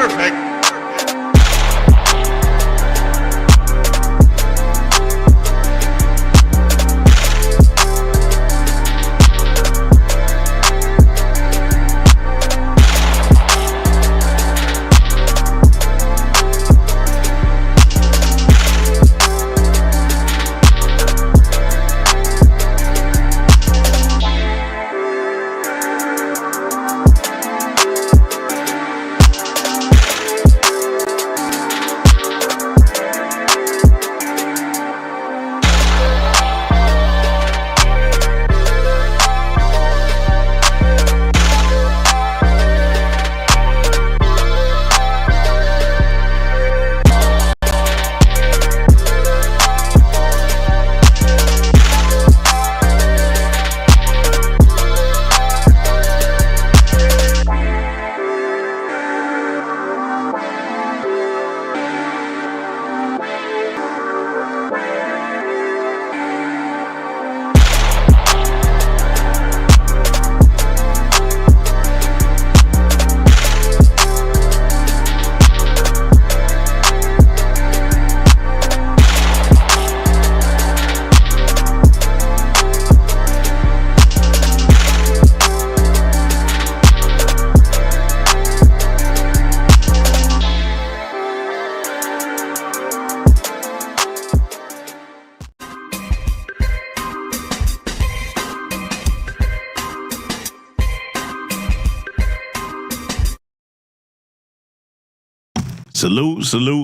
Perfect.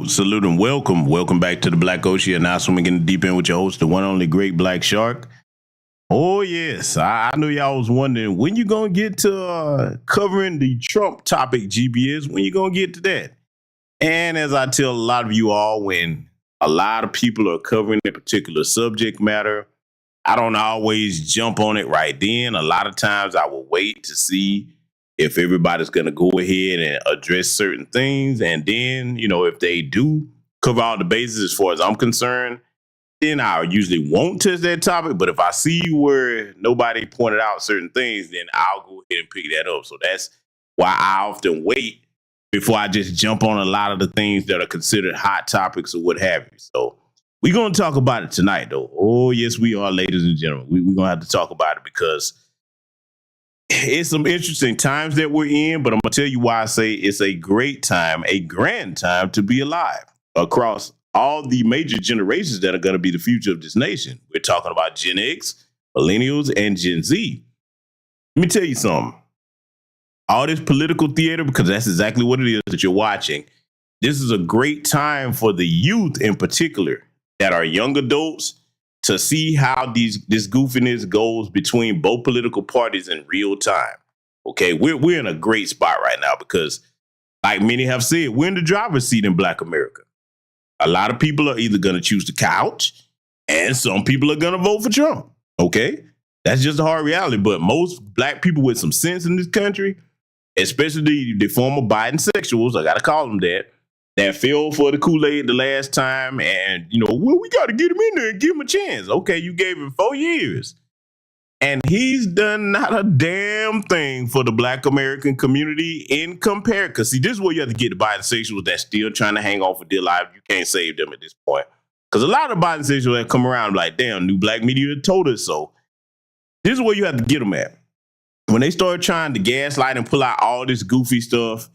Salute, and welcome. Welcome back to the Black Ocean. Now, so we're getting deep in with your host, the one and only Great Black Shark. Oh, yes. I knew y'all was wondering when you going to get to covering the Trump topic, GBS. When you going to get to that? And as I tell a lot of you all, when a lot of people are covering a particular subject matter, I don't always jump on it right then. A lot of times I will wait to see if everybody's going to go ahead and address certain things. And then, if they do cover all the bases as far as I'm concerned, then I usually won't touch that topic. But if I see where nobody pointed out certain things, then I'll go ahead and pick that up. So that's why I often wait before I just jump on a lot of the things that are considered hot topics or what have you. So we're going to talk about it tonight, though. Oh, yes, we are, ladies and gentlemen. We're going to have to talk about it because it's some interesting times that we're in, but I'm going to tell you why I say it's a great time, a grand time to be alive across all the major generations that are going to be the future of this nation. We're talking about Gen X, Millennials, and Gen Z. Let me tell you something. All this political theater, because that's exactly what it is that you're watching, this is a great time for the youth in particular that are young adults to see how this goofiness goes between both political parties in real time. Okay, we're in a great spot right now because, like many have said, we're in the driver's seat in Black America. A lot of people are either going to choose the couch, and some people are going to vote for Trump. Okay, that's just a hard reality. But most Black people with some sense in this country, especially the former Biden sexuals, I got to call them that fell for the Kool-Aid the last time, and we got to get him in there and give him a chance. Okay, you gave him 4 years, and he's done not a damn thing for the Black American community in compare. Because see, this is where you have to get the bisexuals that's still trying to hang on for dear life. You can't save them at this point, because a lot of bisexuals that come around like, damn, new Black media told us so. This is where you have to get them at. When they start trying to gaslight and pull out all this goofy stuff,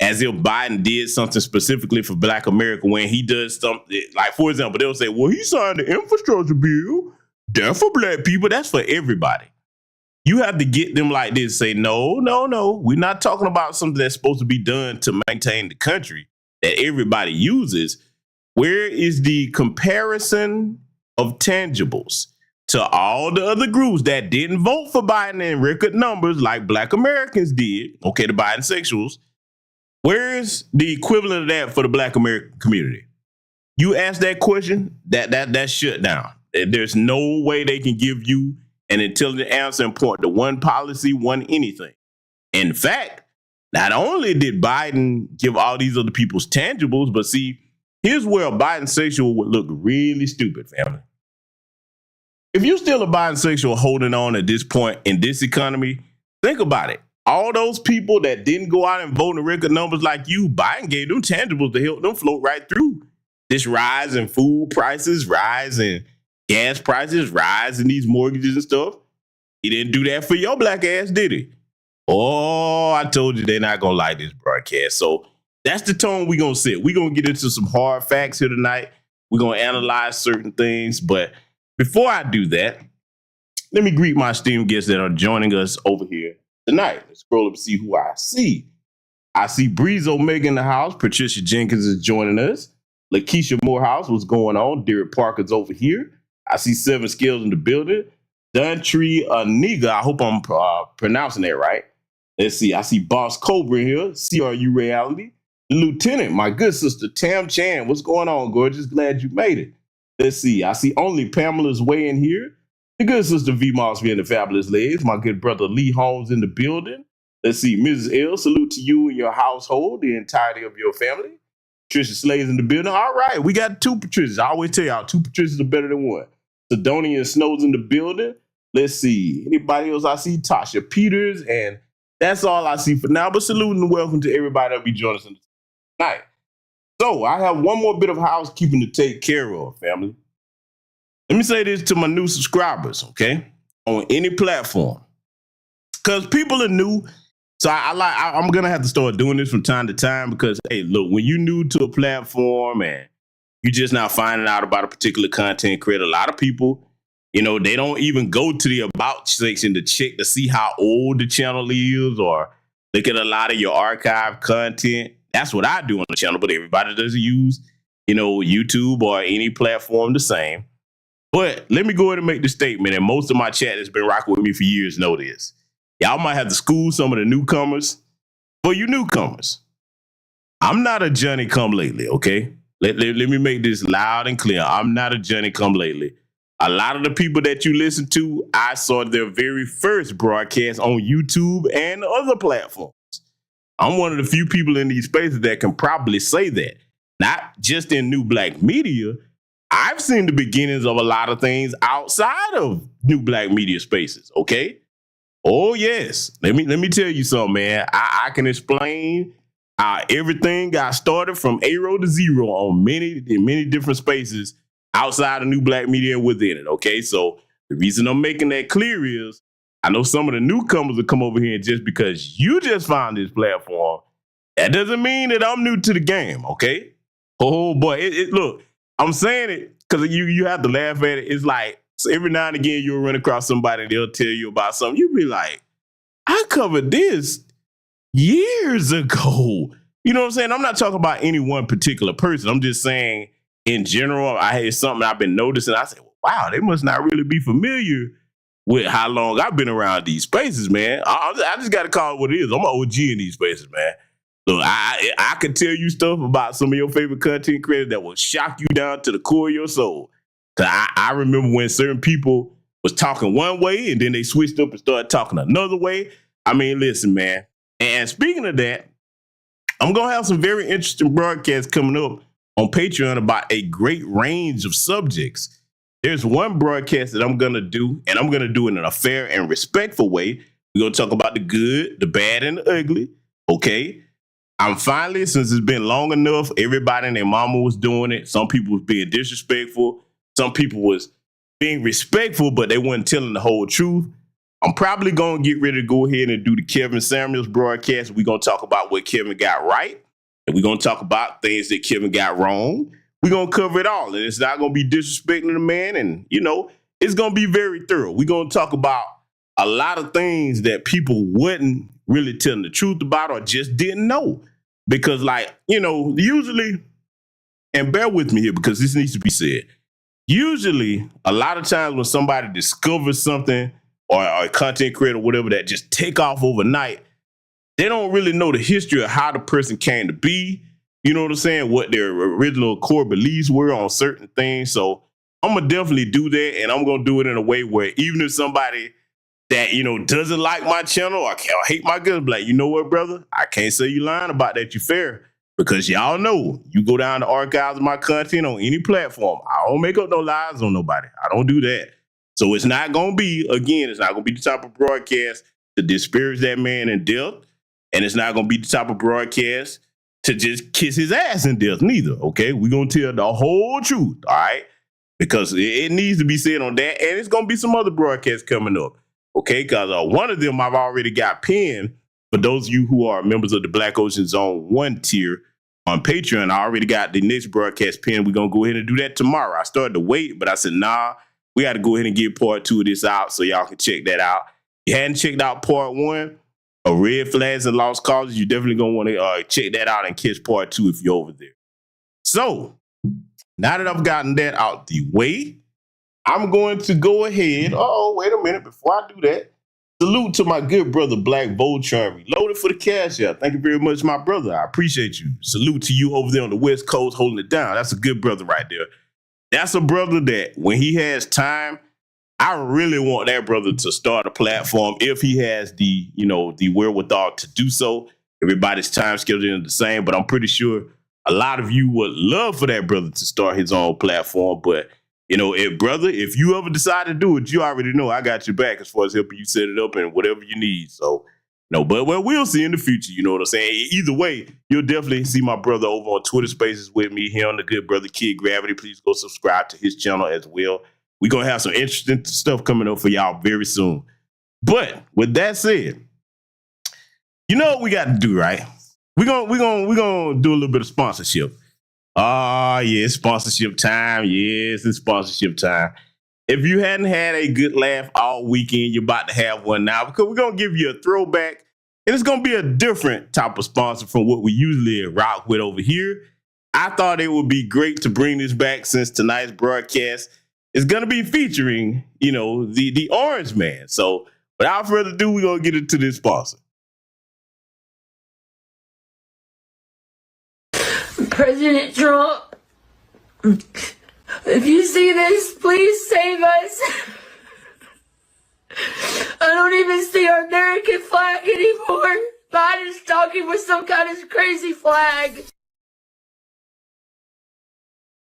as if Biden did something specifically for Black America when he does something, like, for example, they'll say, well, he signed the infrastructure bill. That's for Black people. That's for everybody. You have to get them like this. Say, no. We're not talking about something that's supposed to be done to maintain the country that everybody uses. Where is the comparison of tangibles to all the other groups that didn't vote for Biden in record numbers like Black Americans did? Okay, the Biden sexuals. Where's the equivalent of that for the Black American community? You ask that question, that's shut down. There's no way they can give you an intelligent answer and point to one policy, one anything. In fact, not only did Biden give all these other people's tangibles, but see, here's where a Biden sexual would look really stupid, family. If you're still a Biden sexual holding on at this point in this economy, think about it. all those people that didn't go out and vote in record numbers like you, Biden gave them tangibles to help them float right through this rise in food prices, rise in gas prices, rise in these mortgages and stuff. He didn't do that for your black ass, did he? Oh, I told you they're not going to like this broadcast. So that's the tone we're going to set. We're going to get into some hard facts here tonight. We're going to analyze certain things. But before I do that, let me greet my esteemed guests that are joining us over here tonight. Let's scroll up and see who I see. I see Breeze Omega in the house. Patricia Jenkins is joining us. Lakeisha Morehouse, what's going on? Derek Parker's over here. I see Seven Scales in the building. Duntree Aniga, I hope I'm pronouncing that right. Let's see. I see Boss Cobra in here. CRU Reality. Lieutenant, my good sister, Tam Chan. What's going on, gorgeous? Glad you made it. Let's see. I see only Pamela's way in here. The good sister V Moss being the fabulous legs. My good brother Lee Holmes in the building. Let's see. Mrs. L, salute to you and your household, the entirety of your family. Patricia Slade's in the building. All right. We got two Patricias. I always tell y'all, two Patricias are better than one. Sidonian Snow's in the building. Let's see. Anybody else I see? Tasha Peters. And that's all I see for now. But salute and welcome to everybody that will be joining us tonight. So I have one more bit of housekeeping to take care of, family. Let me say this to my new subscribers, okay? On any platform. Because people are new. So I'm going to have to start doing this from time to time because, hey, look, when you're new to a platform and you're just now finding out about a particular content creator, a lot of people, you know, they don't even go to the about section to check to see how old the channel is or look at a lot of your archive content. That's what I do on the channel, but everybody doesn't use, you know, YouTube or any platform the same. But let me go ahead and make the statement, and most of my chat that's been rocking with me for years know this. Y'all might have to school some of the newcomers. For you newcomers, I'm not a Johnny come lately, okay? Let me make this loud and clear. I'm not a Johnny come lately. A lot of the people that you listen to, I saw their very first broadcast on YouTube and other platforms. I'm one of the few people in these spaces that can probably say that. Not just in new black media. I've seen the beginnings of a lot of things outside of new black media spaces, okay? Oh, yes. Let me tell you something, man. I can explain how everything got started from A-row to zero on many different spaces outside of new black media and within it, okay? So the reason I'm making that clear is I know some of the newcomers will come over here and just because you just found this platform, that doesn't mean that I'm new to the game, okay? Oh, boy. Look, I'm saying it because you have to laugh at it. It's like so every now and again you'll run across somebody and they'll tell you about something. You'll be like, I covered this years ago. You know what I'm saying? I'm not talking about any one particular person. I'm just saying in general, it's something I've been noticing. I say, well, wow, they must not really be familiar with how long I've been around these spaces, man. I just got to call it what it is. I'm an OG in these spaces, man. Look, I could tell you stuff about some of your favorite content creators that will shock you down to the core of your soul. Cause I remember when certain people was talking one way and then they switched up and started talking another way. I mean, listen, man. And speaking of that, I'm going to have some very interesting broadcasts coming up on Patreon about a great range of subjects. There's one broadcast that I'm going to do, and I'm going to do it in a fair and respectful way. We're going to talk about the good, the bad, and the ugly. Okay. I'm finally, since it's been long enough, everybody and their mama was doing it. Some people was being disrespectful. Some people was being respectful, but they weren't telling the whole truth. I'm probably going to get ready to go ahead and do the Kevin Samuels broadcast. We're going to talk about what Kevin got right, and we're going to talk about things that Kevin got wrong. We're going to cover it all, and it's not going to be disrespecting the man, and, you know, it's going to be very thorough. We're going to talk about a lot of things that people wouldn't really telling the truth about or just didn't know. Because, like, you know, usually, and bear with me here because this needs to be said, usually a lot of times when somebody discovers something or a content creator or whatever that just take off overnight, they don't really know the history of how the person came to be. You know what I'm saying? What their original core beliefs were on certain things. So I'm going to definitely do that. And I'm going to do it in a way where even if somebody that, you know, doesn't like my channel or hate my guns, like, you know what, brother? I can't say you lying about that. You fair. Because y'all know, you go down the archives of my content on any platform. I don't make up no lies on nobody. I don't do that. So it's not going to be, again, it's not going to be the type of broadcast to disparage that man in death, and it's not going to be the type of broadcast to just kiss his ass in death neither, okay? We're going to tell the whole truth, all right? Because it needs to be said on that, and it's going to be some other broadcasts coming up, okay? Because one of them I've already got pinned. For those of you who are members of the Black Ocean Zone 1 tier on Patreon, I already got the next broadcast pinned. We're going to go ahead and do that tomorrow. I started to wait, but I said, nah, we got to go ahead and get part 2 of this out so y'all can check that out. If you hadn't checked out part 1 of Red Flags and Lost Causes, you definitely going to want to check that out and catch part 2 if you're over there. So, now that I've gotten that out the way, I'm going to go ahead. Oh, wait a minute. Before I do that, salute to my good brother, Black Voltron Reloaded for the cash out. Thank you very much, my brother. I appreciate you. Salute to you over there on the West Coast holding it down. That's a good brother right there. That's a brother that when he has time, I really want that brother to start a platform if he has the, the wherewithal to do so. Everybody's time schedule is the same, but I'm pretty sure a lot of you would love for that brother to start his own platform. But if you ever decide to do it, you already know I got your back as far as helping you set it up and whatever you need. So, but we'll see in the future. You know what I'm saying? Either way, you'll definitely see my brother over on Twitter Spaces with me, him, the good brother Kid Gravity. Please go subscribe to his channel as well. We're going to have some interesting stuff coming up for y'all very soon. But with that said, you know what we got to do, right? We're gonna do a little bit of sponsorship. Yeah, sponsorship time. Yes, it's sponsorship time. If you hadn't had a good laugh all weekend, you're about to have one now because we're going to give you a throwback, and it's going to be a different type of sponsor from what we usually rock with over here. I thought it would be great to bring this back since tonight's broadcast is going to be featuring, the Orange Man. So without further ado, we're going to get into this sponsor. President Trump, if you see this, please save us. I don't even see our American flag anymore. Biden's talking with some kind of crazy flag.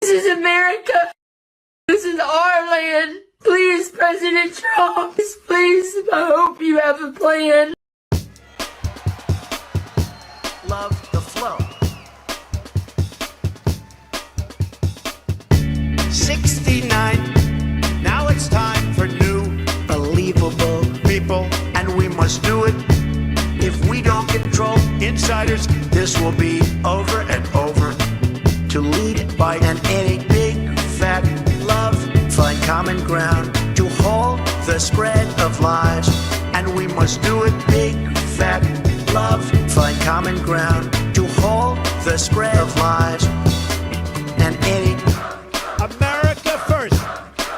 This is America. This is our land. Please, President Trump, please, I hope you have a plan. Love the flow. 69. Now it's time for new, believable people, and we must do it. If we don't control insiders, this will be over and over. To lead by an any big fat love, find common ground to halt the spread of lies, and we must do it. Big fat love, find common ground to halt the spread of lies, and any America first,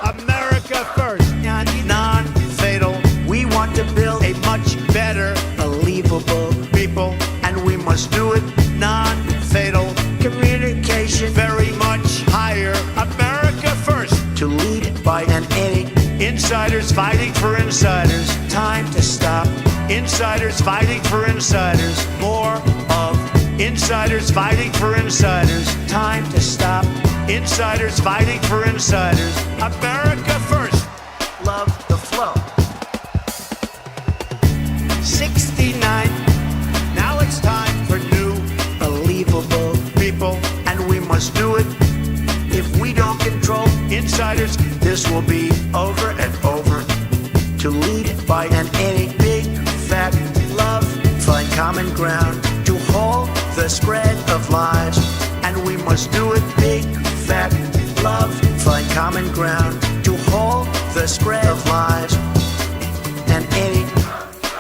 America first, non-fatal. We want to build a much better, believable people, and we must do it. Non-fatal communication, very much higher. America first, to lead by an any insiders fighting for insiders. Time to stop insiders fighting for insiders. More of insiders fighting for insiders. Time to stop insiders fighting for insiders. America first. Love the flow. 69. Now it's time for new, believable people, and we must do it. If we don't control insiders, this will be over and over. To lead by an any big fat love, find common ground to halt the spread of lies, and we must do it. Big fat love, find common ground to halt the spread of lies, and any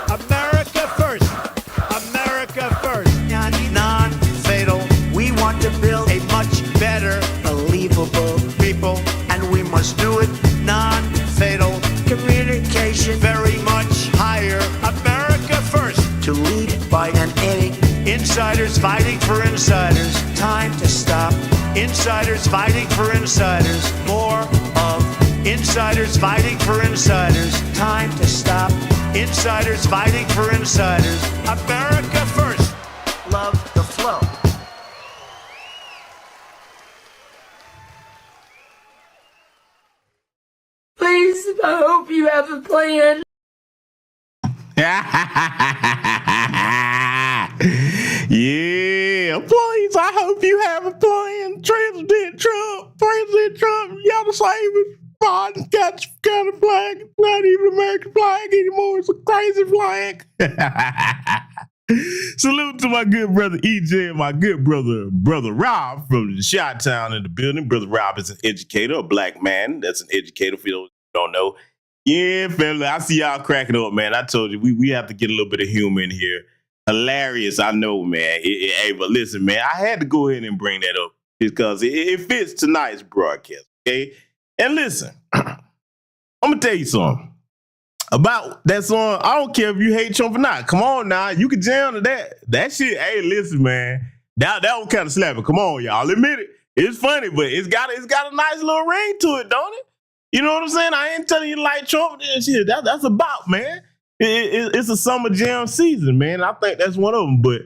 America first, America first, non-fatal. We want to build a much better, believable people, and we must do it. Non-fatal communication, very much higher. America first, to lead by an any insiders fighting for insiders. Time to stop insiders fighting for insiders. More of insiders fighting for insiders. Time to stop insiders fighting for insiders. America first. Love the flow. Please, I hope you have a plan. Yeah, employees, I hope you have a plan. President Trump, y'all the same. Biden got a flag. It's not even an American flag anymore. It's a crazy flag. Salute to my good brother EJ and my good brother Rob from the Chi-Town in the building. Brother Rob is an educator, a black man. That's an educator for those who don't know. Yeah, family, I see y'all cracking up, man. I told you, we have to get a little bit of humor in here. Hilarious, I know, man. Hey, but listen, man, I had to go ahead and bring that up because it fits tonight's broadcast, okay? And listen, I'm going to tell you something about that song. I don't care if you hate Trump or not. Come on now, you can jam to that. That shit, hey, listen, man, that was kind of slapping. Come on, y'all, admit it. It's funny, but it's got a nice little ring to it, don't it? You know what I'm saying? I ain't telling you to like Trump and shit. That's about, man. It's a summer jam season, man. I think that's one of them. But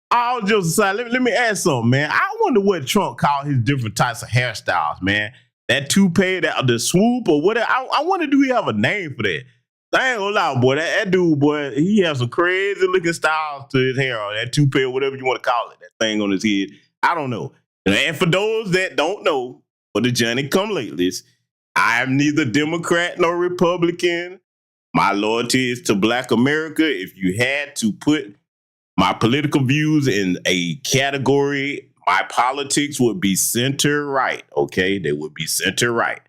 all jokes aside, let me ask something, man. I wonder what Trump called his different types of hairstyles, man. That toupee, the swoop, or whatever. I wonder, do he have a name for that? I ain't gonna lie, boy. That dude, boy, he has some crazy looking styles to his hair, or that toupee, or whatever you want to call it, that thing on his head. I don't know. And for those that don't know, for the Johnny come latelys, I am neither Democrat nor Republican. My loyalty is to Black America. If you had to put my political views in a category, my politics would be center right, okay? They would be center right.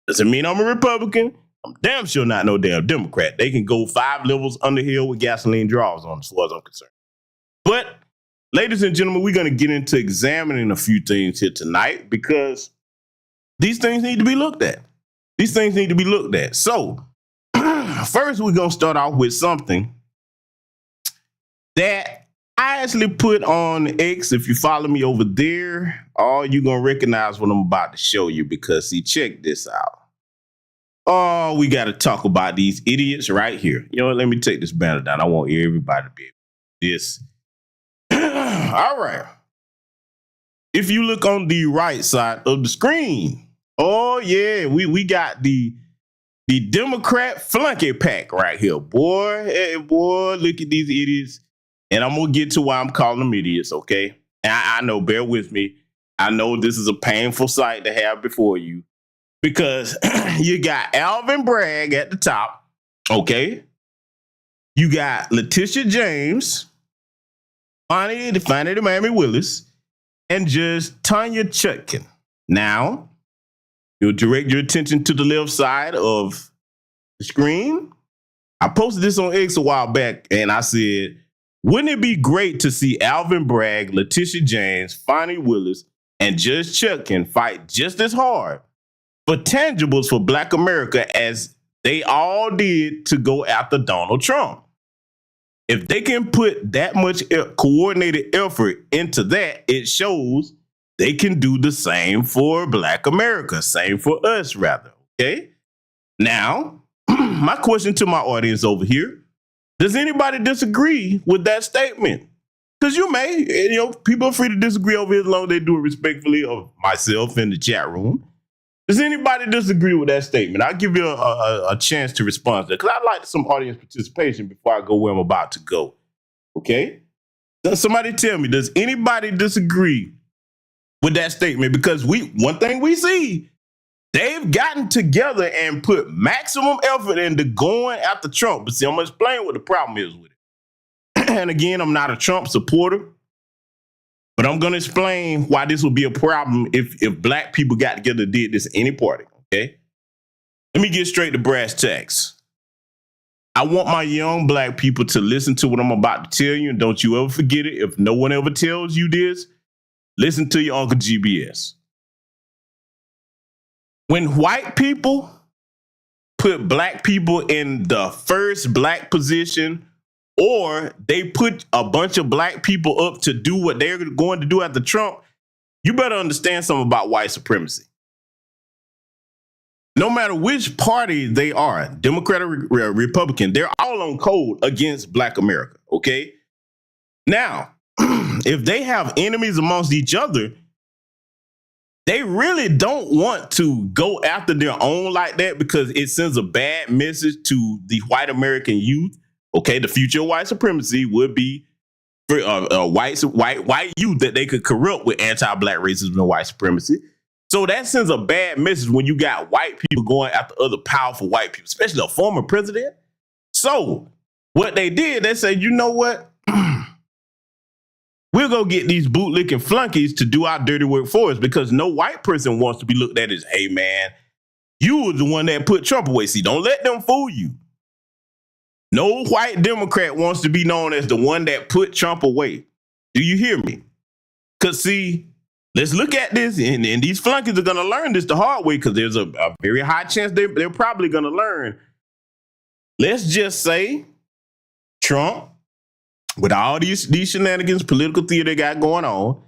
Doesn't mean I'm a Republican. I'm damn sure not no damn Democrat. They can go 5 levels underhill with gasoline draws on, as far as I'm concerned. But, ladies and gentlemen, we're going to get into examining a few things here tonight because these things need to be looked at. These things need to be looked at. So, first we're going to start off with something that I actually put on X. If you follow me over there, you're going to recognize what I'm about to show you because, see, check this out. Oh, we got to talk about these idiots right here. You know what? Let me take this banner down. I want everybody to be able to do this. All right. If you look on the right side of the screen, oh, yeah, we got the Democrat flunky pack right here. Boy, hey, boy, look at these idiots. And I'm going to get to why I'm calling them idiots, okay? And I know, bear with me. I know this is a painful sight to have before you because you got Alvin Bragg at the top, okay? You got Letitia James, Fannie the Miami Willis, and Judge Tanya Chutkin. Now, you'll direct your attention to the left side of the screen. I posted this on X a while back, and I said, wouldn't it be great to see Alvin Bragg, Letitia James, Fannie Willis, and Judge Chutkin fight just as hard for tangibles for Black America as they all did to go after Donald Trump? If they can put that much coordinated effort into that, it shows they can do the same for Black America, same for us, rather, okay? Now, my question to my audience over here, does anybody disagree with that statement? Because you may, people are free to disagree over here as long as they do it respectfully of myself in the chat room. Does anybody disagree with that statement? I'll give you a chance to respond to that because I'd like some audience participation before I go where I'm about to go, okay? Somebody tell me, does anybody disagree with that statement? Because one thing we see, they've gotten together and put maximum effort into going after Trump. But see, I'm going to explain what the problem is with it. And again, I'm not a Trump supporter, but I'm going to explain why this would be a problem if Black people got together and did this in any party, okay? Let me get straight to brass tacks. I want my young Black people to listen to what I'm about to tell you, and don't you ever forget it. If no one ever tells you this, listen to your Uncle GBS. When white people put Black people in the first Black position, or they put a bunch of Black people up to do what they're going to do after Trump, you better understand something about white supremacy. No matter which party they are, Democrat or Republican, they're all on code against Black America, okay? Now, if they have enemies amongst each other, they really don't want to go after their own like that because it sends a bad message to the white American youth Okay, the future of white supremacy would be for white youth that they could corrupt with anti-black racism and white supremacy. So that sends a bad message when you got white people going after other powerful white people, especially a former president. So what they did, they said, you know what? We'll go get these bootlicking flunkies to do our dirty work for us, because no white person wants to be looked at as, hey, man, you were the one that put Trump away. See, don't let them fool you. No white Democrat wants to be known as the one that put Trump away. Do you hear me? Because, see, let's look at this, and these flunkies are going to learn this the hard way, because there's a very high chance they're probably going to learn. Let's just say Trump, with all these shenanigans, political theater they got going on,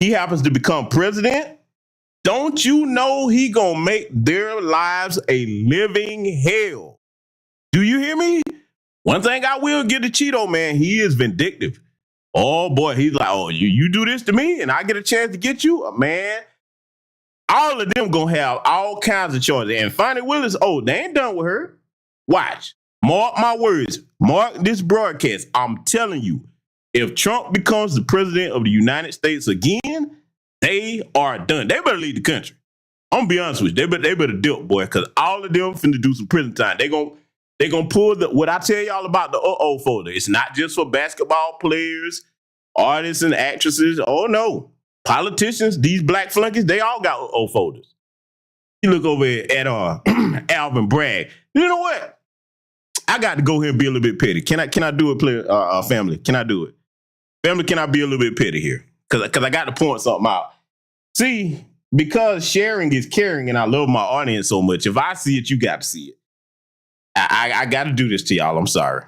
he happens to become president. Don't you know he gonna make their lives a living hell? Do you hear me? One thing I will give to Cheeto, man, he is vindictive. Oh boy, he's like, oh, you do this to me and I get a chance to get you? Man, all of them gonna have all kinds of charges. And Fonnie Willis, oh, they ain't done with her. Watch. Mark my words. Mark this broadcast. I'm telling you, if Trump becomes the president of the United States again, they are done. They better leave the country. I'm gonna be honest with you. They better dip, boy, because all of them finna do some prison time. They gonna pull what I tell y'all about the folder. It's not just for basketball players, artists, and actresses. Oh no, politicians, these black flunkies, they all got folders. You look over at Alvin Bragg. You know what? I got to go here and be a little bit petty. Can I do it, family? Can I do it? Family, can I be a little bit petty here? Because I got to point something out. See, because sharing is caring, and I love my audience so much, if I see it, you got to see it. I got to do this to y'all. I'm sorry.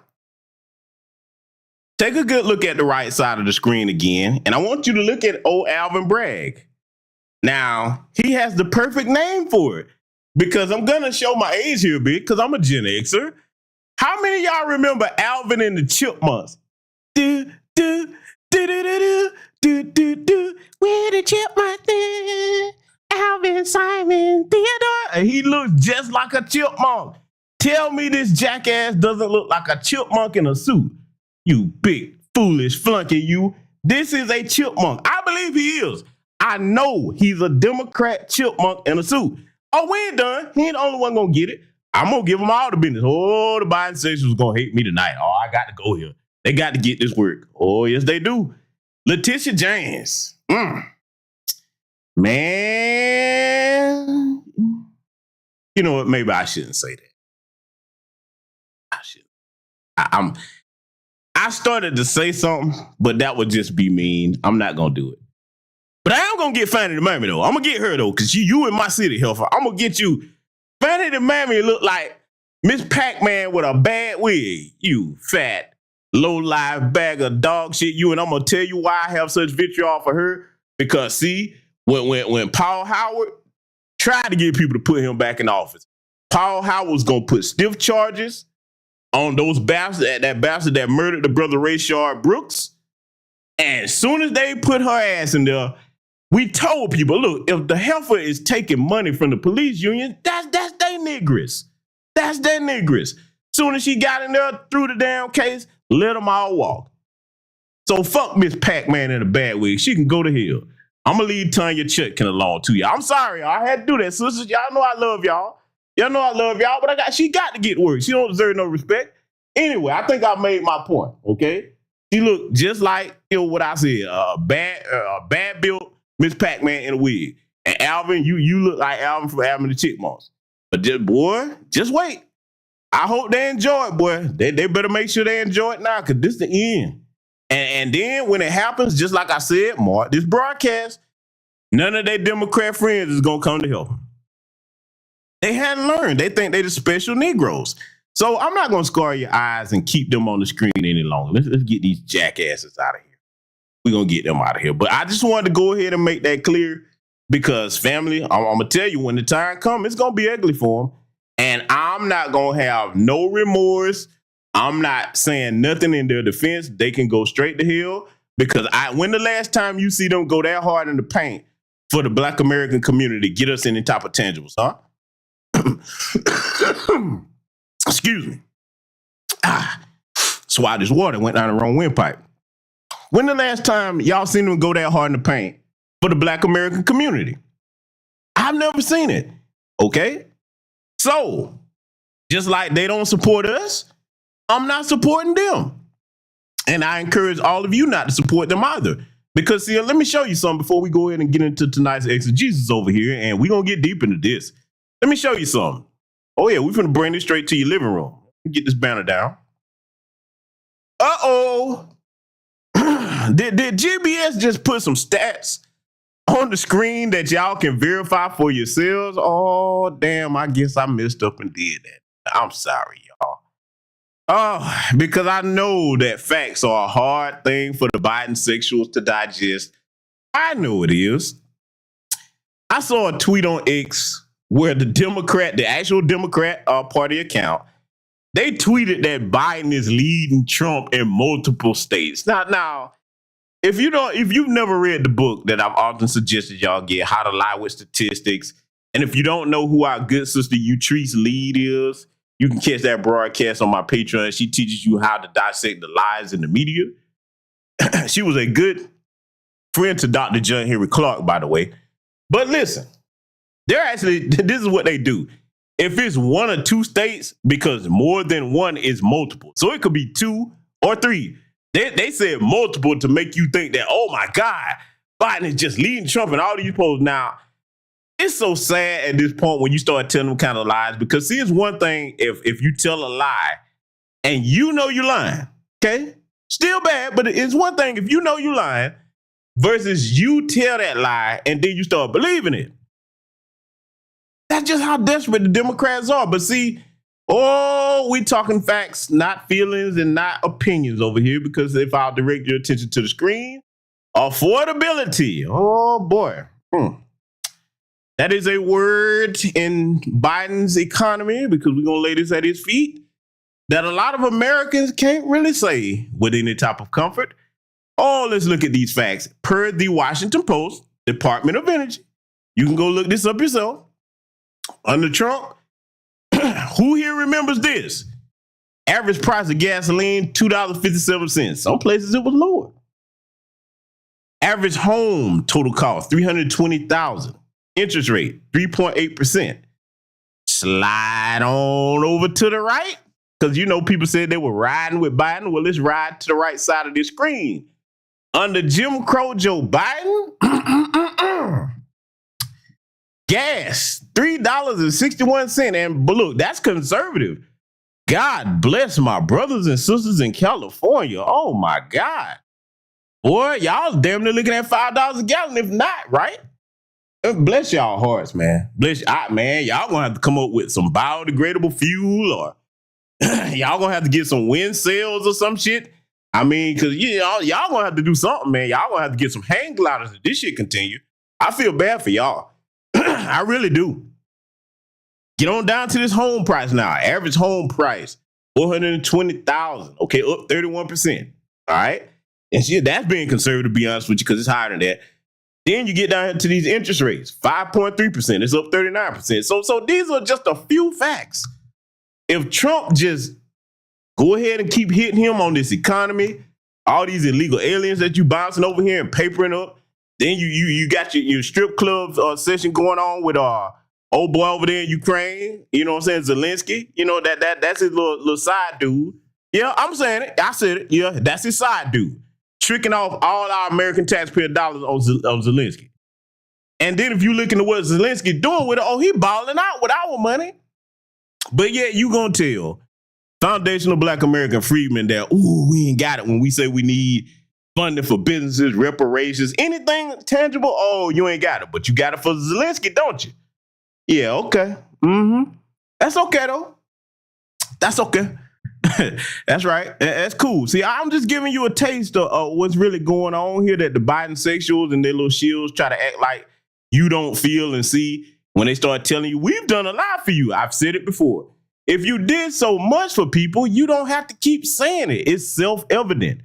Take a good look at the right side of the screen again, and I want you to look at old Alvin Bragg. Now, he has the perfect name for it, because I'm going to show my age here a bit, because I'm a Gen Xer. How many of y'all remember Alvin and the Chipmunks? Do, do, do, do, do, do, do, do. Where the chipmunks do? Alvin, Simon, Theodore. And he looks just like a chipmunk. Tell me this jackass doesn't look like a chipmunk in a suit. You big, foolish flunky, you. This is a chipmunk. I believe he is. I know he's a Democrat chipmunk in a suit. Oh, we ain't done. He ain't the only one gonna get it. I'm going to give them all the business. Oh, the Biden section's going to hate me tonight. Oh, I got to go here. They got to get this work. Oh, yes, they do. Letitia James. Man. You know what? Maybe I shouldn't say that. I shouldn't. I started to say something, but that would just be mean. I'm not going to do it. But I am going to get Fannie the Mammy, though. I'm going to get her, though, because you in my city, Helfer. I'm going to get you. Fannie the Mammy look like Miss Pac-Man with a bad wig. You fat, low-life bag of dog shit. You, and I'm going to tell you why I have such vitriol for her. Because, see, when Paul Howard tried to get people to put him back in office, Paul Howard was going to put stiff charges on those bastards, that bastard that murdered the brother Rayshard Brooks. And as soon as they put her ass in there, we told people, look, if the heifer is taking money from the police union, that's their niggers. That's their niggers. Soon as she got in there, threw the damn case, let them all walk. So fuck Miss Pac-Man in a bad wig. She can go to hell. I'm going to leave Tanya Chutkin along to y'all. I'm sorry, I had to do that, sisters. Y'all know I love y'all. Y'all know I love y'all, but she got to get work. She don't deserve no respect. Anyway, I think I made my point, okay? She looked just like, what I said, bad built Miss Pac-Man in a wig. And Alvin, you look like Alvin from Alvin the Chipmunks. But just wait. I hope they enjoy it, boy. They better make sure they enjoy it now, because this is the end. And then when it happens, just like I said, Mark, this broadcast, none of their Democrat friends is going to come to help them. They hadn't learned. They think they're the special Negroes. So I'm not going to scar your eyes and keep them on the screen any longer. Let's get these jackasses out of here. We're going to get them out of here. But I just wanted to go ahead and make that clear, because, family, I'm going to tell you, when the time comes, it's going to be ugly for them. And I'm not going to have no remorse. I'm not saying nothing in their defense. They can go straight to hell, because when the last time you see them go that hard in the paint for the Black American community, get us any type of tangibles, huh? Excuse me. swallowed this water, went down the wrong windpipe. When the last time y'all seen them go that hard in the paint for the Black American community? I've never seen it. Okay? So, just like they don't support us, I'm not supporting them. And I encourage all of you not to support them either. Because, see, let me show you something before we go ahead and get into tonight's exegesis over here, and we're going to get deep into this. Let me show you something. Oh, yeah, we're going to bring this straight to your living room. Get this banner down. Uh-oh. Did GBS just put some stats on the screen that y'all can verify for yourselves? Oh, damn, I guess I messed up and did that. I'm sorry, y'all. Oh, because I know that facts are a hard thing for the Biden sexuals to digest. I know it is. I saw a tweet on X where the actual Democrat party account, they tweeted that Biden is leading Trump in multiple states. Now, if you've never read the book that I've often suggested y'all get, How to Lie with Statistics, and if you don't know who our good sister Utrice Lead is, you can catch that broadcast on my Patreon. She teaches you how to dissect the lies in the media. She was a good friend to Dr. John Henry Clark, by the way. But listen, this is what they do. If it's one or two states, because more than one is multiple. So it could be 2 or 3. They said multiple to make you think that, oh my God, Biden is just leading Trump and all these polls. Now, it's so sad at this point when you start telling them kind of lies, because see, it's one thing if you tell a lie and you know you're lying, okay? Still bad, but it's one thing if you know you're lying versus you tell that lie and then you start believing it. That's just how desperate the Democrats are. But see, we talking facts, not feelings and not opinions over here, because if I'll direct your attention to the screen, affordability. Oh boy. That is a word in Biden's economy, because we're going to lay this at his feet, that a lot of Americans can't really say with any type of comfort. Oh, let's look at these facts. Per the Washington Post, Department of Energy. You can go look this up yourself. Under Trump, who here remembers this? Average price of gasoline, $2.57. Some places it was lower. Average home total cost, $320,000. Interest rate, 3.8%. Slide on over to the right, because you know people said they were riding with Biden. Well, let's ride to the right side of this screen. Under Jim Crow Joe Biden, gas, $3.61. And look, that's conservative. God bless my brothers and sisters in California. Oh my God. Boy, y'all damn near looking at $5 a gallon, if not, right? Bless y'all hearts, man. Man, y'all gonna have to come up with some biodegradable fuel, or y'all gonna have to get some wind sails or some shit. I mean, because y'all gonna have to do something, man. Y'all gonna have to get some hang gliders if this shit continue. I feel bad for y'all. I really do. Get on down to this home price now. Average home price, $420,000. Okay, up 31%. All right. And shit, that's being conservative, to be honest with you, because it's higher than that. Then you get down to these interest rates, 5.3%. It's up 39%. So these are just a few facts. If Trump just go ahead and keep hitting him on this economy, all these illegal aliens that you bouncing over here and papering up, then you got your strip club session going on with old boy over there in Ukraine. You know what I'm saying? Zelensky. You know that's his little side dude. Yeah, I'm saying it. I said it. Yeah, that's his side dude. Tricking off all our American taxpayer dollars on Zelensky. And then if you look into what Zelensky doing with it, he balling out with our money. But yet you gonna tell foundational Black American freedmen that, we ain't got it when we say we need funding for businesses, reparations, anything tangible. You ain't got it, but you got it for Zelensky, don't you? Yeah, okay. That's okay, though. That's okay. That's right. That's cool. See, I'm just giving you a taste of what's really going on here, that the Biden sexuals and their little shields try to act like you don't feel and see when they start telling you, we've done a lot for you. I've said it before. If you did so much for people, you don't have to keep saying it. It's self-evident.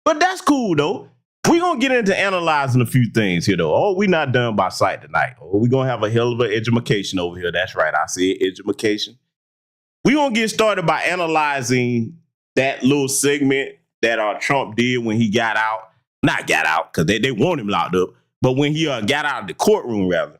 But that's cool, though. We're going to get into analyzing a few things here, though. We're not done by sight tonight. We're going to have a hell of an education over here. That's right. I see education. We're going to get started by analyzing that little segment that Trump did when he got out, not got out, because they want him locked up, but when he got out of the courtroom, rather.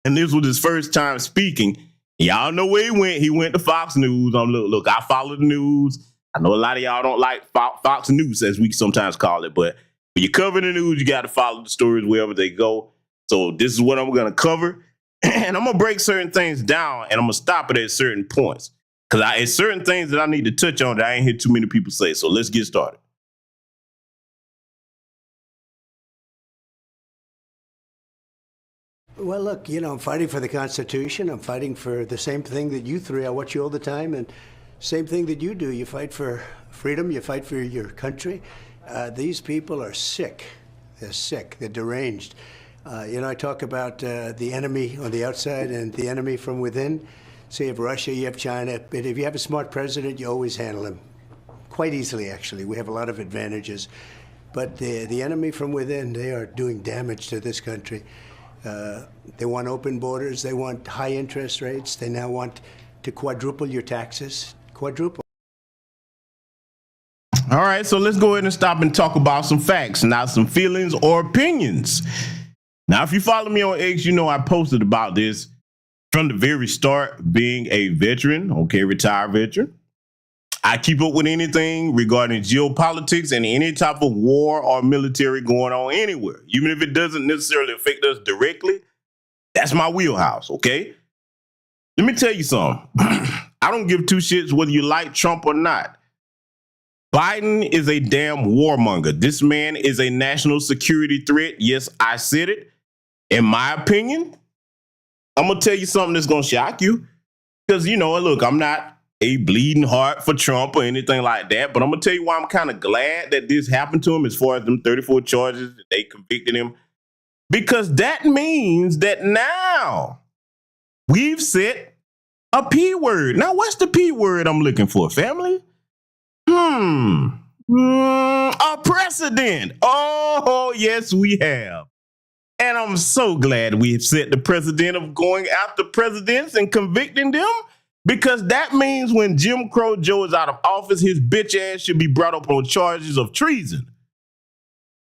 And this was his first time speaking. Y'all know where he went. He went to Fox News. Look, I follow the news. I know a lot of y'all don't like Fox News, as we sometimes call it, but when you cover the news, you got to follow the stories wherever they go. So this is what I'm going to cover. And I'm going to break certain things down, and I'm going to stop it at certain points. Because it's certain things that I need to touch on that I ain't hear too many people say. So let's get started. Well, look, I'm fighting for the Constitution. I'm fighting for the same thing that you three. I watch you all the time, and same thing that you do. You fight for freedom. You fight for your country. These people are sick. They're sick. They're deranged. I talk about the enemy on the outside and the enemy from within. So you have Russia, you have China. But if you have a smart president, you always handle him quite easily, actually. We have a lot of advantages. But the enemy from within, they are doing damage to this country. They want open borders. They want high interest rates. They now want to quadruple your taxes. Quadruple. All right, so let's go ahead and stop and talk about some facts, not some feelings or opinions. Now, if you follow me on X, you know I posted about this from the very start, being a veteran, retired veteran. I keep up with anything regarding geopolitics and any type of war or military going on anywhere. Even if it doesn't necessarily affect us directly, that's my wheelhouse, okay? Let me tell you something. I don't give two shits whether you like Trump or not. Biden is a damn warmonger. This man is a national security threat. Yes, I said it. In my opinion, I'm going to tell you something that's going to shock you. Because, look, I'm not a bleeding heart for Trump or anything like that. But I'm going to tell you why I'm kind of glad that this happened to him as far as them 34 charges that they convicted him. Because that means that now we've set a P word. Now, what's the P word I'm looking for, family? A precedent. Oh, yes, we have. And I'm so glad we've set the precedent of going after presidents and convicting them, because that means when Jim Crow Joe is out of office, his bitch ass should be brought up on charges of treason.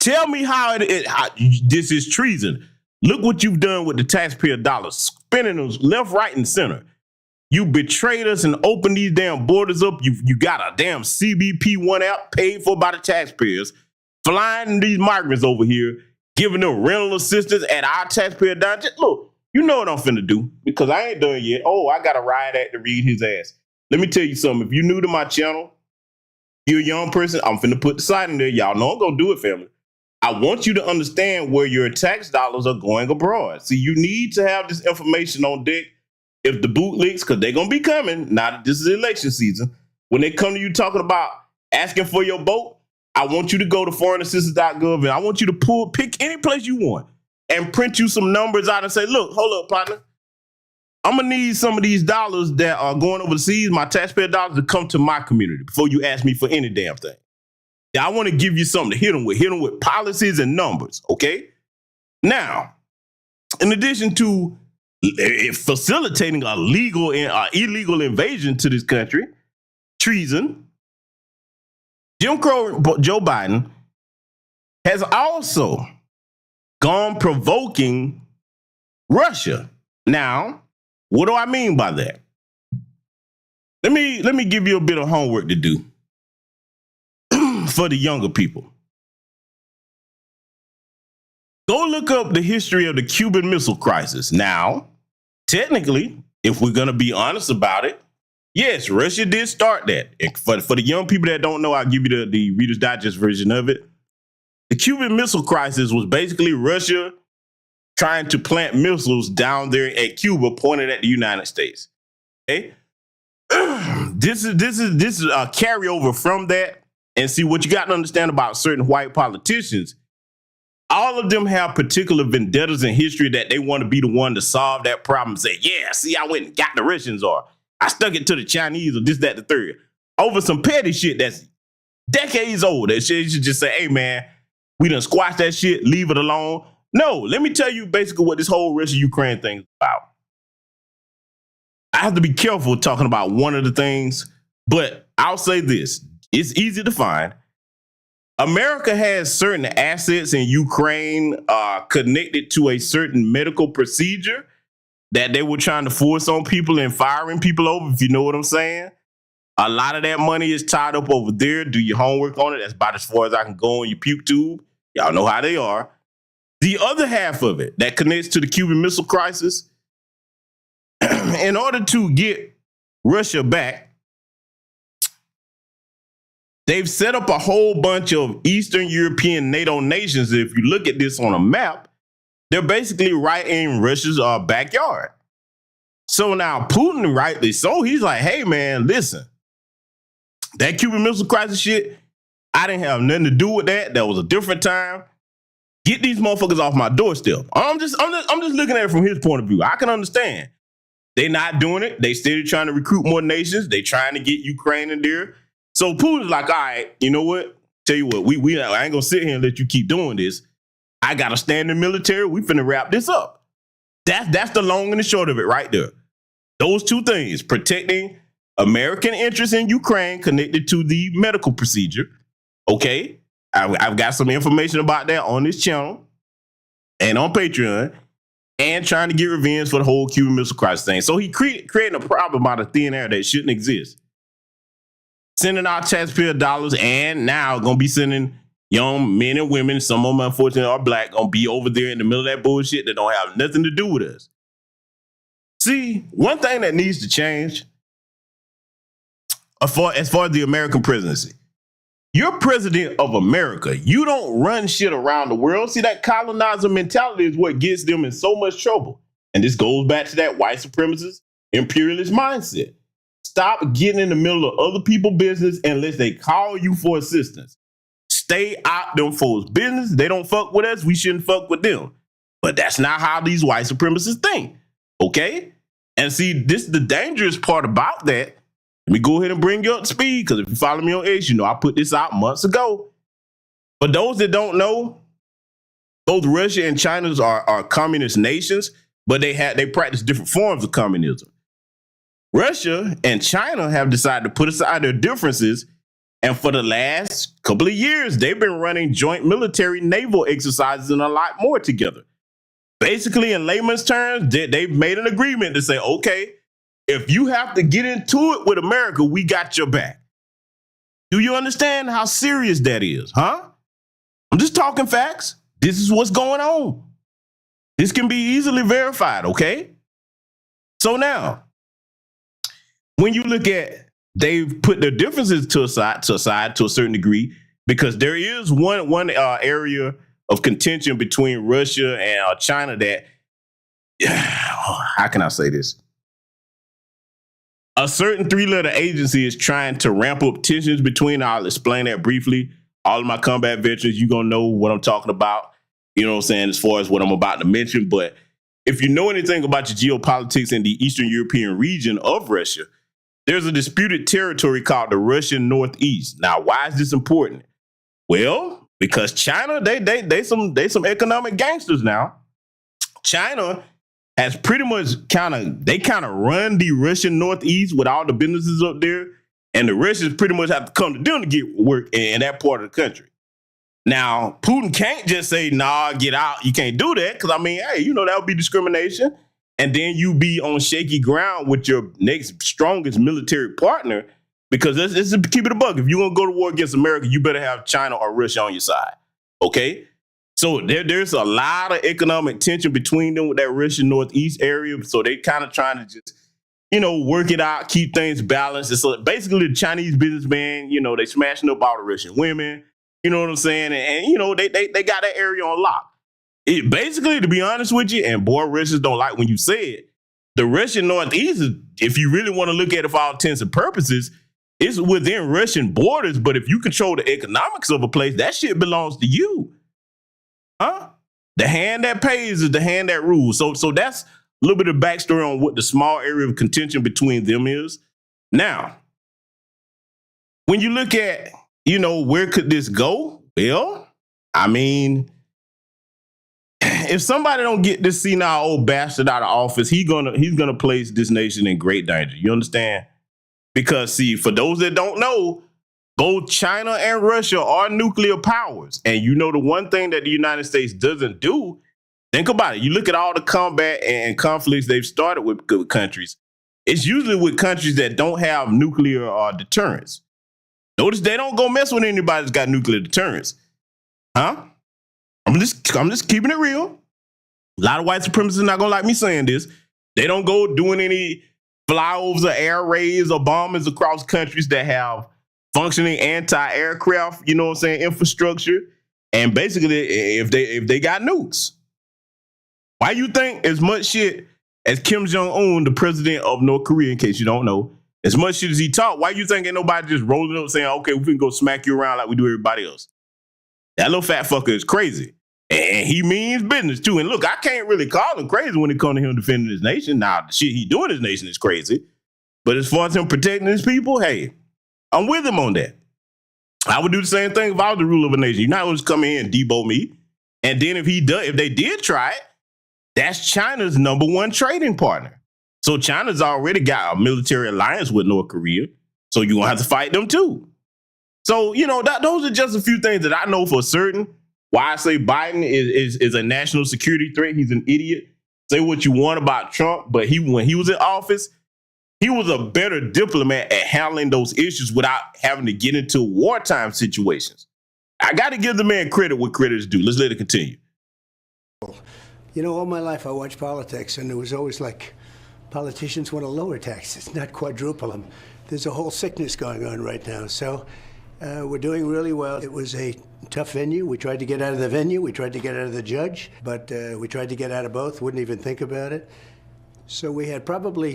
Tell me how this is treason. Look what you've done with the taxpayer dollars, spending them left, right, and center. You betrayed us and opened these damn borders up. You got a damn CBP-1 app paid for by the taxpayers, flying these migrants over here, giving them rental assistance at our taxpayer dime. Look, you know what I'm finna do, because I ain't done yet. Oh, I got a riot act to read his ass. Let me tell you something. If you're new to my channel, you're a young person, I'm finna put the site in there. Y'all know I'm gonna do it, family. I want you to understand where your tax dollars are going abroad. See, you need to have this information on deck. If the boot leaks, because they're going to be coming, now that this is election season, when they come to you talking about asking for your vote, I want you to go to foreignassistance.gov and I want you to pick any place you want and print you some numbers out and say, look, hold up, partner. I'm going to need some of these dollars that are going overseas, my taxpayer dollars, to come to my community before you ask me for any damn thing. Yeah, I want to give you something to hit them with policies and numbers, okay? Now, in addition to facilitating a legal and illegal invasion to this country, treason, Jim Crow Joe Biden has also gone provoking Russia. Now, what do I mean by that? Let me give you a bit of homework to do for the younger people. Go look up the history of the Cuban Missile Crisis. Now, technically, if we're going to be honest about it, yes, Russia did start that. And for the young people that don't know, I'll give you the Reader's Digest version of it. The Cuban Missile Crisis was basically Russia trying to plant missiles down there at Cuba, pointed at the United States. Okay, this is a carryover from that. And see, what you got to understand about certain white politicians, all of them have particular vendettas in history that they want to be the one to solve that problem and say, yeah, see, I went and got the Russians, or I stuck it to the Chinese, or this, that, the third, over some petty shit that's decades old. That shit, you should just say, hey, man, we done squash that shit, leave it alone. No, let me tell you basically what this whole Russia-Ukraine thing is about. I have to be careful talking about one of the things, but I'll say this. It's easy to find. America has certain assets in Ukraine connected to a certain medical procedure that they were trying to force on people and firing people over, if you know what I'm saying. A lot of that money is tied up over there. Do your homework on it. That's about as far as I can go on your puke tube. Y'all know how they are. The other half of it that connects to the Cuban Missile Crisis, in order to get Russia back, they've set up a whole bunch of Eastern European NATO nations. If you look at this on a map, they're basically right in Russia's backyard. So now Putin, rightly so, he's like, hey, man, listen, that Cuban Missile Crisis shit, I didn't have nothing to do with that. That was a different time. Get these motherfuckers off my doorstep. I'm just looking at it from his point of view. I can understand. They're not doing it. They still trying to recruit more nations. They trying to get Ukraine in there. So Putin's like, all right, you know what? Tell you what, I ain't gonna sit here and let you keep doing this. I got to stand in the military. We finna wrap this up. That's the long and the short of it right there. Those two things, protecting American interests in Ukraine connected to the medical procedure. Okay. I've got some information about that on this channel and on Patreon, and trying to get revenge for the whole Cuban Missile Crisis thing. So he creating a problem out of thin air that shouldn't exist. Sending out taxpayer dollars, and now gonna be sending young men and women, some of them unfortunately are black, gonna be over there in the middle of that bullshit that don't have nothing to do with us. See, one thing that needs to change as far as the American presidency, you're president of America. You don't run shit around the world. See, that colonizer mentality is what gets them in so much trouble. And this goes back to that white supremacist, imperialist mindset. Stop getting in the middle of other people's business unless they call you for assistance. Stay out them folks' business. They don't fuck with us. We shouldn't fuck with them. But that's not how these white supremacists think. Okay? And see, this is the dangerous part about that. Let me go ahead and bring you up to speed, because if you follow me on X, you know I put this out months ago. For those that don't know, both Russia and China are communist nations, but they practice different forms of communism. Russia and China have decided to put aside their differences, and for the last couple of years, they've been running joint military naval exercises and a lot more together. Basically, in layman's terms, they've made an agreement to say, okay, if you have to get into it with America, we got your back. Do you understand how serious that is, huh? I'm just talking facts. This is what's going on. This can be easily verified, okay? So now, when you look at, they've put their differences to a side to a certain degree, because there is one area of contention between Russia and China that, how can I say this? A certain three-letter agency is trying to ramp up tensions between. I'll explain that briefly. All of my combat veterans, you're going to know what I'm talking about, you know what I'm saying, as far as what I'm about to mention. But if you know anything about your geopolitics in the Eastern European region of Russia, there's a disputed territory called the Russian Northeast. Now, why is this important? Well, because China, they some economic gangsters now. China has pretty much kind of run the Russian Northeast with all the businesses up there, and the Russians pretty much have to come to them to get work in that part of the country. Now, Putin can't just say, nah, get out. You can't do that, because, I mean, hey, you know, that would be discrimination. And then you be on shaky ground with your next strongest military partner, because let's keep it a buck. If you're going to go to war against America, you better have China or Russia on your side, okay? So there's a lot of economic tension between them with that Russian Northeast area. So they kind of trying to just, you know, work it out, keep things balanced. And so basically the Chinese businessman, you know, they smashing up all the Russian women, you know what I'm saying? And you know, they got that area on lock. It basically, to be honest with you, and boy, Russians don't like when you say it, the Russian Northeast, if you really want to look at it for all intents and purposes, it's within Russian borders. But if you control the economics of a place, that shit belongs to you. Huh? The hand that pays is the hand that rules. So that's a little bit of backstory on what the small area of contention between them is. Now, when you look at, you know, where could this go? Well, I mean, if somebody don't get this senile old bastard out of office, he's gonna place this nation in great danger. You understand? Because, see, for those that don't know, both China and Russia are nuclear powers. And you know the one thing that the United States doesn't do, think about it. You look at all the combat and conflicts they've started with countries. It's usually with countries that don't have nuclear deterrence. Notice they don't go mess with anybody that's got nuclear deterrence. Huh? I'm just keeping it real. A lot of white supremacists are not going to like me saying this. They don't go doing any flyovers or air raids or bombings across countries that have functioning anti-aircraft, you know what I'm saying, infrastructure. And basically, if they got nukes. Why you think as much shit as Kim Jong-un, the president of North Korea, in case you don't know, as much shit as he taught, why you think ain't nobody just rolling up saying, okay, we can go smack you around like we do everybody else? That little fat fucker is crazy. And he means business too. And look, I can't really call him crazy when it comes to him defending his nation. Now, the shit he doing his nation is crazy. But as far as him protecting his people, hey, I'm with him on that. I would do the same thing if I was the ruler of a nation. You're not going to come in and debo me. And then if they did try it, that's China's #1 trading partner. So China's already got a military alliance with North Korea. So you're going to have to fight them too. So, you know, those are just a few things that I know for certain. Why I say Biden is a national security threat. He's an idiot. Say what you want about Trump, but when he was in office, he was a better diplomat at handling those issues without having to get into wartime situations. I got to give the man credit what credit is due. Let's let it continue. You know, all my life I watched politics, and it was always like politicians want to lower taxes, not quadruple them. There's a whole sickness going on right now. So we're doing really well. It was a tough venue. We tried to get out of the venue. We tried to get out of the judge, but we tried to get out of both. Wouldn't even think about it. So we had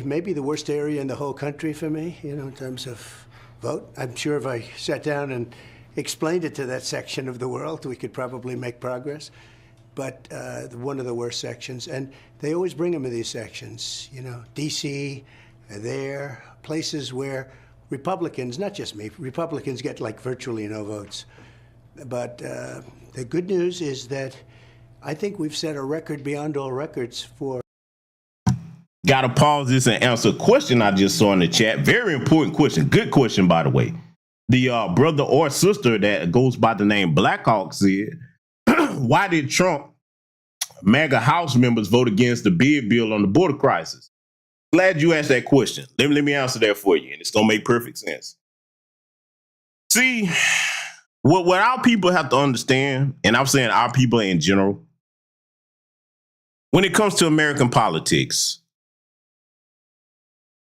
maybe the worst area in the whole country for me, you know, in terms of vote. I'm sure if I sat down and explained it to that section of the world, we could probably make progress. But one of the worst sections, and they always bring them in these sections, you know, D.C., there, places where Republicans, not just me, Republicans get like virtually no votes. But the good news is that I think we've set a record beyond all records for. Got to pause this and answer a question I just saw in the chat. Very important question. Good question, by the way. The brother or sister that goes by the name Blackhawk said, why did Trump MAGA House members vote against the bid bill on the border crisis? Glad you asked that question. Let me answer that for you, and it's going to make perfect sense. See, what our people have to understand, and I'm saying our people in general, when it comes to American politics,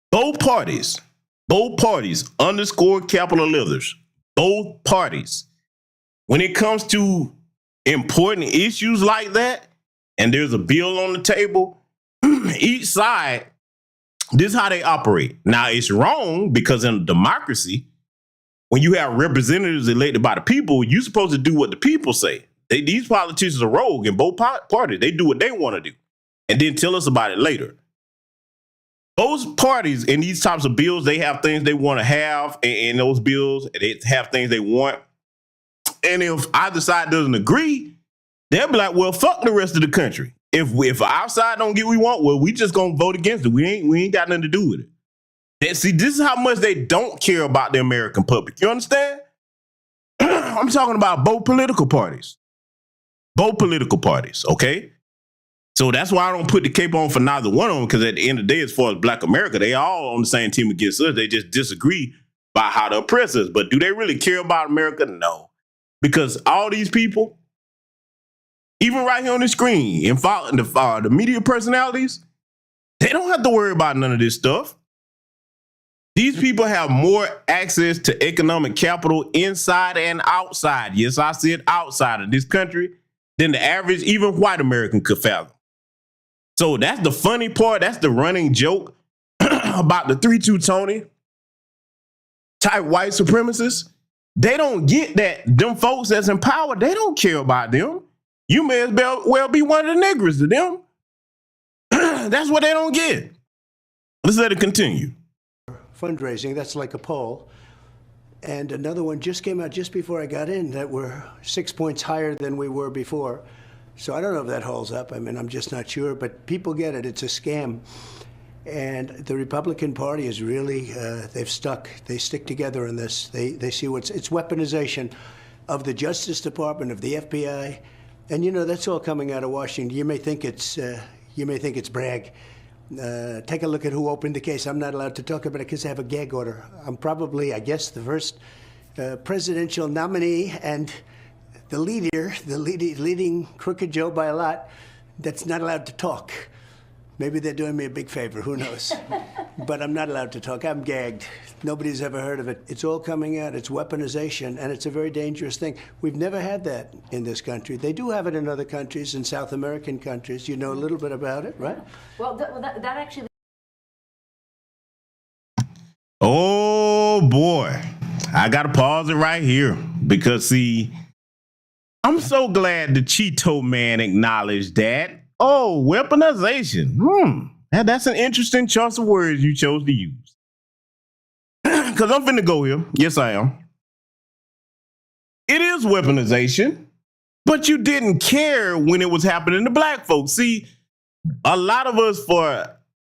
both parties, underscore capital letters, both parties, when it comes to important issues like that, and there's a bill on the table, each side, this is how they operate. Now, it's wrong because in a democracy, when you have representatives elected by the people, you're supposed to do what the people say. These politicians are rogue in both parties. They do what they want to do and then tell us about it later. Both parties in these types of bills, they have things they want to have in those bills. They have things they want. And if either side doesn't agree, they'll be like, well, fuck the rest of the country. If our side don't get what we want, well, we just gonna vote against it. We ain't got nothing to do with it. See, this is how much they don't care about the American public. You understand? I'm talking about both political parties. Both political parties, okay? So that's why I don't put the cape on for neither one of them, because at the end of the day, as far as Black America, they all on the same team against us. They just disagree about how to oppress us. But do they really care about America? No. Because all these people, even right here on the screen, and the media personalities, they don't have to worry about none of this stuff. These people have more access to economic capital inside and outside. Yes, I said outside of this country than the average, even white American could fathom. So that's the funny part. That's the running joke about the 3-2 Tony type white supremacists. They don't get that them folks that's in power, they don't care about them. You may as well be one of the niggers to them. That's what they don't get. Let's let it continue. Fundraising, that's like a poll. And another one just came out just before I got in that we're 6 points higher than we were before. So I don't know if that holds up. I mean, I'm just not sure, but people get it. It's a scam. And the Republican Party is really, they've stuck. They stick together in this. They see it's weaponization of the Justice Department, of the FBI. And, you know, that's all coming out of Washington. You may think it's brag. Take a look at who opened the case. I'm not allowed to talk about it because I have a gag order. I'm probably, I guess, the first presidential nominee and the leading crooked Joe by a lot that's not allowed to talk. Maybe they're doing me a big favor, who knows? But I'm not allowed to talk. I'm gagged. Nobody's ever heard of it. It's all coming out. It's weaponization, and it's a very dangerous thing. We've never had that in this country. They do have it in other countries, in South American countries. You know a little bit about it, right? Well, that actually... Oh, boy. I got to pause it right here because, see, I'm so glad the Cheeto man acknowledged that. Oh, weaponization. That's an interesting choice of words you chose to use. Because I'm finna go here. Yes, I am. It is weaponization, but you didn't care when it was happening to black folks. See, a lot of us for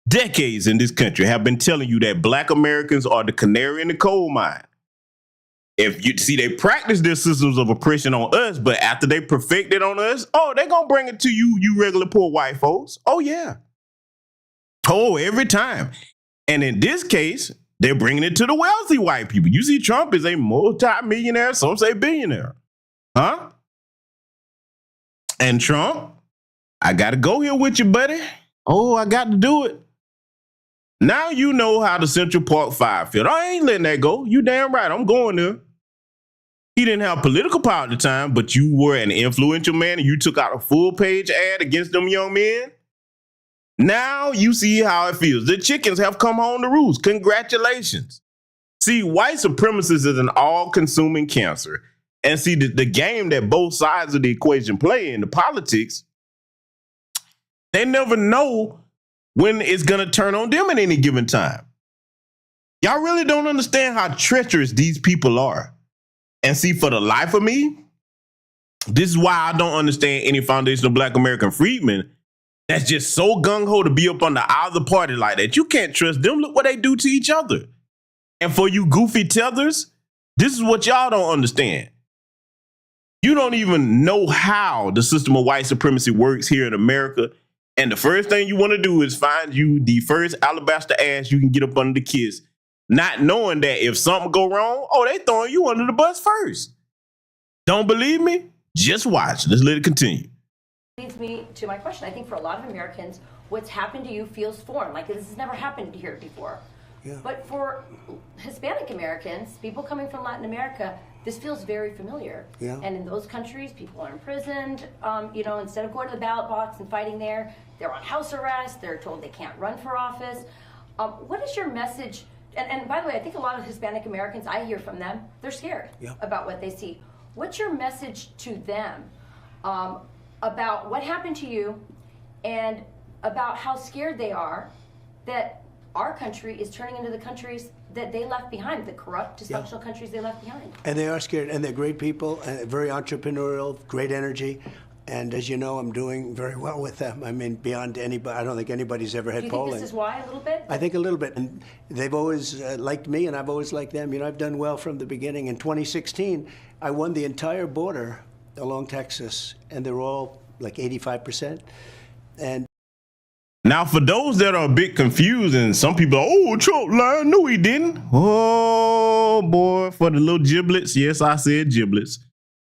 decades in this country have been telling you that black Americans are the canary in the coal mine. If you see, they practice their systems of oppression on us, but after they perfect it on us, oh, they're going to bring it to you, you regular poor white folks. Oh, yeah. Oh, every time. And in this case, they're bringing it to the wealthy white people. You see, Trump is a multi-millionaire, some say billionaire. Huh? And Trump, I got to go here with you, buddy. Oh, I got to do it. Now you know how the Central Park fire felt. I ain't letting that go. You damn right. I'm going there. He didn't have political power at the time, but you were an influential man and you took out a full-page ad against them young men. Now you see how it feels. The chickens have come home to roost. Congratulations. See, white supremacy is an all-consuming cancer. And see, the game that both sides of the equation play in the politics, they never know when it's going to turn on them at any given time. Y'all really don't understand how treacherous these people are. And see, for the life of me, this is why I don't understand any foundational black American freedmen that's just so gung-ho to be up on the either party like that. You can't trust them. Look what they do to each other. And for you goofy tethers, this is what y'all don't understand. You don't even know how the system of white supremacy works here in America. And the first thing you want to do is find you the first alabaster ass you can get up under the kiss, not knowing that if something go wrong, oh, they throwing you under the bus first. Don't believe me? Just watch. Let's let it continue. Leads me to my question. I think for a lot of Americans, what's happened to you feels foreign. Like this has never happened here before. Yeah. But for Hispanic Americans, people coming from Latin America, this feels very familiar. Yeah. And in those countries, people are imprisoned. You know, instead of going to the ballot box and fighting there, they're on house arrest. They're told they can't run for office. What is your message? And by the way, I think a lot of Hispanic Americans, I hear from them, they're scared about what they see. What's your message to them about what happened to you and about how scared they are that our country is turning into the countries that they left behind, the corrupt, dysfunctional countries they left behind? And they are scared, and they're great people, and very entrepreneurial, great energy. And as you know, I'm doing very well with them. I mean, beyond anybody, I don't think anybody's ever had polling. Do you think this is why, a little bit? I think a little bit. And they've always liked me, and I've always liked them. You know, I've done well from the beginning. In 2016, I won the entire border along Texas, and they're all like 85%. And now, for those that are a bit confused, and some people are, oh, Trump lied. No, he didn't. Oh, boy, for the little giblets. Yes, I said giblets.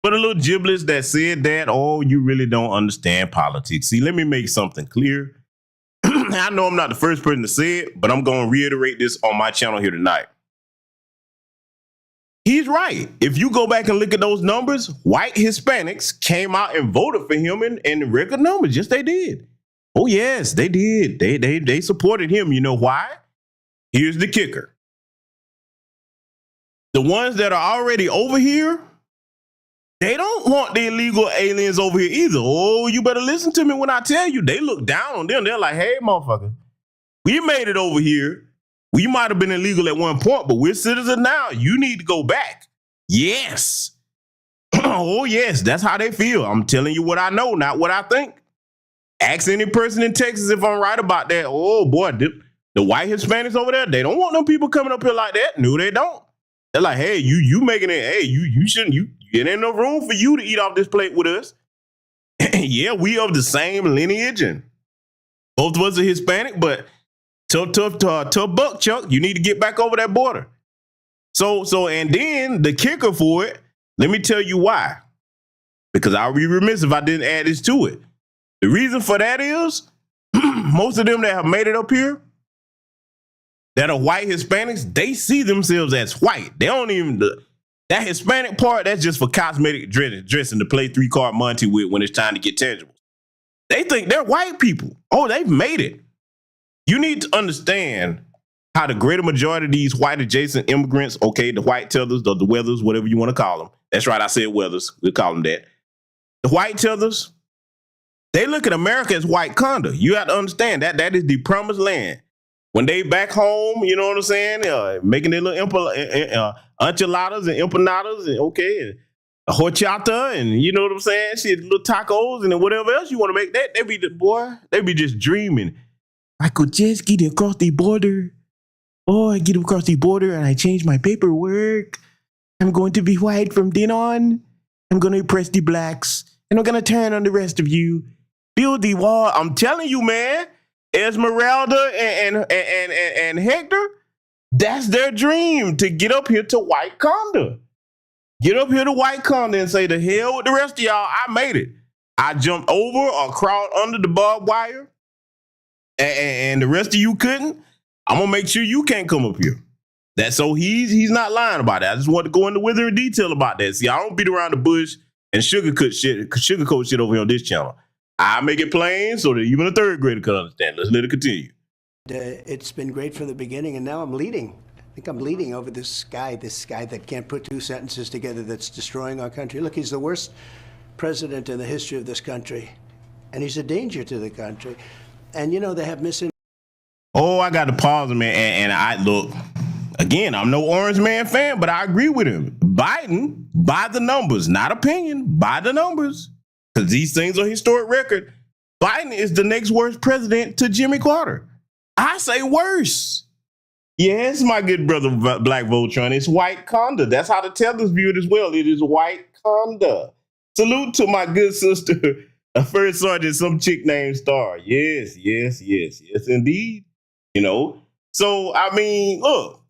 For the little giblets that said that, oh, you really don't understand politics. See, let me make something clear. I know I'm not the first person to say it, but I'm going to reiterate this on my channel here tonight. He's right. If you go back and look at those numbers, white Hispanics came out and voted for him in record numbers. Yes, they did. Oh, yes, they did. They supported him. You know why? Here's the kicker. The ones that are already over here, they don't want the illegal aliens over here either. Oh, you better listen to me when I tell you. They look down on them. They're like, hey, motherfucker, we made it over here. We might have been illegal at one point, but we're citizens now. You need to go back. Yes. Oh, yes, that's how they feel. I'm telling you what I know, not what I think. Ask any person in Texas if I'm right about that. Oh, boy, The white Hispanics over there, they don't want them people coming up here like that. No, they don't. They're like, hey, you making it, hey, you shouldn't, it ain't no room for you to eat off this plate with us. Yeah, we of the same lineage and both of us are Hispanic, but tough buck, Chuck. You need to get back over that border. So, and then the kicker for it, let me tell you why. Because I'll be remiss if I didn't add this to it. The reason for that is most of them that have made it up here that are white Hispanics, they see themselves as white. They don't even, that Hispanic part, that's just for cosmetic dressing to play 3-card Monty with when it's time to get tangible. They think they're white people. Oh, they've made it. You need to understand how the greater majority of these white adjacent immigrants, okay, the white tethers, the weathers, whatever you want to call them. That's right, I said weathers. We'll call them that. The white tethers, they look at America as white conda. You have to understand that is the promised land. When they back home, you know what I'm saying, making their little enchiladas and empanadas and okay, a horchata and you know what I'm saying, shit, little tacos and then whatever else you want to make. That they be just dreaming. I could just get across the border. Oh, I get across the border and I change my paperwork. I'm going to be white from then on. I'm going to oppress the blacks and I'm going to turn on the rest of you. Build the wall. I'm telling you, man. Esmeralda and Hector, that's their dream, to get up here to white conda. Get up here to white conda and say, the hell with the rest of y'all, I made it. I jumped over or crawled under the barbed wire and the rest of you couldn't. I'm going to make sure you can't come up here. That's so he's not lying about that. I just want to go into withering detail about that. See, I don't beat around the bush and sugarcoat shit over here on this channel. I make it plain so that even a third grader can understand. Let's let it continue. It's been great from the beginning, and now I'm leading. I think I'm leading over this guy that can't put 2 sentences together, that's destroying our country. Look, he's the worst president in the history of this country, and he's a danger to the country. And, you know, they have Oh, I got to pause, man, and I look, again, I'm no Orange Man fan, but I agree with him. Biden, by the numbers, not opinion, by the numbers. Because these things are historic record. Biden is the next worst president to Jimmy Carter. I say worse. Yes, my good brother Black Voltron, it's white conda. That's how the tellers view it as well. It is white conda. Salute to my good sister, a first sergeant, some chick named Star. Yes, indeed. You know, so I mean, look,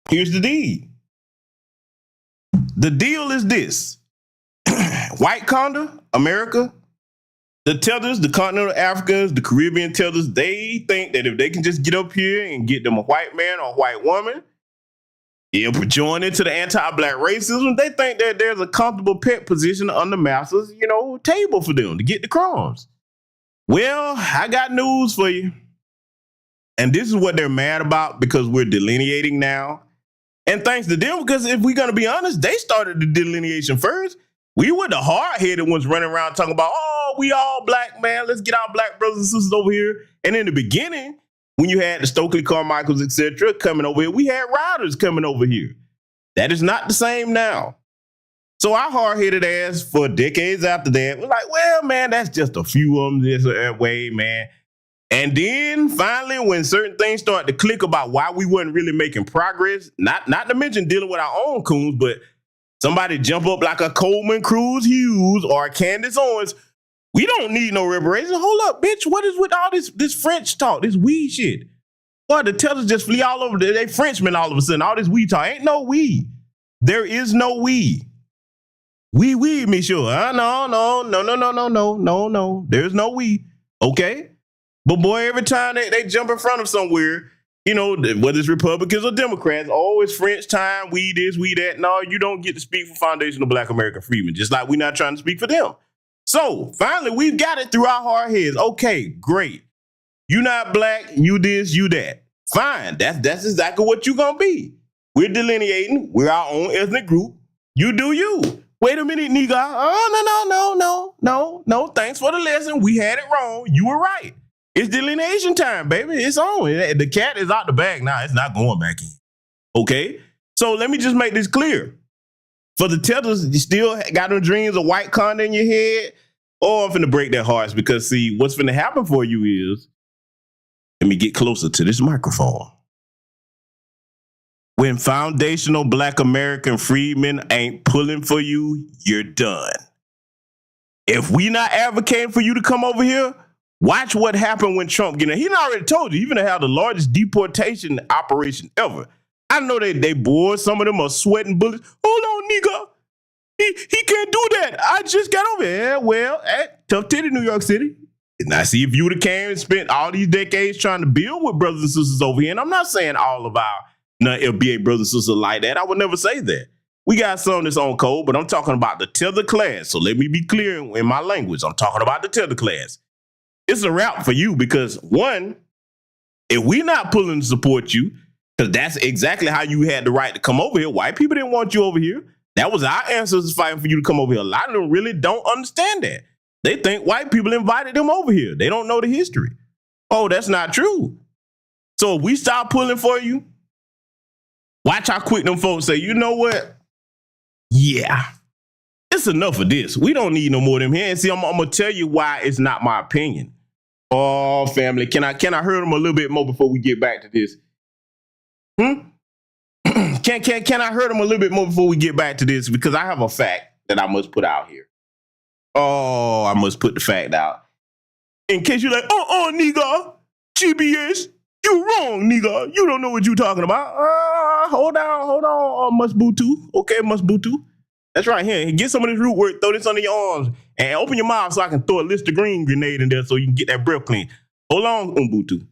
here's the deal. The deal is this. White conda, America, the tethers, the continental Africans, the Caribbean tethers, they think that if they can just get up here and get them a white man or a white woman, join into the anti-black racism, they think that there's a comfortable pet position on the master's, you know, table for them to get the crumbs. Well, I got news for you. And this is what they're mad about, because we're delineating now. And thanks to them, because if we're going to be honest, they started the delineation first. We were the hard-headed ones running around talking about, oh, we all black, man. Let's get our black brothers and sisters over here. And in the beginning, when you had the Stokely Carmichaels, etc., coming over here, we had riders coming over here. That is not the same now. So our hard-headed ass for decades after that, we're like, well, man, that's just a few of them this or that way, man. And then finally, when certain things start to click about why we wasn't really making progress, not to mention dealing with our own coons, but somebody jump up like a Coleman Cruz Hughes or a Candace Owens. We don't need no reparations. Hold up, bitch. What is with all this French talk, this weed shit? Boy, the tellers just flee all over. They Frenchmen all of a sudden. All this weed talk. Ain't no weed. There is no weed. We, me sure. No. There's no weed. Okay? But boy, every time they jump in front of somewhere, you know, whether it's Republicans or Democrats, always French time, we this, we that. No, you don't get to speak for Foundational Black American Freedmen, just like we're not trying to speak for them. So finally, we've got it through our hard heads. Okay, great. You not black, you this, you that. Fine, that's exactly what you're going to be. We're delineating. We're our own ethnic group. You do you. Wait a minute, nigga. Oh, no. Thanks for the lesson. We had it wrong. You were right. It's delineation time, baby. It's on. The cat is out the bag now. It's not going back in. Okay? So let me just make this clear. For the tethers, you still got them dreams of white conda in your head? Oh, I'm finna break their hearts, because see, what's finna happen for you is Let me get closer to this microphone. When foundational Black American freedmen ain't pulling for you, you're done. If we not advocating for you to come over here, watch what happened when Trump get in. He already told you, even to have the largest deportation operation ever. I know they bored. Some of them are sweating bullets. Hold on, nigga. He can't do that. I just got over here. Yeah, well, tough titty, New York City. And I see if you would have came and spent all these decades trying to build with brothers and sisters over here, and I'm not saying all of our LBA brothers and sisters like that. I would never say that. We got some that's on code, but I'm talking about the tether class. So let me be clear in my language. I'm talking about the tether class. It's a wrap for you because, one, if we not pulling to support you, because that's exactly how you had the right to come over here. White people didn't want you over here. That was our ancestors fighting for you to come over here. A lot of them really don't understand that. They think white people invited them over here. They don't know the history. Oh, that's not true. So if we start pulling for you, watch how quick them folks say, you know what? Yeah, it's enough of this. We don't need no more of them here. And see, I'm going to tell you why it's not my opinion. Oh, family, can I hurt them a little bit more before we get back to this? Can I hurt them a little bit more before we get back to this? Because I have a fact that I must put out here. Oh, I must put the fact out. In case you're like, nigga, GBS, you wrong, nigga. You don't know what you're talking about. Hold on, Musbutu. Okay, Musbutu. That's right here. Get some of this root work, throw this under your arms, and open your mouth so I can throw a Listerine grenade in there so you can get that breath clean. Hold on, Umbutu.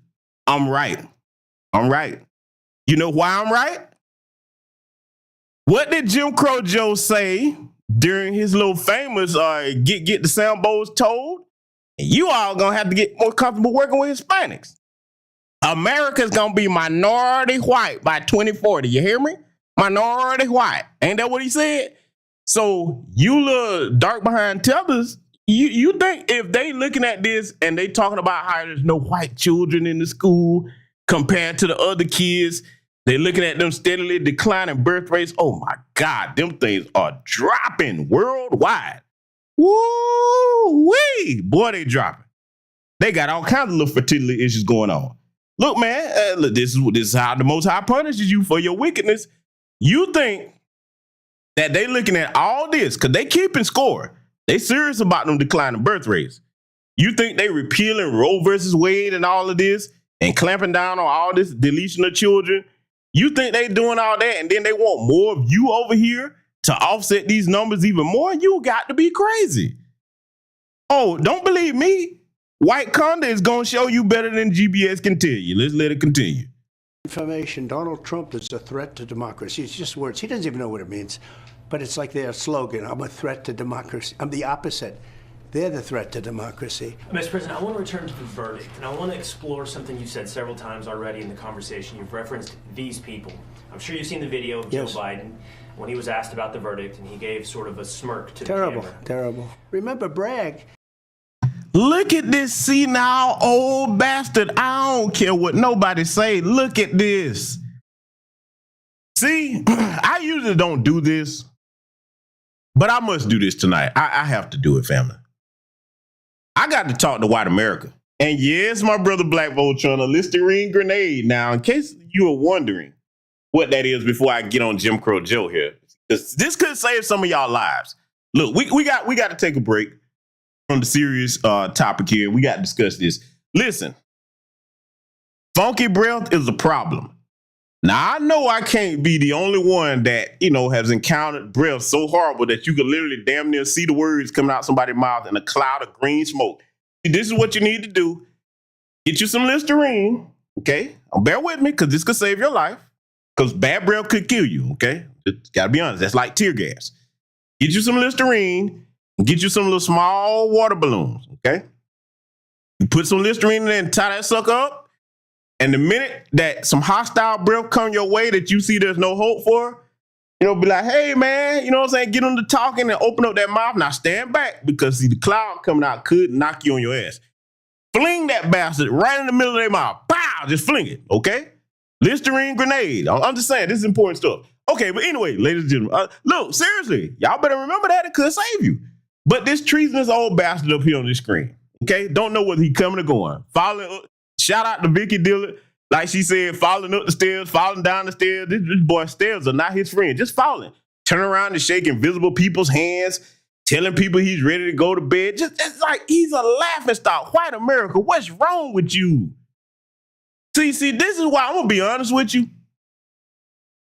I'm right. You know why I'm right? What did Jim Crow Joe say during his little famous get the sound bowls told? And you all gonna have to get more comfortable working with Hispanics. America's gonna be minority white by 2040. You hear me? Minority white. Ain't that what he said? So you little dark behind tethers, you think if they looking at this and they talking about how there's no white children in the school compared to the other kids, they looking at them steadily declining birth rates. Oh my God, them things are dropping worldwide. Woo-wee. Boy, they dropping. They got all kinds of little fertility issues going on. Look, man, look, this is how the Most High punishes you for your wickedness. You think that they looking at all this, because they keeping score. They serious about them declining birth rates. You think they repealing Roe versus Wade and all of this and clamping down on all this deletion of children? You think they doing all that and then they want more of you over here to offset these numbers even more? You got to be crazy. Oh, don't believe me. White Conda is going to show you better than GBS can tell you. Let's let it continue. Information, Donald Trump is a threat to democracy. It's just words. He doesn't even know what it means. But it's like their slogan, I'm a threat to democracy. I'm the opposite. They're the threat to democracy. Mr. President, I want to return to the verdict, and I want to explore something you've said several times already in the conversation. You've referenced these people. I'm sure you've seen the video of Joe Biden when he was asked about the verdict, and he gave sort of a smirk to the camera. Terrible. Remember Bragg? Look at this senile old bastard. I don't care what nobody say. Look at this. See, I usually don't do this, but I must do this tonight. I have to do it, family. I got to talk to white America. And yes, my brother Black Voltron, a Listerine grenade. Now, in case you were wondering what that is before I get on Jim Crow Joe here, this could save some of y'all lives. Look, we got to take a break from the serious topic here. We got to discuss this. Listen, funky breath is a problem. Now, I know I can't be the only one that, has encountered breath so horrible that you can literally damn near see the words coming out somebody's mouth in a cloud of green smoke. See, this is what you need to do. Get you some Listerine, okay? Bear with me, because this could save your life, because bad breath could kill you, okay? Just gotta be honest. That's like tear gas. Get you some Listerine and get you some little small water balloons, okay? You put some Listerine in there and tie that sucker up. And the minute that some hostile breath come your way that you see there's no hope for, be like, hey, man, you know what I'm saying? Get them to talking and open up that mouth. Now stand back, because see, the cloud coming out could knock you on your ass. Fling that bastard right in the middle of their mouth. Pow! Just fling it, okay? Listerine grenade. I'm just saying, this is important stuff. Okay, but anyway, ladies and gentlemen, look, seriously, y'all better remember that. It could save you. But this treasonous old bastard up here on this screen, okay? Don't know whether he coming or going. Shout out to Vicky Dillard. Like she said, falling up the stairs, falling down the stairs. This boy stairs are not his friend. Just falling. Turn around and shake invisible people's hands, telling people he's ready to go to bed. Just it's like he's a laughing stock. White America, what's wrong with you? See, this is why I'm gonna be honest with you.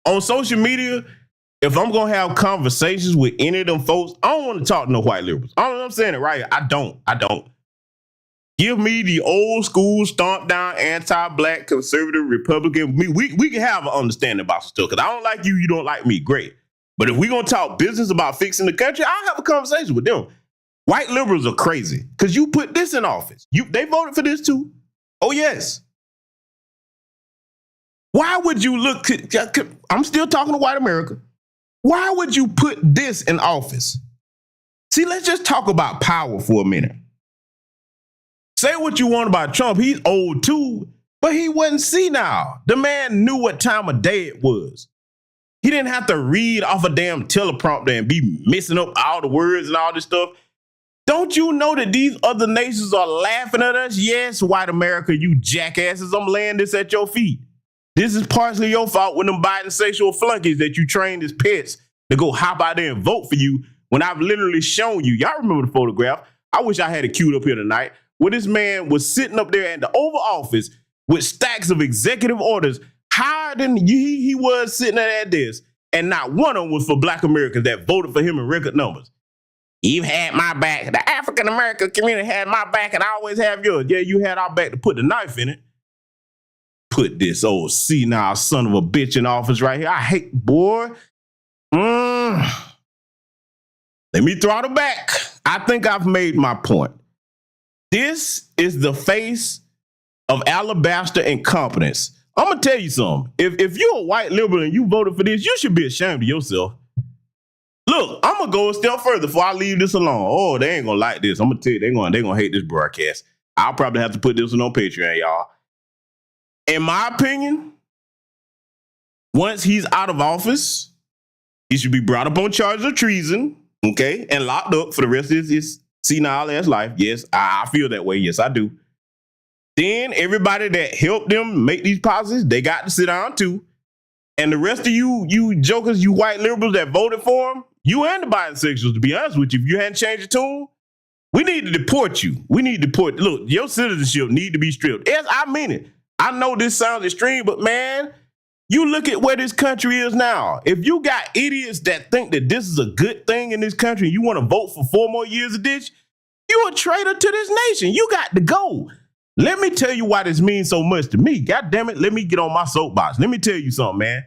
On social media, if I'm gonna have conversations with any of them folks, I don't want to talk to no white liberals. I'm saying it right. I don't. Give me the old school, stomp down, anti-black, conservative, Republican. We can have an understanding about some stuff. Because I don't like you, you don't like me. Great. But if we're going to talk business about fixing the country, I'll have a conversation with them. White liberals are crazy. Because you put this in office. They voted for this too. Oh, yes. Why would you look... I'm still talking to white America. Why would you put this in office? See, let's just talk about power for a minute. Say what you want about Trump. He's old too, but he wasn't senile. The man knew what time of day it was. He didn't have to read off a damn teleprompter and be messing up all the words and all this stuff. Don't you know that these other nations are laughing at us? Yes, white America, you jackasses, I'm laying this at your feet. This is partially your fault when them Biden sexual flunkies that you trained as pets to go hop out there and vote for you when I've literally shown you. Y'all remember the photograph? I wish I had it queued up here tonight. Where this man was sitting up there in the Oval Office with stacks of executive orders higher than he was sitting at that desk, and not one of them was for black Americans that voted for him in record numbers. You've had my back. The African American community had my back, and I always have yours. Yeah, you had our back to put the knife in it. Put this old senile son of a bitch in office right here. I hate, boy. Let me throttle back. I think I've made my point. This is the face of alabaster incompetence. I'm going to tell you something. If you're a white liberal and you voted for this, you should be ashamed of yourself. Look, I'm going to go a step further before I leave this alone. Oh, they ain't going to like this. I'm going to tell you, they're going to hate this broadcast. I'll probably have to put this one on Patreon, y'all. In my opinion, once he's out of office, he should be brought up on charges of treason, okay, and locked up for the rest of his senile ass life. Yes, I feel that way. Yes, I do. Then everybody that helped them make these policies, they got to sit down too. And the rest of you jokers, you white liberals that voted for him, you and the bisexuals, to be honest with you, if you hadn't changed your tune, we need to deport you. We need to deport. Look, your citizenship need to be stripped. Yes, I mean it. I know this sounds extreme, but man, you look at where this country is now. If you got idiots that think that this is a good thing in this country and you want to vote for 4 more years of this, you're a traitor to this nation. You got to go. Let me tell you why this means so much to me. God damn it, let me get on my soapbox. Let me tell you something, man.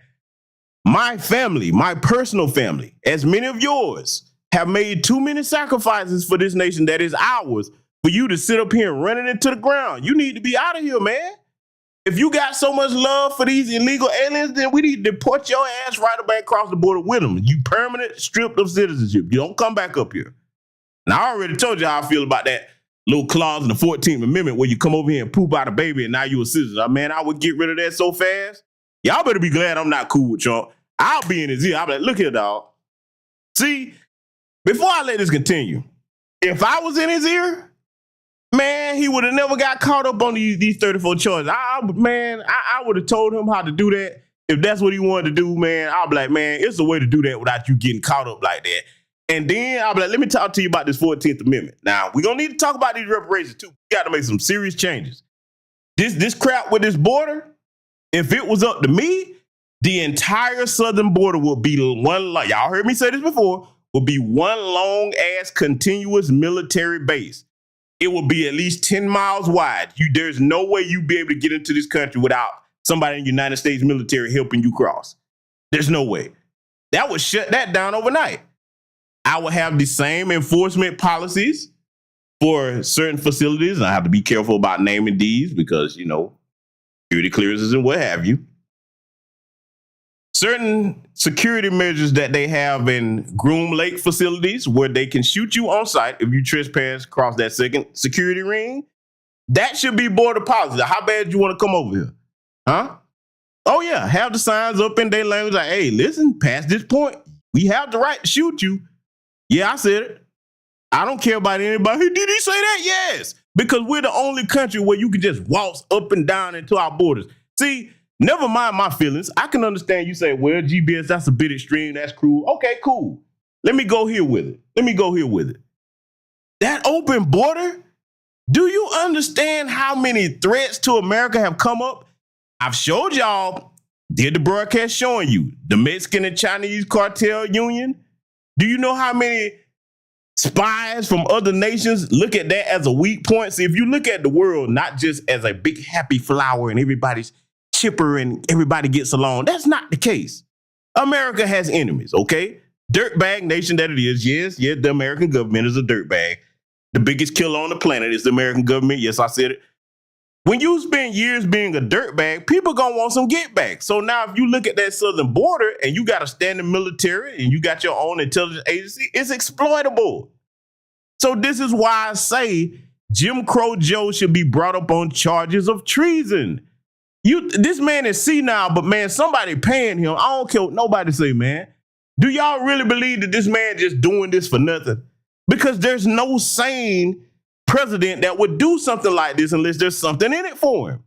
My family, my personal family, as many of yours, have made too many sacrifices for this nation that is ours for you to sit up here and run it into the ground. You need to be out of here, man. If you got so much love for these illegal aliens, then we need to deport your ass right back across the border with them. You permanent stripped of citizenship. You don't come back up here. Now, I already told you how I feel about that little clause in the 14th Amendment where you come over here and poop out a baby and now you a citizen. Man, I would get rid of that so fast. Y'all better be glad I'm not cool with Trump. I'll be in his ear. I'll be like, look here, dog. See, before I let this continue, if I was in his ear, man, he would have never got caught up on these 34 charges. I would have told him how to do that. If that's what he wanted to do, man, I'll be like, man, it's a way to do that without you getting caught up like that. And then I'll be like, let me talk to you about this 14th Amendment. Now, we're going to need to talk about these reparations, too. We got to make some serious changes. This crap with this border, if it was up to me, the entire southern border would be one, y'all heard me say this before, would be one long-ass continuous military base. It would be at least 10 miles wide. There's no way you'd be able to get into this country without somebody in the United States military helping you cross. There's no way. That would shut that down overnight. I would have the same enforcement policies for certain facilities. And I have to be careful about naming these because, security clearances and what have you. Certain security measures that they have in Groom Lake facilities where they can shoot you on sight if you trespass across that second security ring. That should be border policy. How bad do you want to come over here? Huh? Oh, yeah. Have the signs up in their language like, hey, listen, past this point, we have the right to shoot you. Yeah, I said it. I don't care about anybody. Did he say that? Yes. Because we're the only country where you can just waltz up and down into our borders. See, never mind my feelings. I can understand you say, well, GBS, that's a bit extreme. That's cruel. Okay, cool. Let me go here with it. That open border, do you understand how many threats to America have come up? I've showed y'all, did the broadcast showing you, the Mexican and Chinese cartel union. Do you know how many spies from other nations look at that as a weak point? See, if you look at the world not just as a big happy flower and everybody's chipper and everybody gets along, that's not the case. America has enemies, okay? Dirtbag nation that it is. Yes, the American government is a dirtbag. The biggest killer on the planet is the American government. Yes, I said it. When you spend years being a dirtbag, people gonna want some get back. So now if you look at that southern border and you got a standing military and you got your own intelligence agency, it's exploitable. So this is why I say Jim Crow Joe should be brought up on charges of treason. This man is senile, but man, somebody paying him. I don't care what nobody say, man. Do y'all really believe that this man just doing this for nothing? Because there's no sane president that would do something like this unless there's something in it for him.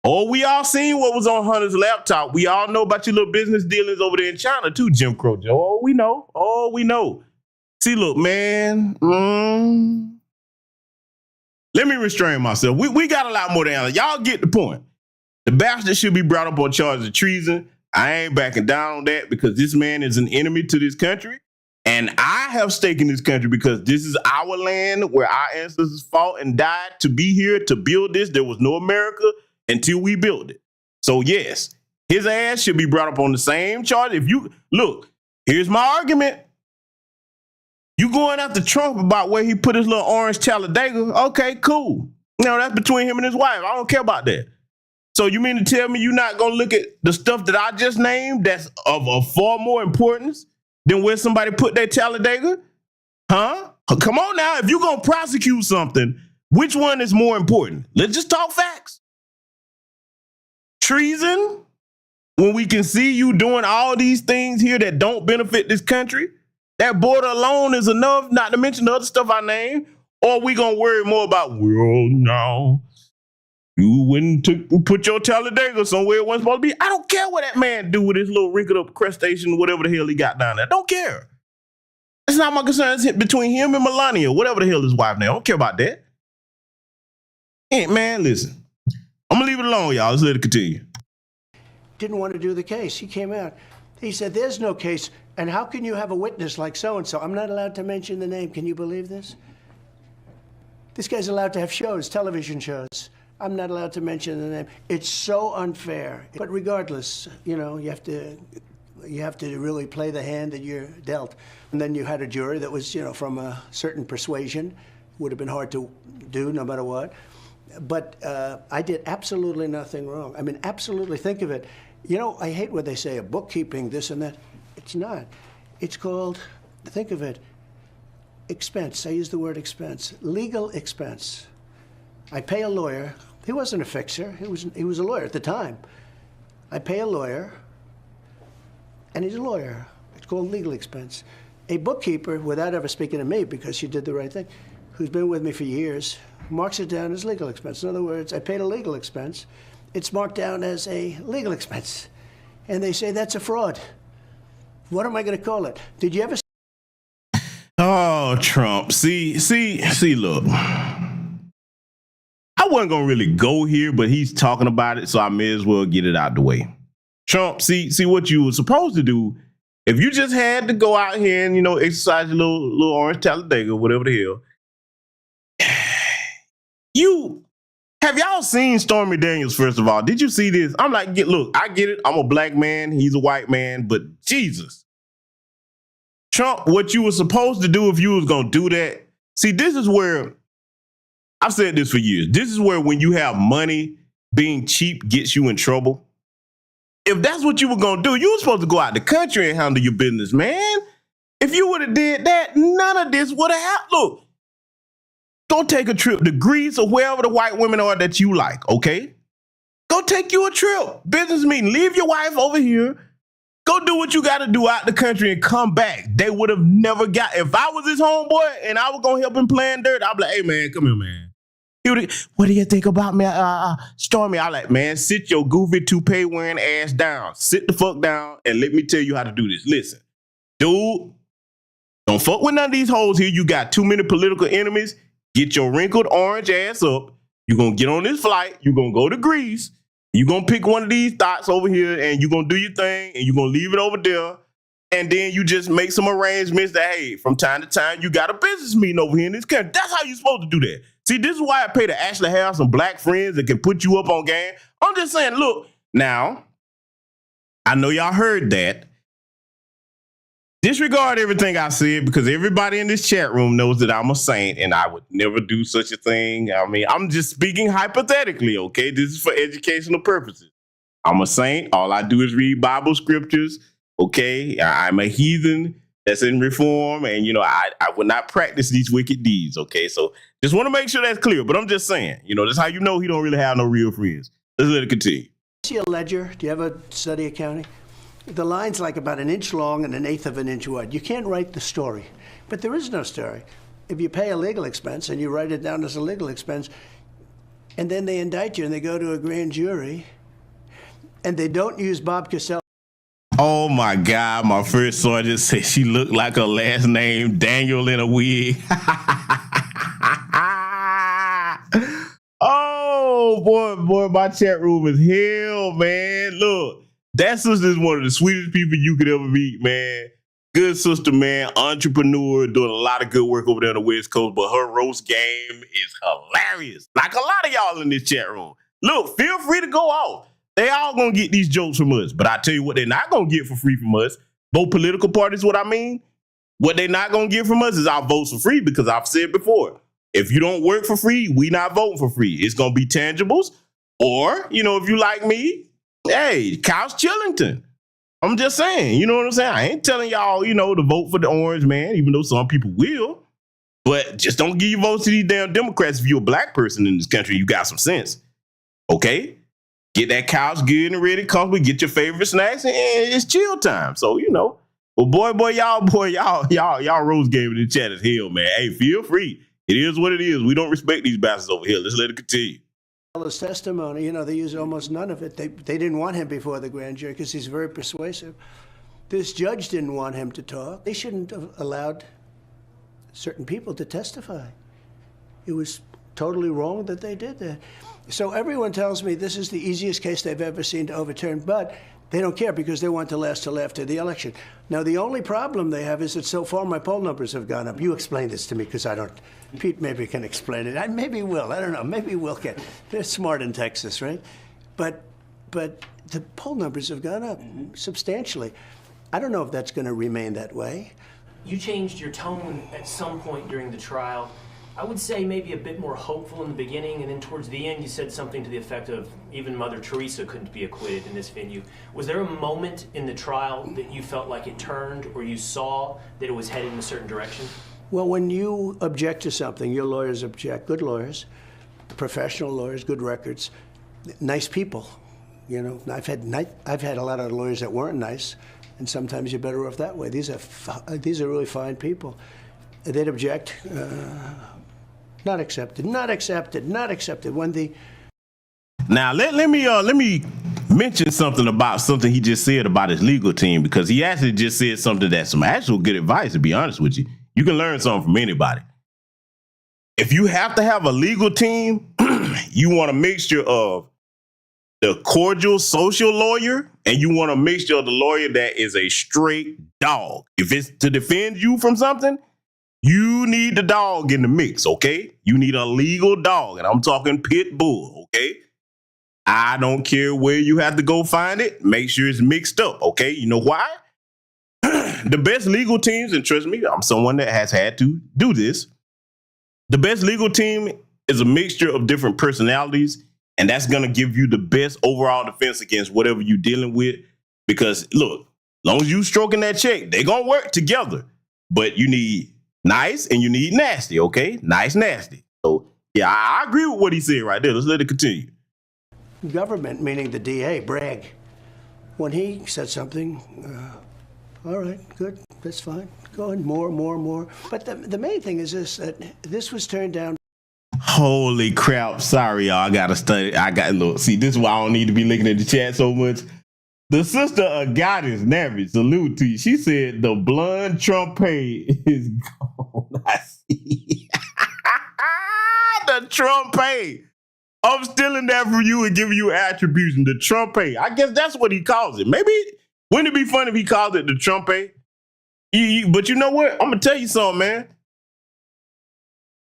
Oh, we all seen what was on Hunter's laptop. We all know about your little business dealings over there in China too, Jim Crow Joe. Oh, we know. See, look, man. Let me restrain myself. We got a lot more to answer. Y'all get the point. The bastard should be brought up on charges of treason. I ain't backing down on that because this man is an enemy to this country. And I have stake in this country because this is our land where our ancestors fought and died to be here to build this. There was no America until we built it. So yes, his ass should be brought up on the same charge. If you look, here's my argument. You going after Trump about where he put his little orange Talladega? Okay, cool. Now that's between him and his wife. I don't care about that. So you mean to tell me you're not going to look at the stuff that I just named that's of far more importance than where somebody put their Talladega? Huh? Come on now. If you're going to prosecute something, which one is more important? Let's just talk facts. Treason, when we can see you doing all these things here that don't benefit this country, that border alone is enough, not to mention the other stuff I named. Or we going to worry more about, well, no, you wouldn't put your Talladega somewhere it wasn't supposed to be. I don't care what that man do with his little wrinkled up crustacean, whatever the hell he got down there. Don't care. It's not my concern. It's between him and Melania, whatever the hell his wife now. I don't care about that. Hey, man, listen. I'm going to leave it alone, y'all. Let's let it continue. Didn't want to do the case. He came out. He said, there's no case. And how can you have a witness like so-and-so? I'm not allowed to mention the name. Can you believe this? This guy's allowed to have shows, television shows. I'm not allowed to mention the name. It's so unfair. But regardless, you know, you have to really play the hand that you're dealt. And then you had a jury that was, you know, from a certain persuasion. Would have been hard to do no matter what. But I did absolutely nothing wrong. I mean, absolutely. Think of it. You know, I hate when they say a bookkeeping, this and that. It's not. It's called, think of it, expense. I use the word expense. Legal expense. I pay a lawyer. He wasn't a fixer. He was a lawyer at the time. I pay a lawyer, and he's a lawyer. It's called legal expense. A bookkeeper, without ever speaking to me, because she did the right thing, who's been with me for years, marks it down as legal expense. In other words, I paid a legal expense. It's marked down as a legal expense. And they say that's a fraud. What am I going to call it? Did you ever? Oh, Trump. See, look. I wasn't going to really go here, but he's talking about it, so I may as well get it out the way. Trump, see what you were supposed to do. If you just had to go out here and, you know, exercise your little orange Talladega, whatever the hell. Have y'all seen Stormy Daniels, first of all? Did you see this? I'm like, look, I get it. I'm a black man. He's a white man. But Jesus. Trump, what you were supposed to do if you was going to do that. See, this is where, I've said this for years. This is where when you have money, being cheap gets you in trouble. If that's what you were going to do, you were supposed to go out the country and handle your business, man. If you would have did that, none of this would have happened. Look. Go take a trip to Greece or wherever the white women are that you like, okay? Go take you a trip. Business meeting. Leave your wife over here. Go do what you got to do out the country and come back. They would have never got. If I was his homeboy and I was gonna help him plan dirt, I'd be like, hey man, come here, man. What do you think about me, Stormy? I'm like, man, sit your goofy toupee wearing ass down. Sit the fuck down and let me tell you how to do this. Listen, dude, don't fuck with none of these hoes here. You got too many political enemies. Get your wrinkled orange ass up. You're gonna get on this flight. You're gonna go to Greece. You're going to pick one of these thoughts over here and you're going to do your thing and you're going to leave it over there. And then you just make some arrangements that, hey, from time to time, you got a business meeting over here in this country. That's how you're supposed to do that. See, this is why I pay to actually have some black friends that can put you up on game. I'm just saying, look, now, I know y'all heard that. Disregard everything I said because everybody in this chat room knows that I'm a saint and I would never do such a thing. I mean, I'm just speaking hypothetically, okay? This is for educational purposes. I'm a saint. All I do is read Bible scriptures, okay? I'm a heathen that's in reform and, I would not practice these wicked deeds, okay? So just want to make sure that's clear, but I'm just saying, that's how you know he don't really have no real friends. Let's let it continue. See a ledger? Do you ever study accounting? The line's like about an inch long and 1/8 of an inch wide. You can't write the story, but there is no story. If you pay a legal expense and you write it down as a legal expense, and then they indict you and they go to a grand jury, and they don't use Bob Cassell. Oh my God, my first sergeant said she looked like her last name, Daniel in a wig. Oh boy, my chat room is hell, man. Look. That sister is one of the sweetest people you could ever meet, man. Good sister, man. Entrepreneur, doing a lot of good work over there on the West Coast, but her roast game is hilarious. Like a lot of y'all in this chat room. Look, feel free to go off. They all gonna get these jokes from us, but I tell you what they're not gonna get for free from us. Both political parties, what I mean? What they not gonna get from us is our votes for free because I've said before, if you don't work for free, we not voting for free. It's gonna be tangibles or, if you like me, hey, Couch Chillington. I'm just saying, you know what I'm saying? I ain't telling y'all, to vote for the orange man, even though some people will. But just don't give your votes to these damn Democrats if you're a black person in this country. You got some sense. Okay? Get that couch good and ready, comfortable, get your favorite snacks, and it's chill time. So, But boy, y'all rose game in the chat is hell, man. Hey, feel free. It is what it is. We don't respect these bastards over here. Let's let it continue. His testimony, they used almost none of it. They didn't want him before the grand jury because he's very persuasive. This judge didn't want him to talk. They shouldn't have allowed certain people to testify. It was totally wrong that they did that. So everyone tells me this is the easiest case they've ever seen to overturn, but they don't care because they want to last till after the election. Now, the only problem they have is that so far my poll numbers have gone up. You explain this to me because I don't. Pete maybe can explain it. Maybe Will. I don't know. Maybe Will can. They're smart in Texas, right? But the poll numbers have gone up substantially. I don't know if that's going to remain that way. You changed your tone at some point during the trial. I would say maybe a bit more hopeful in the beginning, and then towards the end you said something to the effect of even Mother Teresa couldn't be acquitted in this venue. Was there a moment in the trial that you felt like it turned or you saw that it was headed in a certain direction? Well, when you object to something, your lawyers object, good lawyers, professional lawyers, good records, nice people. I've had a lot of lawyers that weren't nice, and sometimes you're better off that way. These are really fine people. They'd object. Not accepted. Not accepted. Not accepted. Now let me mention something about something he just said about his legal team because he actually just said something that's some actual good advice. To be honest with you, you can learn something from anybody. If you have to have a legal team, you want a mixture of the cordial social lawyer and you want a mixture of the lawyer that is a straight dog. If it's to defend you from something, you need the dog in the mix, okay? You need a legal dog, and I'm talking pit bull, okay? I don't care where you have to go find it. Make sure it's mixed up, okay? You know why? The best legal teams, and trust me, I'm someone that has had to do this. The best legal team is a mixture of different personalities, and that's going to give you the best overall defense against whatever you're dealing with. Because, look, as long as you stroking that check, they're going to work together. But you need nice and you need nasty, okay? Nice, nasty. So, yeah, I agree with what he said right there. Let's let it continue. Government, meaning the DA, brag. when he said something, all right, good, that's fine. Go ahead, more. But the main thing is this, that this was turned down. Holy crap. Sorry, y'all. I got to study. Look, see, this is why I don't need to be looking at the chat so much. The sister of Goddess, Navy, salute to you. She said the blonde trumpet is gone. I see. The trumpet. I'm stealing that from you and giving you attribution. The trumpet. I guess that's what he calls it. Maybe, wouldn't it be fun if he called it the trumpet? But you know what? I'm going to tell you something, man.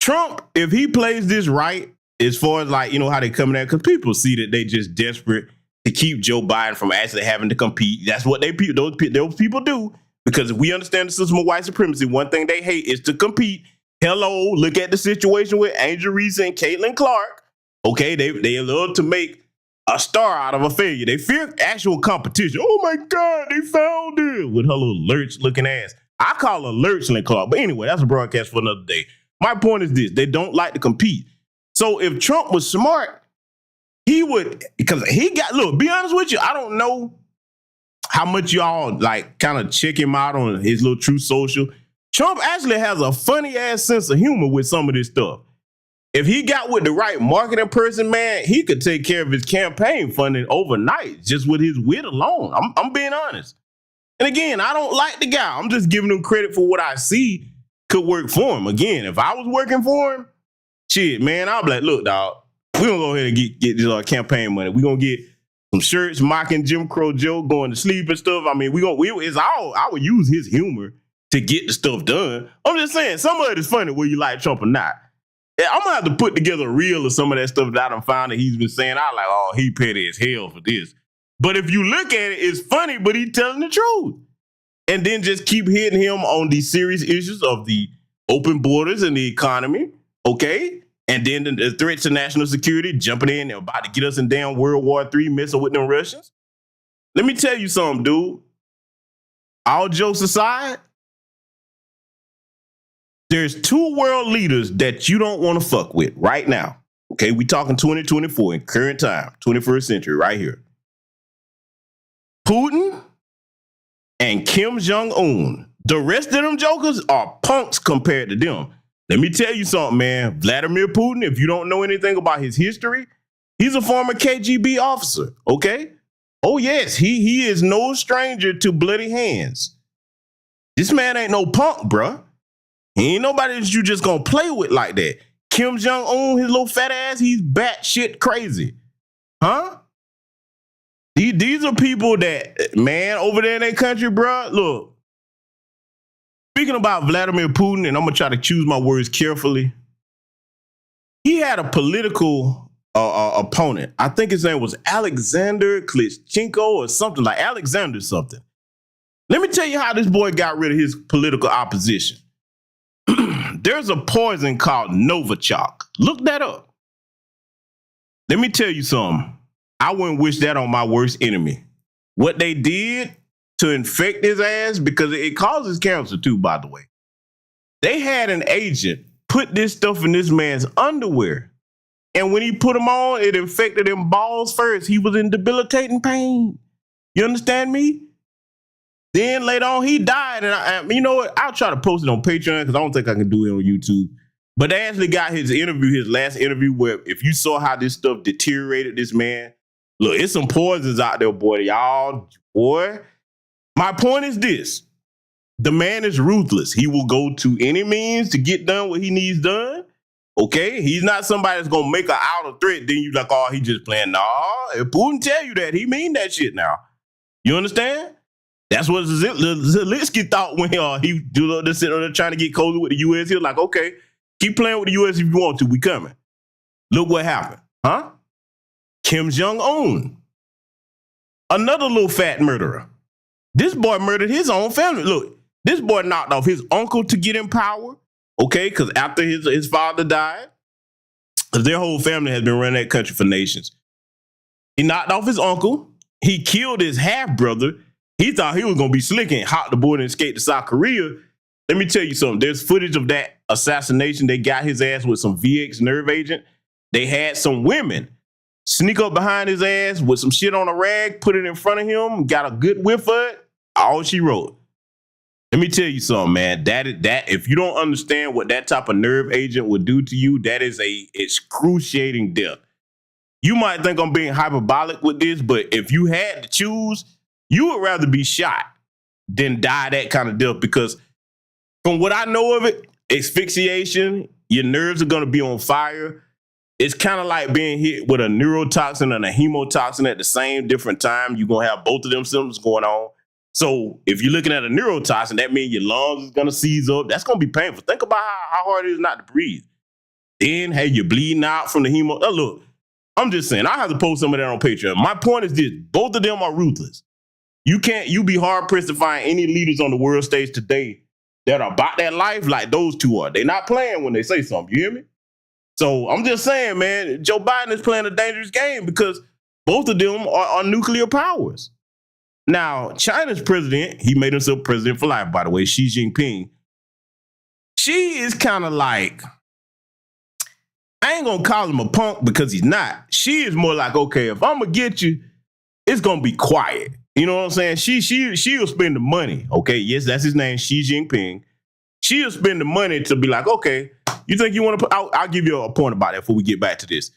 Trump, if he plays this right, as far as like, you know, how they coming at, because people see that they just desperate to keep Joe Biden from actually having to compete. That's what those people do. Because if we understand the system of white supremacy, one thing they hate is to compete. Hello, look at the situation with Angel Reese and Caitlin Clark. Okay, they love to make a star out of a failure. They fear actual competition. Oh my God, they found it with her little lurch looking ass. I call her Lurchling Clark. But anyway, that's a broadcast for another day. My point is this. They don't like to compete. So if Trump was smart, he would, because he got, look, be honest with you, I don't know how much y'all like kind of check him out on his little True Social. Trump actually has a funny ass sense of humor with some of this stuff. If he got with the right marketing person, man, he could take care of his campaign funding overnight just with his wit alone. I'm being honest. And again, I don't like the guy. I'm just giving him credit for what I see could work for him. Again, if I was working for him, shit, man, I'll be like, look, dog, we're going to go ahead and get this campaign money. We're going to get some shirts mocking Jim Crow Joe going to sleep and stuff. I mean, I would use his humor to get the stuff done. I'm just saying, some of it is funny whether you like Trump or not. I'm going to have to put together a reel of some of that stuff that I done found that he's been saying. I like, oh, he petty as hell for this. But if you look at it, it's funny, but he's telling the truth. And then just keep hitting him on the serious issues of the open borders and the economy, okay? And then the threats to national security, jumping in, they're about to get us in damn World War III, messing with them Russians. Let me tell you something, dude. All jokes aside, there's two world leaders that you don't want to fuck with right now. Okay, we talking 2024 in current time, 21st century, right here. Putin and Kim Jong-un. The rest of them jokers are punks compared to them. Let me tell you something, man. Vladimir Putin, if you don't know anything about his history, he's a former KGB officer, okay? Oh, yes, he is no stranger to bloody hands. This man ain't no punk, bruh. He ain't nobody that you just gonna play with like that. Kim Jong-un, his little fat ass, he's batshit crazy. Huh? These are people that, man, over there in their country, bruh, look. Speaking about Vladimir Putin, and I'm going to try to choose my words carefully. He had a political opponent. I think his name was Alexander Klitschko or something like Alexander something. Let me tell you how this boy got rid of his political opposition. There's a poison called Novichok. Look that up. Let me tell you something. I wouldn't wish that on my worst enemy. What they did to infect his ass, because it causes cancer too, by the way. They had an agent put this stuff in this man's underwear. And when he put them on, it infected him balls first. He was in debilitating pain. You understand me? Then later on, he died. And you know what? I'll try to post it on Patreon because I don't think I can do it on YouTube. But they actually got his interview, his last interview, where if you saw how this stuff deteriorated this man, look, it's some poisons out there, boy. Y'all, boy. My point is this. The man is ruthless. He will go to any means to get done what he needs done. Okay? He's not somebody that's going to make an outer threat. Then you like, oh, he just playing. No, if Putin tell you that, he mean that shit now. You understand? That's what Zelensky thought when he do this sitting there trying to get cozy with the U.S. He was like, okay, keep playing with the U.S. if you want to. We coming. Look what happened. Huh? Kim Jong-un. Another little fat murderer. This boy murdered his own family. Look, this boy knocked off his uncle to get in power. Okay, because after his father died, because their whole family has been running that country for nations. He knocked off his uncle. He killed his half-brother. He thought he was going to be slick and hop the border and escape to South Korea. Let me tell you something. There's footage of that assassination. They got his ass with some VX nerve agent. They had some women sneak up behind his ass with some shit on a rag, put it in front of him, got a good whiff of it. All she wrote. Let me tell you something, man. That if you don't understand what that type of nerve agent would do to you, that is a excruciating death. You might think I'm being hyperbolic with this, but if you had to choose, you would rather be shot than die that kind of death, because from what I know of it, asphyxiation, your nerves are going to be on fire. It's kind of like being hit with a neurotoxin and a hemotoxin at the same different time. You're going to have both of them symptoms going on. So if you're looking at a neurotoxin, that means your lungs is going to seize up. That's going to be painful. Think about how hard it is not to breathe. Then, hey, you're bleeding out from the hemo. Oh, look, I'm just saying, I have to post some of that on Patreon. My point is this: both of them are ruthless. You be hard pressed to find any leaders on the world stage today that are about that life like those two are. They're not playing when they say something. You hear me? So I'm just saying, man, Joe Biden is playing a dangerous game because both of them are nuclear powers. Now, China's president, he made himself president for life, by the way, Xi Jinping. She is kind of like, I ain't gonna call him a punk because he's not. She is more like, okay, if I'm gonna get you, it's gonna be quiet. You know what I'm saying? She'll spend the money. Okay, yes, that's his name, Xi Jinping. She'll spend the money to be like, okay, you think you want to put? I'll give you a point about that before we get back to this,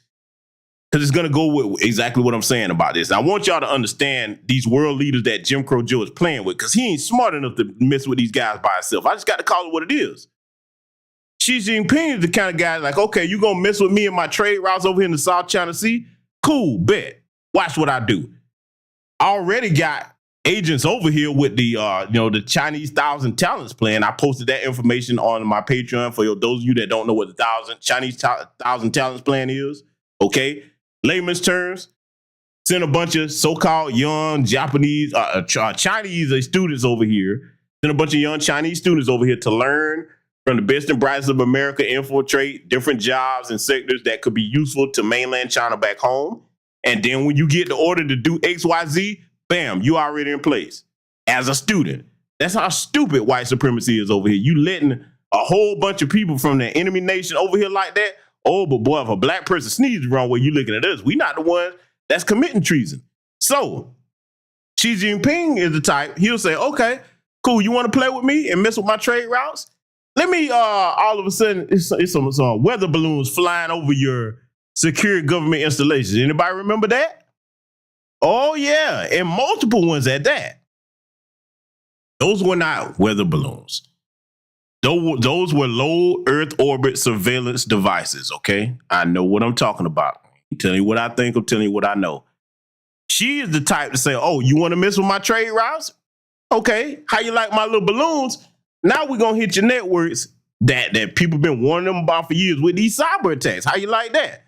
because it's gonna go with exactly what I'm saying about this. I want y'all to understand these world leaders that Jim Crow Joe is playing with, because he ain't smart enough to mess with these guys by himself. I just got to call it what it is. Xi Jinping is the kind of guy like, okay, you gonna mess with me and my trade routes over here in the South China Sea? Cool, bet. Watch what I do. I already got agents over here with the the Chinese 1,000 Talents plan. I posted that information on my Patreon for those of you that don't know what the Chinese 1,000 Talents plan is. Okay, layman's terms, send a bunch of so-called young Japanese, Chinese students over here. Send a bunch of young Chinese students over here to learn from the best and brightest of America, infiltrate different jobs and sectors that could be useful to mainland China back home. And then when you get the order to do XYZ, bam, you already in place as a student. That's how stupid white supremacy is over here. You letting a whole bunch of people from the enemy nation over here like that. Oh, but boy, if a black person sneezes the wrong way, you looking at us. We not the ones that's committing treason. So Xi Jinping is the type, he'll say, okay, cool, you want to play with me and mess with my trade routes? Let me, all of a sudden, it's some weather balloons flying over your secure government installations. Anybody remember that? Oh, yeah, and multiple ones at that. Those were not weather balloons. Those were low Earth orbit surveillance devices, okay? I know what I'm talking about. I'm telling you what I think, I'm telling you what I know. She is the type to say, oh, you want to mess with my trade routes? Okay, how you like my little balloons? Now we're going to hit your networks that people been warning them about for years with these cyber attacks. How you like that?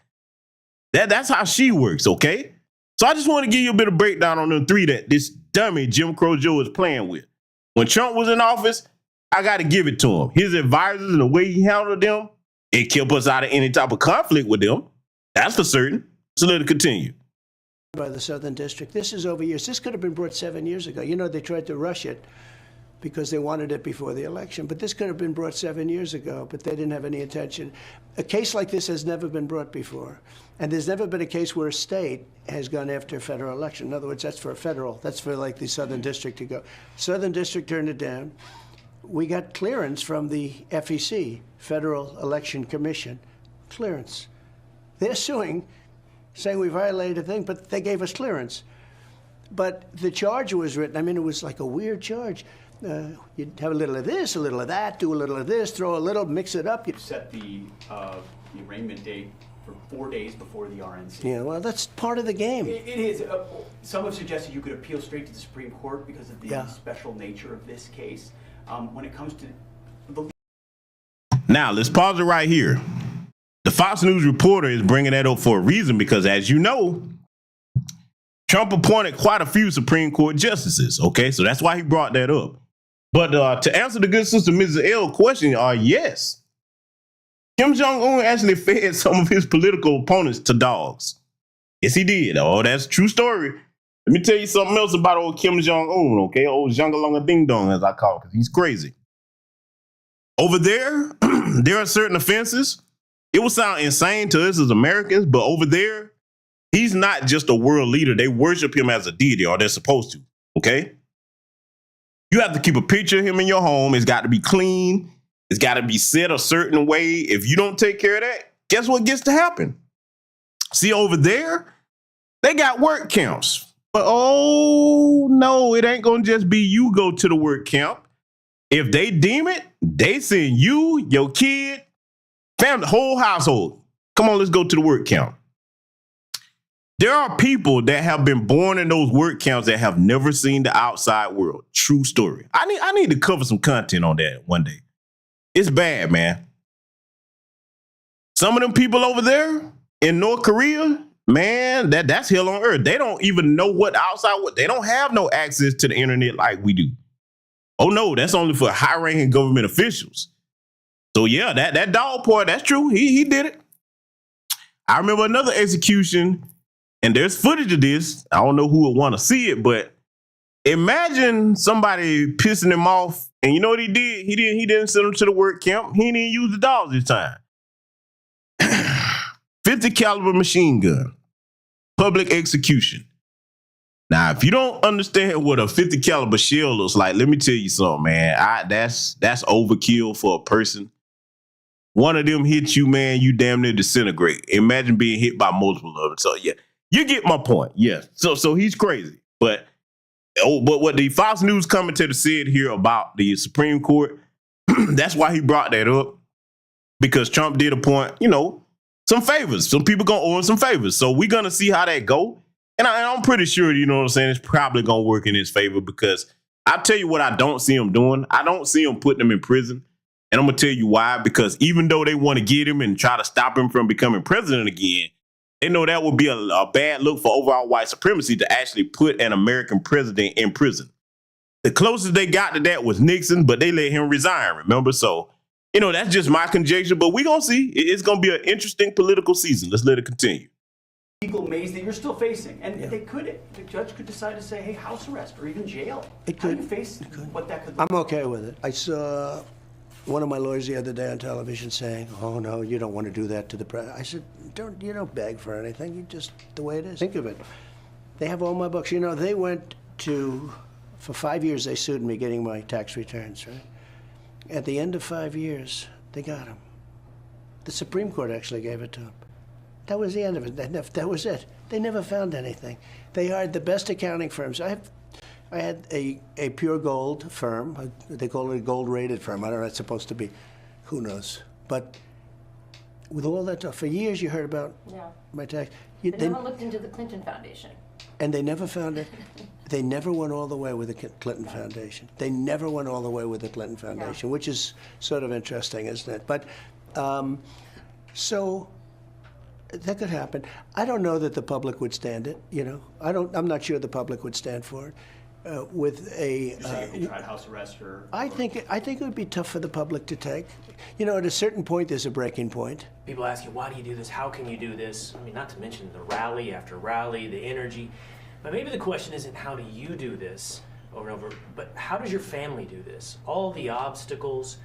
That's how she works, okay? So I just want to give you a bit of breakdown on them three that this dummy Jim Crow Joe is playing with. When Trump was in office, I got to give it to him. His advisors and the way he handled them, it kept us out of any type of conflict with them. That's for certain. So let it continue. By the Southern District. This is over years. This could have been brought 7 years ago. You know, they tried to rush it because they wanted it before the election. But this could have been brought 7 years ago, but they didn't have any attention. A case like this has never been brought before. And there's never been a case where a state has gone after a federal election. In other words, that's for a federal. That's for like the Southern District to go. Southern District turned it down. We got clearance from the FEC, Federal Election Commission, clearance. They're suing, saying we violated a thing, but they gave us clearance. But the charge was written, I mean, it was like a weird charge. You'd have a little of this, a little of that, do a little of this, throw a little, mix it up. You set the arraignment date for 4 days before the RNC. Yeah, well, that's part of the game. It is. Some have suggested you could appeal straight to the Supreme Court because of the special nature of this case. When it comes to the... Now, let's pause it right here. The Fox News reporter is bringing that up for a reason because, as you know, Trump appointed quite a few Supreme Court justices, okay? So that's why he brought that up. But to answer the good sister Mrs. L question, yes. Kim Jong-un actually fed some of his political opponents to dogs. Yes, he did. Oh, that's a true story. Let me tell you something else about old Kim Jong-un, okay? Old Zhangalonga Ding Dong, as I call it, because he's crazy. Over there, there are certain offenses. It will sound insane to us as Americans, but over there, He's not just a world leader. They worship him as a deity, or they're supposed to, okay? You have to keep a picture of him in your home. It's got to be clean. It's got to be set a certain way. If you don't take care of that, guess what gets to happen? See, over there, they got work camps. But oh, no, it ain't going to just be you go to the work camp. If they deem it, they send you, your kid, family, whole household. Come on, let's go to the work camp. There are people that have been born in those work camps that have never seen the outside world. True story. I need to cover some content on that one day. It's bad, man. Some of them people over there in North Korea, man, that's hell on earth. They don't even know what outside world. They don't have no access to the internet like we do. Oh no, that's only for high-ranking government officials. So yeah, that dog part, that's true. He did it. I remember another execution. And there's footage of this. I don't know who would want to see it, but imagine somebody pissing him off. And you know what he did? He didn't send him to the work camp. He didn't use the dogs this time. 50 caliber machine gun. Public execution. Now, if you don't understand what a 50 caliber shell looks like, let me tell you something, man. That's overkill for a person. One of them hits you, man, you damn near disintegrate. Imagine being hit by multiple of them. So yeah. You get my point, yeah. So he's crazy, but what the Fox News commentator said here about the Supreme Court, that's why he brought that up, because Trump did appoint, some favors. Some people gonna owe him some favors, so we're gonna see how that go. And I'm pretty sure, you know what I'm saying, it's probably gonna work in his favor, because I'll tell you what I don't see him doing. I don't see him putting him in prison, and I'm gonna tell you why. Because even though they want to get him and try to stop him from becoming president again, they know that would be a bad look for overall white supremacy to actually put an American president in prison. The closest they got to that was Nixon, but they let him resign, remember? So, that's just my conjecture, but we're going to see. It's going to be an interesting political season. Let's let it continue. Legal maze that you're still facing. And the judge could decide to say, hey, house arrest or even jail. It How could. do you face what that could look I'm like? okay with it. I saw one of my lawyers the other day on television saying, oh, no, you don't want to do that to the president. I said, you don't beg for anything. You just, the way it is. Think of it. They have all my books. They went for 5 years, they sued me getting my tax returns, right? At the end of 5 years, they got them. The Supreme Court actually gave it to them. That was the end of it. That was it. They never found anything. They hired the best accounting firms. I had a pure gold firm. They call it a gold-rated firm. I don't know what it's supposed to be. Who knows? But with all that stuff, for years you heard about my tax. They never looked into the Clinton Foundation. And they never found it. They never went all the way with the Clinton Foundation. They never went all the way with the Clinton Foundation, which is sort of interesting, isn't it? But so that could happen. I don't know that the public would stand it. I'm not sure the public would stand for it. With a, You're saying if they tried house arrest or... I think it would be tough for the public to take. At a certain point, there's a breaking point. People ask you, why do you do this? How can you do this? I mean, not to mention the rally after rally, the energy. But maybe the question isn't how do you do this over and over, but how does your family do this? All the obstacles,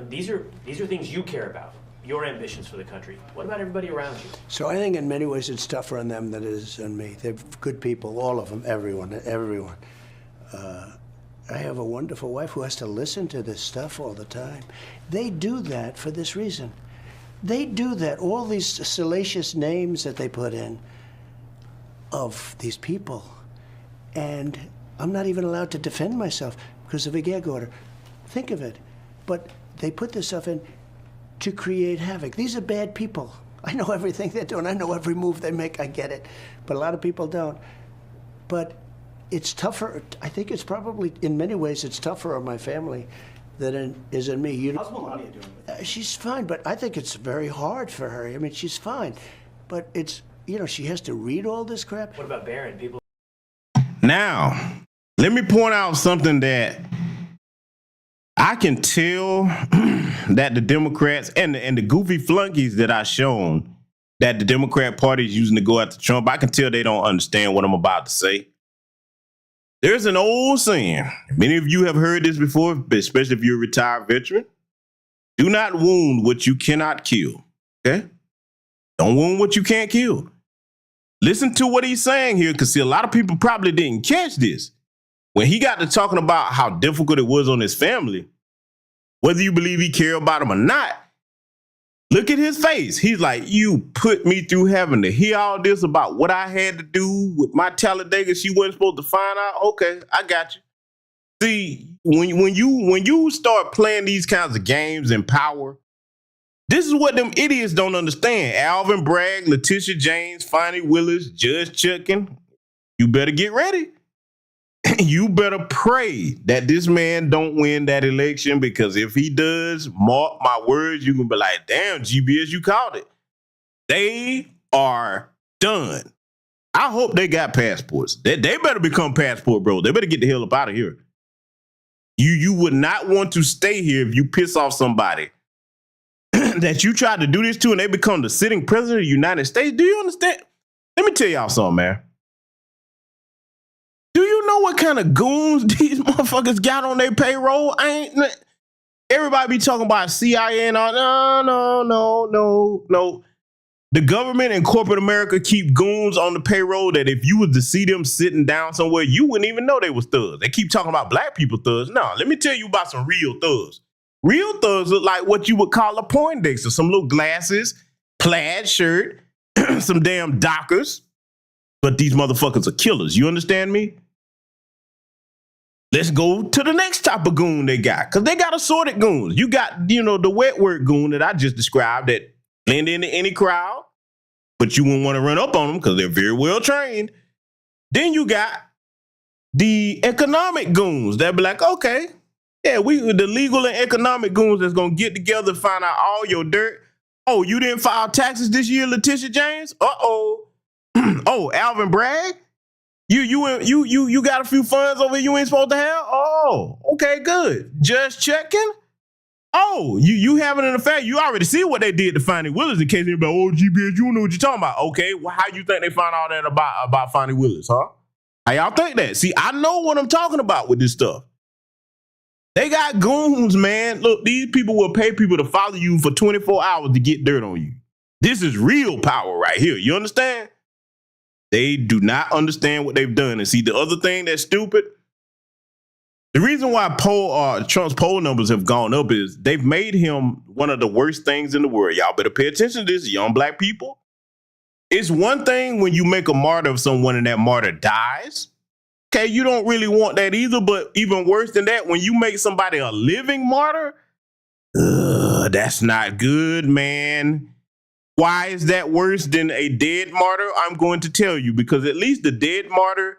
these are things you care about. Your ambitions for the country. What about everybody around you? So I think in many ways it's tougher on them than it is on me. They're good people, all of them, everyone. I have a wonderful wife who has to listen to this stuff all the time. They do that for this reason. They do that, all these salacious names that they put in of these people. And I'm not even allowed to defend myself because of a gag order. Think of it. But they put this stuff in to create havoc. These are bad people. I know everything they're doing. I know every move they make. I get it. But a lot of people don't. But it's tougher. I think it's probably, in many ways, it's tougher on my family than it is in me. How's Melania doing with it? She's fine, but I think it's very hard for her. I mean, she's fine. But it's, she has to read all this crap. What about Barron? People. Now, let me point out something that I can tell that the Democrats and the goofy flunkies that I shown that the Democrat Party is using to go after Trump, I can tell they don't understand what I'm about to say. There's an old saying, many of you have heard this before, especially if you're a retired veteran. Do not wound what you cannot kill, okay? Don't wound what you can't kill. Listen to what he's saying here, because see, a lot of people probably didn't catch this. When he got to talking about how difficult it was on his family, whether you believe he cared about him or not, look at his face. He's like, you put me through having to hear all this about what I had to do with my Talladega she wasn't supposed to find out. Okay, I got you. See, when you start playing these kinds of games in power, this is what them idiots don't understand. Alvin Bragg, Letitia James, Fonnie Willis, Judge Chutkin, you better get ready. You better pray that this man don't win that election, because if he does, mark my words, you can be like, damn, GBS, you called it. They are done. I hope they got passports. They better become passport bros. They better get the hell up out of here. You would not want to stay here if you piss off somebody that you tried to do this to and they become the sitting president of the United States. Do you understand? Let me tell y'all something, man. Do you know what kind of goons these motherfuckers got on their payroll? Everybody be talking about CIA and all. No. The government and corporate America keep goons on the payroll that if you was to see them sitting down somewhere, you wouldn't even know they was thugs. They keep talking about black people thugs. No, let me tell you about some real thugs. Real thugs look like what you would call a Poindexter. Some little glasses, plaid shirt, some damn dockers. But these motherfuckers are killers. You understand me? Let's go to the next type of goon they got, because they got assorted goons. You got, the wet work goon that I just described that blend into any crowd, but you wouldn't want to run up on them because they're very well trained. Then you got the economic goons that be like, okay, yeah, the legal and economic goons that's going to get together and find out all your dirt. Oh, you didn't file taxes this year, Letitia James? Uh-oh. Oh, Alvin Bragg? You got a few funds over you ain't supposed to have? Oh, okay, good. Just checking? Oh, you having an affair? You already see what they did to Fonnie Willis, in case anybody, oh, GBS, you know what you're talking about. Okay, well, how you think they found all that about Fonnie Willis, huh? How y'all think that? See, I know what I'm talking about with this stuff. They got goons, man. Look, these people will pay people to follow you for 24 hours to get dirt on you. This is real power right here. You understand? They do not understand what they've done. And see, the other thing that's stupid, the reason why Trump's poll numbers have gone up is they've made him one of the worst things in the world. Y'all better pay attention to this, young black people. It's one thing when you make a martyr of someone and that martyr dies. Okay, you don't really want that either, but even worse than that, when you make somebody a living martyr, that's not good, man. Why is that worse than a dead martyr? I'm going to tell you, because at least the dead martyr,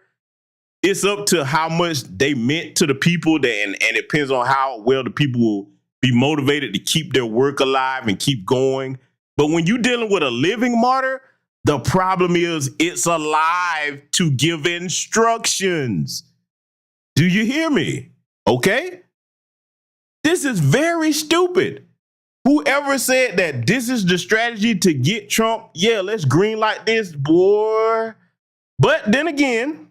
it's up to how much they meant to the people, and it depends on how well the people will be motivated to keep their work alive and keep going. But when you're dealing with a living martyr, the problem is it's alive to give instructions. Do you hear me? Okay? This is very stupid. Whoever said that this is the strategy to get Trump, yeah, let's greenlight this, boy. But then again,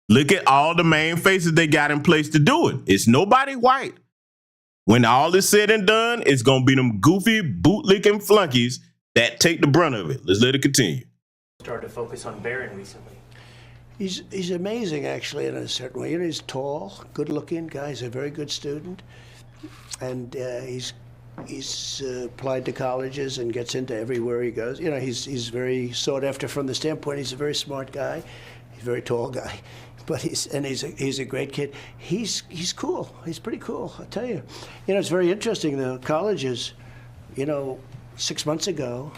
look at all the main faces they got in place to do it. It's nobody white. When all is said and done, it's going to be them goofy, bootlicking flunkies that take the brunt of it. Let's let it continue. Started to focus on Barron recently. He's amazing, actually, in a certain way. He's tall, good-looking guy. He's a very good student. And he's applied to colleges and gets into everywhere he goes. He's very sought after from the standpoint he's a very smart guy. He's a very tall guy, but he's a great kid. He's cool. He's pretty cool, I tell you. It's very interesting. The colleges, 6 months ago,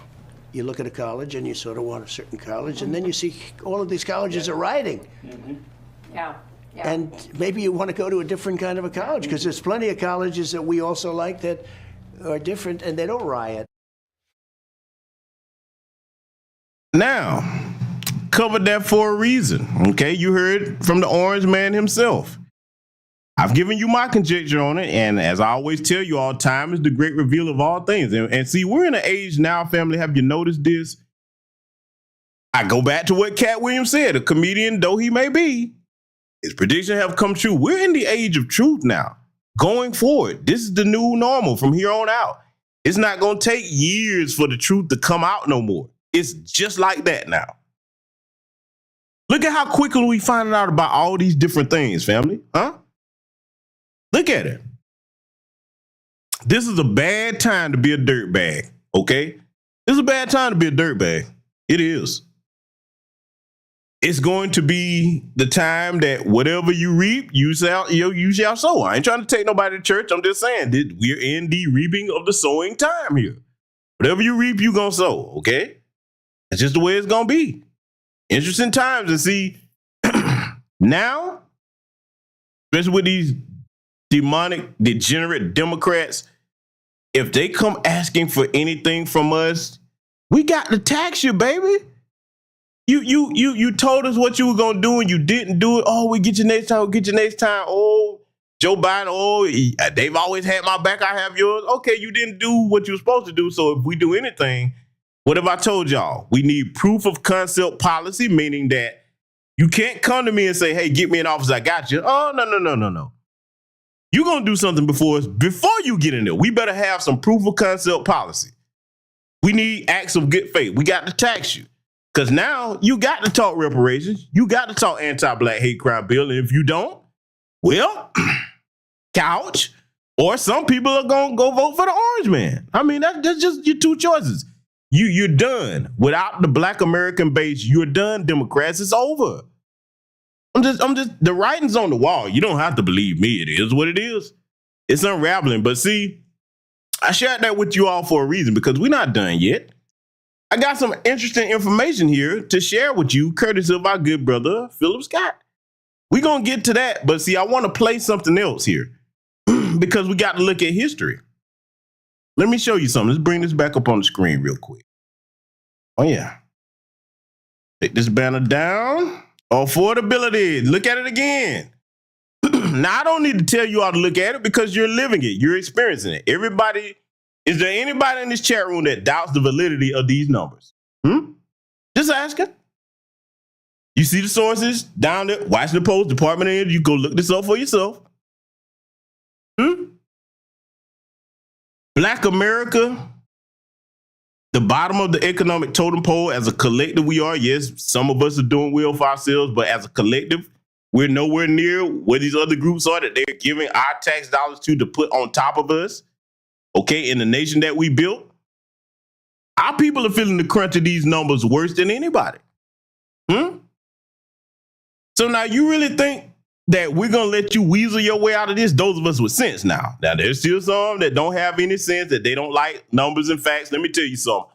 you look at a college and you sort of want a certain college, and then you see all of these colleges are rioting. Mm-hmm. Yeah. And maybe you want to go to a different kind of a college, because there's plenty of colleges that we also like that are different, and they don't riot. Now, covered that for a reason. Okay, you heard from the orange man himself. I've given you my conjecture on it, and as I always tell you all, time is the great reveal of all things. And see, we're in an age now, family, have you noticed this? I go back to what Cat Williams said, a comedian though he may be, his predictions have come true. We're in the age of truth now. Going forward, this is the new normal from here on out. It's not going to take years for the truth to come out no more. It's just like that now. Look at how quickly we find out about all these different things, family. Huh? Look at it. This is a bad time to be a dirtbag, okay? This is a bad time to be a dirtbag. It is. It's going to be the time that whatever you reap, you shall sow. I ain't trying to take nobody to church. I'm just saying that we're in the reaping of the sowing time here. Whatever you reap, you gonna sow, okay? That's just the way it's gonna be. Interesting times. And see, now, especially with these demonic, degenerate Democrats, if they come asking for anything from us, we got to tax you, baby. You told us what you were gonna do and you didn't do it. Oh, we get you next time. We'll get you next time. Oh, Joe Biden. Oh, they've always had my back. I have yours. Okay, you didn't do what you were supposed to do. So if we do anything, what have I told y'all? We need proof of concept policy, meaning that you can't come to me and say, "Hey, get me in office. I got you." Oh, no. You're gonna do something before you get in there. We better have some proof of concept policy. We need acts of good faith. We got to tax you. Because now you got to talk reparations. You got to talk anti-black hate crime bill. And if you don't, well, couch, or some people are going to go vote for the orange man. I mean, that's just your two choices. You're done. Without the black American base, you're done, Democrats. It's over. I'm just, the writing's on the wall. You don't have to believe me. It is what it is. It's unraveling. But see, I shared that with you all for a reason, because we're not done yet. I got some interesting information here to share with you, courtesy of our good brother, Philip Scott. We're going to get to that, but see, I want to play something else here because we got to look at history. Let me show you something. Let's bring this back up on the screen real quick. Oh, yeah. Take this banner down. Affordability. Look at it again. Now, I don't need to tell you all to look at it because you're living it. You're experiencing it. Is there anybody in this chat room that doubts the validity of these numbers? Just asking. You see the sources down there, Washington Post, Department of Energy. You go look this up for yourself. Black America, the bottom of the economic totem pole. As a collective, we are. Yes, some of us are doing well for ourselves, but as a collective, we're nowhere near where these other groups are that they're giving our tax dollars to put on top of us. Okay, in the nation that we built, our people are feeling the crunch of these numbers worse than anybody. So now you really think that we're going to let you weasel your way out of this? Those of us with sense now. Now, there's still some that don't have any sense, that they don't like numbers and facts. Let me tell you something.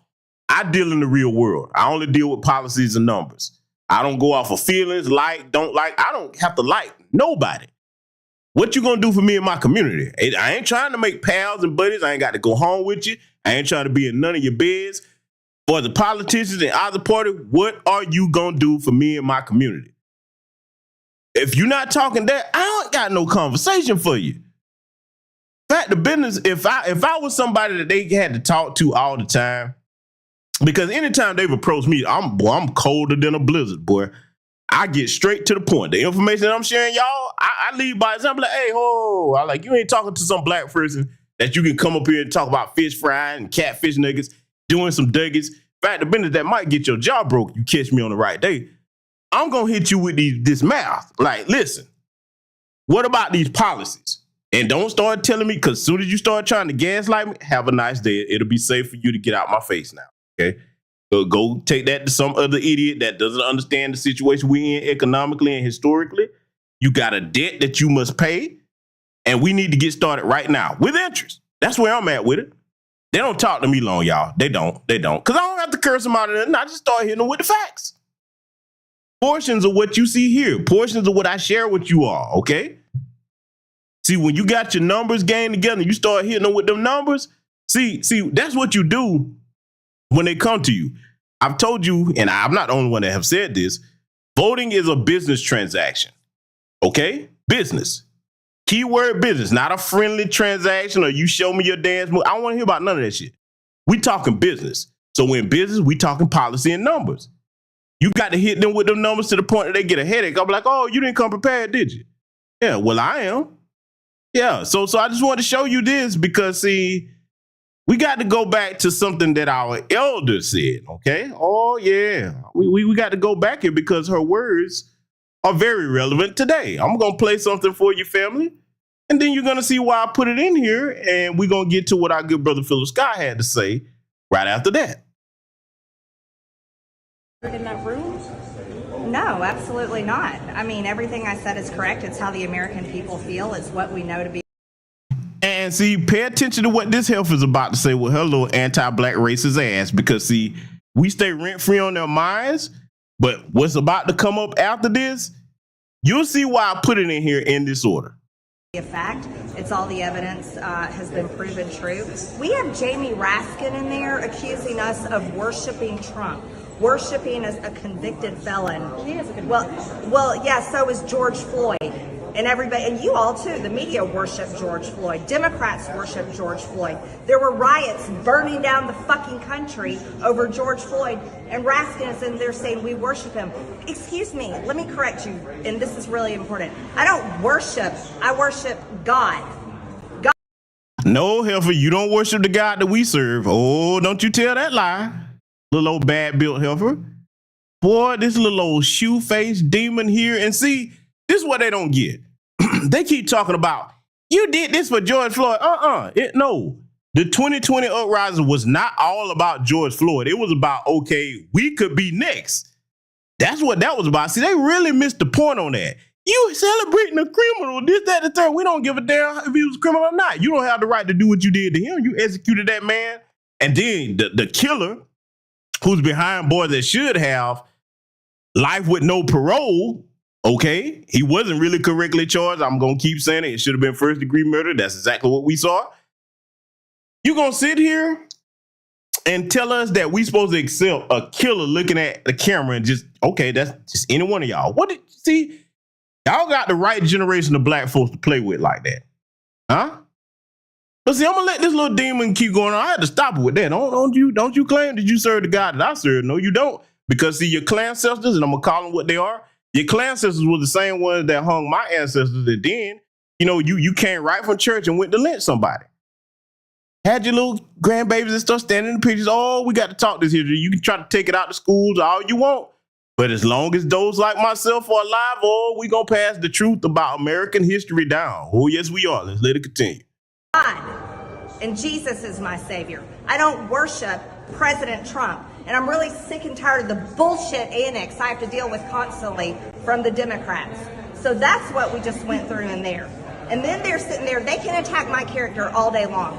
I deal in the real world. I only deal with policies and numbers. I don't go off of feelings, like, don't like. I don't have to like nobody. What you gonna do for me and my community? I ain't trying to make pals and buddies. I ain't got to go home with you. I ain't trying to be in none of your beds. For the politicians and either party, what are you gonna do for me and my community? If you're not talking that, I don't got no conversation for you. Fact of business, if I was somebody that they had to talk to all the time, because anytime they've approached me, I'm colder than a blizzard, boy. I get straight to the point. The information that I'm sharing, y'all, I leave by example. Like, hey, I like, you ain't talking to some black person that you can come up here and talk about fish frying and catfish nuggets, doing some duggies. Fact of business, that might get your jaw broke. You catch me on the right day. I'm gonna hit you with this math. Like, listen, what about these policies? And don't start telling me, because as soon as you start trying to gaslight me, have a nice day. It'll be safe for you to get out my face now. Okay. Go take that to some other idiot that doesn't understand the situation we're in economically and historically. You got a debt that you must pay, and we need to get started right now with interest. That's where I'm at with it. They don't talk to me long, y'all. They don't. Because I don't have to curse them out of it. I just start hitting them with the facts. Portions of what you see here, portions of what I share with you all, okay? See, when you got your numbers game together, you start hitting them with them numbers. See, that's what you do when they come to you. I've told you, and I'm not the only one that have said this, voting is a business transaction, okay? Business. Keyword business, not a friendly transaction or you show me your dance move. I don't want to hear about none of that shit. We talking business. So in business, we talking policy and numbers. You got to hit them with them numbers to the point that they get a headache. I'm like, oh, you didn't come prepared, did you? Yeah, well, I am. Yeah, so I just wanted to show you this because, see, we got to go back to something that our elders said, okay? Oh, yeah. We got to go back here because her words are very relevant today. I'm going to play something for you, family, and then you're going to see why I put it in here, and we're going to get to what our good brother Philip Scott had to say right after that. In that room? No, absolutely not. I mean, everything I said is correct. It's how the American people feel. It's what we know to be. And see, pay attention to what this health is about to say with her little anti-black racist ass, because see, we stay rent-free on their minds, but what's about to come up after this, you'll see why I put it in here in this order. A fact. It's all the evidence has been proven true. We have Jamie Raskin in there accusing us of worshiping Trump, worshiping as a convicted felon. Well, yeah, so is George Floyd. And everybody, and you all too, the media worship George Floyd. Democrats worship George Floyd. There were riots burning down the fucking country over George Floyd, and Raskin is in there saying we worship him. Excuse me, let me correct you, and this is really important. I don't worship, I worship God. No, Heifer, you don't worship the God that we serve. Oh, don't you tell that lie. Little old bad built Heifer. Boy, this little old shoe-faced demon here, and see, this is what they don't get. They keep talking about, you did this for George Floyd. No. The 2020 uprising was not all about George Floyd. It was about, okay, we could be next. That's what that was about. See, they really missed the point on that. You celebrating a criminal, this, that, the third. We don't give a damn if he was a criminal or not. You don't have the right to do what you did to him. You executed that man. And then the killer, who's behind bars that should have life with no parole, okay, he wasn't really correctly charged. I'm going to keep saying it. It should have been first-degree murder. That's exactly what we saw. You going to sit here and tell us that we supposed to accept a killer looking at the camera and just, okay, that's just any one of y'all. See, y'all got the right generation of black folks to play with like that. Huh? But see, I'm going to let this little demon keep going on. I had to stop it with that. Don't you claim that you serve the God that I serve. No, you don't. Because see, your clan ancestors, and I'm going to call them what they are, your clan ancestors were the same ones that hung my ancestors, and then, you came right from church and went to lynch somebody. Had your little grandbabies and stuff standing in the pictures. Oh, we got to talk this here. You can try to take it out to schools all you want. But as long as those like myself are alive, we going to pass the truth about American history down. Oh, yes, we are. Let's let it continue. God, and Jesus is my savior. I don't worship President Trump. And I'm really sick and tired of the bullshit annex I have to deal with constantly from the Democrats. So that's what we just went through in there. And then they're sitting there, they can attack my character all day long.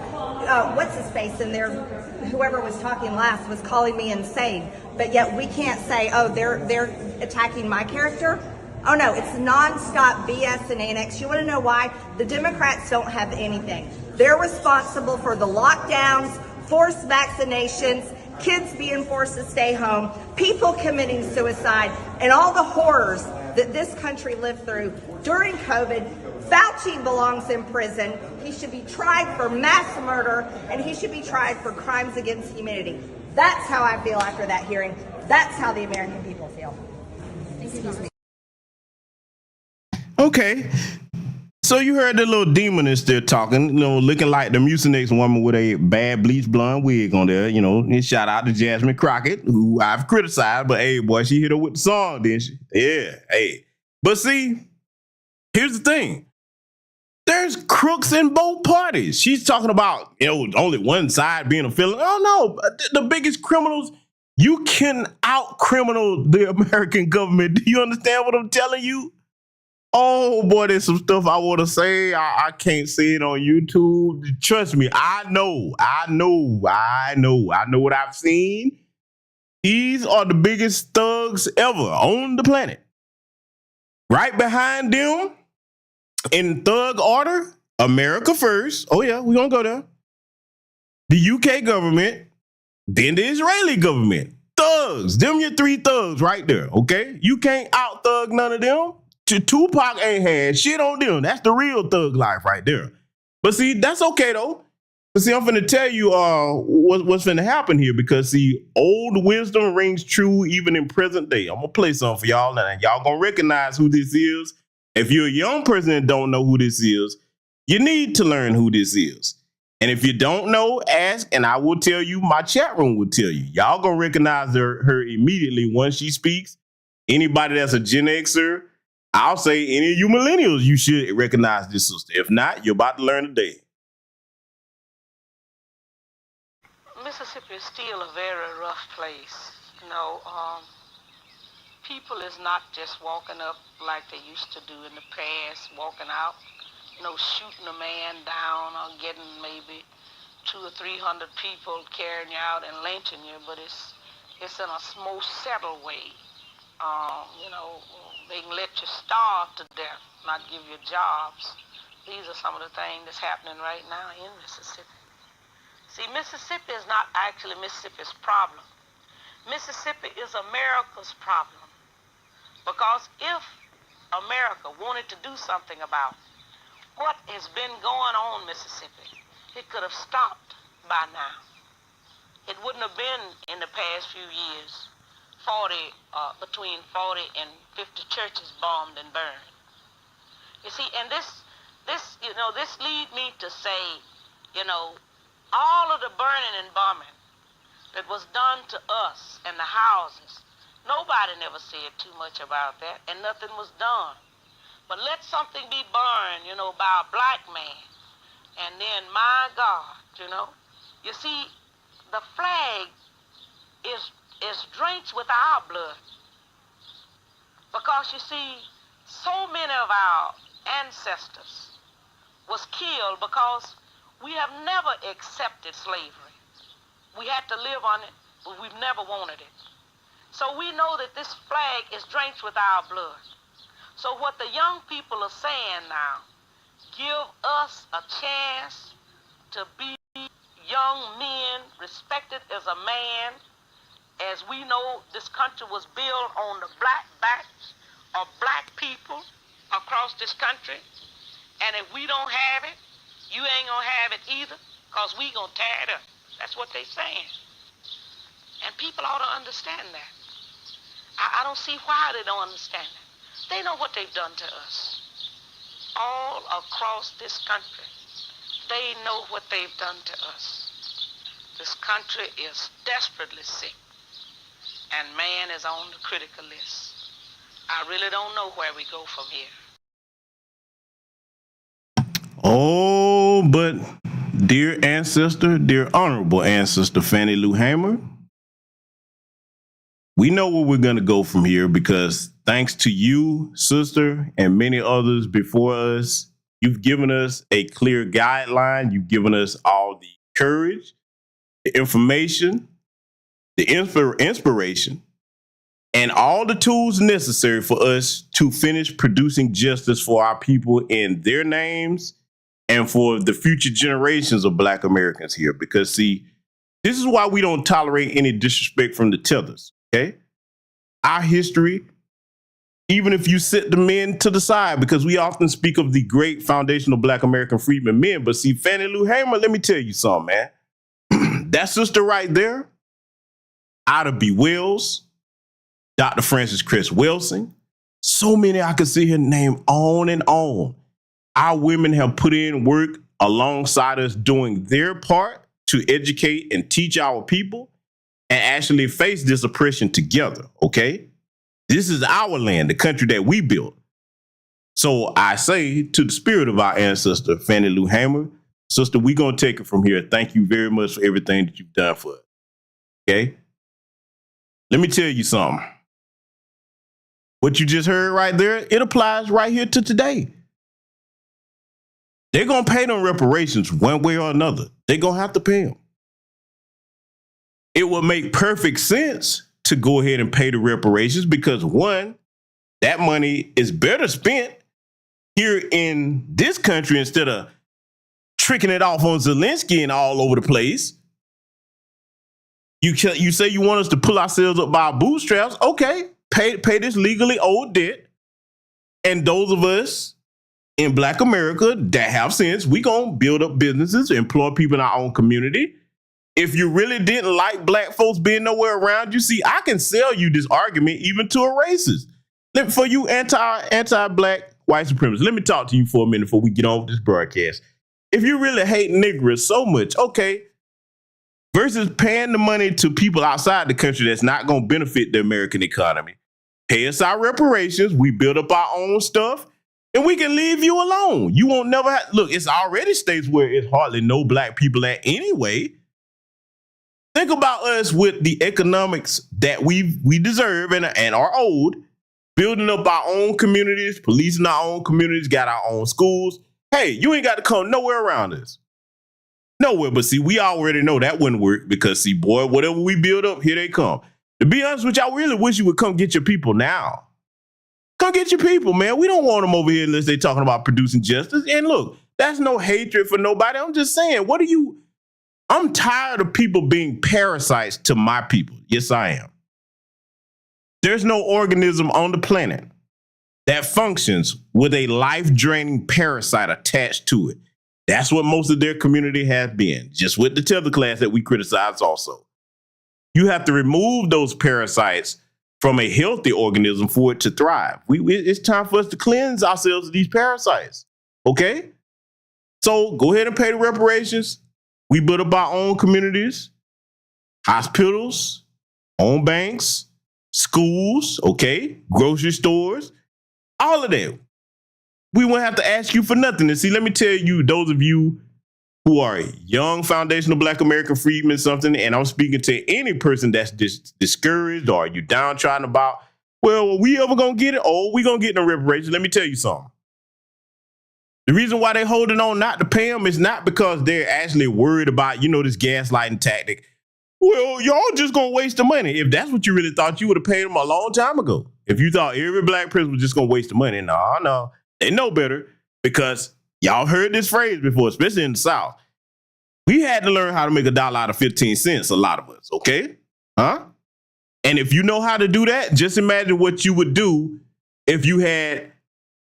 What's his face in there? Whoever was talking last was calling me insane. But yet we can't say, oh, they're attacking my character. Oh no, it's nonstop BS and annex. You want to know why? The Democrats don't have anything. They're responsible for the lockdowns, forced vaccinations, kids being forced to stay home, people committing suicide, and all the horrors that this country lived through during COVID. Fauci belongs in prison. He should be tried for mass murder, and he should be tried for crimes against humanity. That's how I feel after that hearing. That's how the American people feel. Excuse me. Okay. So you heard the little demon is still talking, looking like the Mucinex woman with a bad bleach blonde wig on there, and shout out to Jasmine Crockett, who I've criticized, but hey, boy, she hit her with the song, didn't she? Yeah, hey. But see, here's the thing. There's crooks in both parties. She's talking about, only one side being a villain. Oh, no, the biggest criminals, you can out-criminal the American government. Do you understand what I'm telling you? Oh boy, there's some stuff I want to say. I can't say it on YouTube. Trust me, I know what I've seen. These are the biggest thugs ever on the planet. Right behind them, in thug order, America first. Oh yeah, we're gonna go there. The UK government, then the Israeli government. Thugs, them your three thugs right there, okay? You can't out-thug none of them. Tupac ain't had shit on them. That's the real thug life right there. But see, that's okay though. But see, I'm finna tell you what's finna happen here, because see, old wisdom rings true even in present day. I'm gonna play something for y'all, and y'all gonna recognize who this is. If you're a young person and don't know who this is, you need to learn who this is. And if you don't know, ask, and I will tell you, my chat room will tell you. Y'all gonna recognize her immediately once she speaks. Anybody that's a Gen Xer, I'll say any of you millennials, you should recognize this sister. If not, you're about to learn today. Mississippi is still a very rough place. You know, people is not just walking up like they used to do in the past, walking out, you know, shooting a man down or getting maybe 200 or 300 people carrying you out and lynching you, but it's in a more settled way. You know, they can let you starve to death, not give you jobs. These are some of the things that's happening right now in Mississippi. See, Mississippi is not actually Mississippi's problem. Mississippi is America's problem. Because if America wanted to do something about what has been going on in Mississippi, it could have stopped by now. It wouldn't have been in the past few years between 40 and 50 churches bombed and burned. You see, and this lead me to say, you know, all of the burning and bombing that was done to us and the houses, nobody never said too much about that, and nothing was done. But let something be burned, you know, by a black man, and then, my God, you know, you see, the flag is drenched with our blood. Because, you see, so many of our ancestors was killed because we have never accepted slavery. We had to live on it, but we've never wanted it. So we know that this flag is drenched with our blood. So what the young people are saying now, give us a chance to be young men, respected as a man, as we know this country was built on the black backs of black people across this country. And if we don't have it, you ain't gonna have it either, because we gonna tear it up. That's what they saying. And people ought to understand that. I don't see why they don't understand that. They know what they've done to us. All across this country, they know what they've done to us. This country is desperately sick, and man is on the critical list. I really don't know where we go from here. Oh, but dear ancestor, dear honorable ancestor Fannie Lou Hamer, we know where we're going to go from here, because thanks to you, sister, and many others before us, you've given us a clear guideline. You've given us all the courage, the information, the inspiration, and all the tools necessary for us to finish producing justice for our people in their names and for the future generations of Black Americans here. Because, see, this is why we don't tolerate any disrespect from the tethers, okay? Our history, even if you set the men to the side, because we often speak of the great foundational Black American freedmen men, but see, Fannie Lou Hamer, let me tell you something, man. That sister right there, Ida B. Wells, Dr. Francis Cress Wilson, so many I could see her name on and on. Our women have put in work alongside us doing their part to educate and teach our people and actually face this oppression together, okay? This is our land, the country that we built. So I say to the spirit of our ancestor, Fannie Lou Hamer, sister, we're going to take it from here. Thank you very much for everything that you've done for us, okay? Let me tell you something. What you just heard right there, it applies right here to today. They're going to pay them reparations one way or another. They're going to have to pay them. It would make perfect sense to go ahead and pay the reparations because, one, that money is better spent here in this country instead of tricking it off on Zelensky and all over the place. You say you want us to pull ourselves up by our bootstraps. Okay, pay this legally owed debt. And those of us in Black America that have sense, we gonna build up businesses, employ people in our own community. If you really didn't like Black folks being nowhere around you, see, I can sell you this argument even to a racist. For you anti-Black white supremacists, let me talk to you for a minute before we get on with this broadcast. If you really hate niggers so much, okay, versus paying the money to people outside the country that's not going to benefit the American economy, pay us our reparations, we build up our own stuff, and we can leave you alone. You won't never have, look, it's already states where it's hardly no black people at anyway. Think about us with the economics that we deserve and are owed, building up our own communities, policing our own communities, got our own schools. Hey, you ain't got to come nowhere around us. Nowhere. But see, we already know that wouldn't work because, see, boy, whatever we build up, here they come. To be honest with you, I really wish you would come get your people now. Come get your people, man. We don't want them over here unless they're talking about producing justice. And look, that's no hatred for nobody. I'm just saying, I'm tired of people being parasites to my people. Yes, I am. There's no organism on the planet that functions with a life-draining parasite attached to it. That's what most of their community has been, just with the tether class that we criticize also. You have to remove those parasites from a healthy organism for it to thrive. It's time for us to cleanse ourselves of these parasites, okay? So go ahead and pay the reparations. We build up our own communities, hospitals, own banks, schools, okay, grocery stores, all of that. We won't have to ask you for nothing. And see, let me tell you, those of you who are young foundational Black American freedmen, something, and I'm speaking to any person that's discouraged or you downtrodden about, well, are we ever going to get it? Oh, we going to get no reparations. Let me tell you something. The reason why they're holding on not to pay them is not because they're actually worried about, this gaslighting tactic. Well, y'all just going to waste the money. If that's what you really thought, you would have paid them a long time ago. If you thought every black person was just going to waste the money, no. They know better because y'all heard this phrase before, especially in the South. We had to learn how to make $1 out of 15 cents, a lot of us, okay? Huh? And if you know how to do that, just imagine what you would do if you had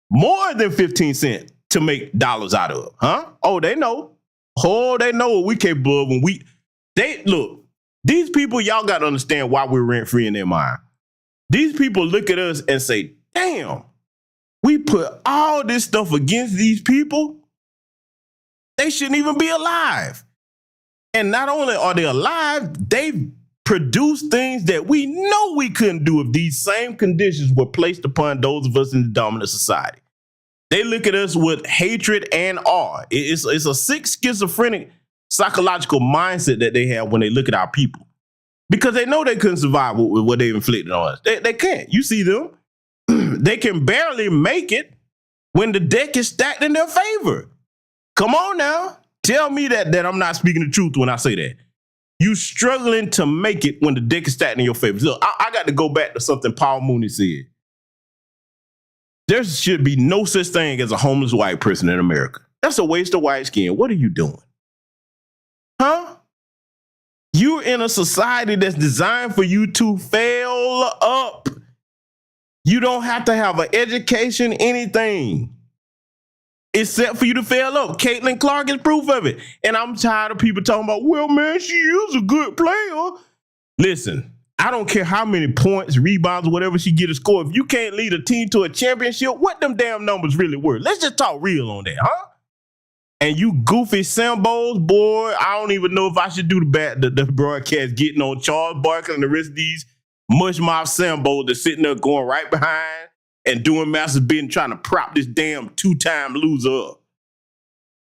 more than 15 cents to make dollars out of, huh? Oh, they know. Oh, they know what we capable of when look, these people, y'all got to understand why we're rent-free in their mind. These people look at us and say, damn, we put all this stuff against these people. They shouldn't even be alive. And not only are they alive, they produce things that we know we couldn't do if these same conditions were placed upon those of us in the dominant society. They look at us with hatred and awe. It's a sick, schizophrenic, psychological mindset that they have when they look at our people. Because they know they couldn't survive with what they've inflicted on us. They can't. You see them. They can barely make it when the deck is stacked in their favor. Come on now. Tell me that I'm not speaking the truth when I say that. You struggling to make it when the deck is stacked in your favor. Look, I got to go back to something Paul Mooney said. There should be no such thing as a homeless white person in America. That's a waste of white skin. What are you doing? Huh? You're in a society that's designed for you to fail up. You don't have to have an education, anything, except for you to fail up. Caitlin Clark is proof of it. And I'm tired of people talking about, well, man, she is a good player. Listen, I don't care how many points, rebounds, whatever she get a score. If you can't lead a team to a championship, what them damn numbers really worth? Let's just talk real on that, huh? And you goofy Sambos, boy, I don't even know if I should do the broadcast getting on Charles Barkley and the rest of these mush mouth Sambos that's sitting there going right behind and doing massive bidding, trying to prop this damn two-time loser up.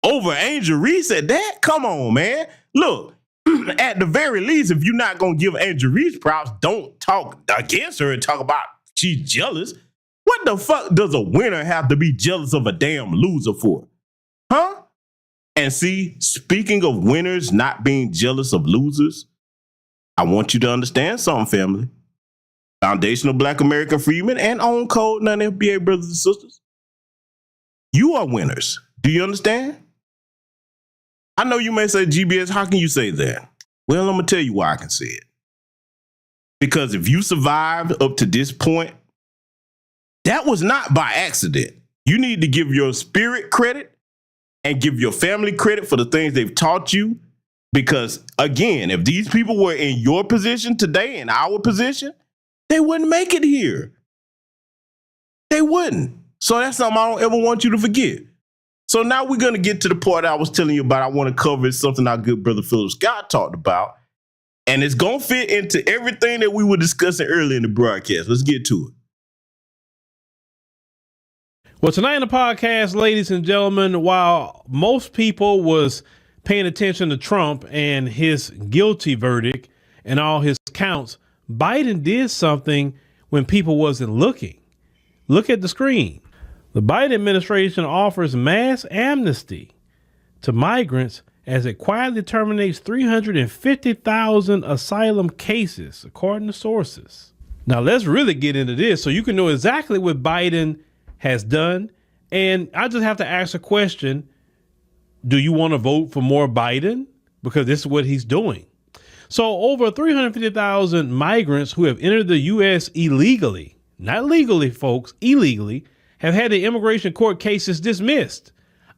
Over Angel Reese at that? Come on, man. Look, at the very least, if you're not going to give Angel Reese props, don't talk against her and talk about she's jealous. What the fuck does a winner have to be jealous of a damn loser for? Huh? And see, speaking of winners not being jealous of losers, I want you to understand something, family. Foundational Black American freedmen and on code non-FBA brothers and sisters. You are winners. Do you understand? I know you may say, GBS, how can you say that? Well, I'm going to tell you why I can say it. Because if you survived up to this point, that was not by accident. You need to give your spirit credit and give your family credit for the things they've taught you. Because, again, if these people were in your position today, in our position, they wouldn't make it here. They wouldn't. So that's something I don't ever want you to forget. So now we're going to get to the part I was telling you about. I want to cover something our good brother Philip Scott talked about. And it's going to fit into everything that we were discussing earlier in the broadcast. Let's get to it. Well, tonight in the podcast, ladies and gentlemen, while most people was paying attention to Trump and his guilty verdict and all his counts, Biden did something when people wasn't looking. Look at the screen. The Biden administration offers mass amnesty to migrants as it quietly terminates 350,000 asylum cases, according to sources. Now, let's really get into this so you can know exactly what Biden has done. And I just have to ask a question. Do you want to vote for more Biden? Because this is what he's doing. So over 350,000 migrants who have entered the U.S. illegally, not legally, folks, illegally, have had their immigration court cases dismissed,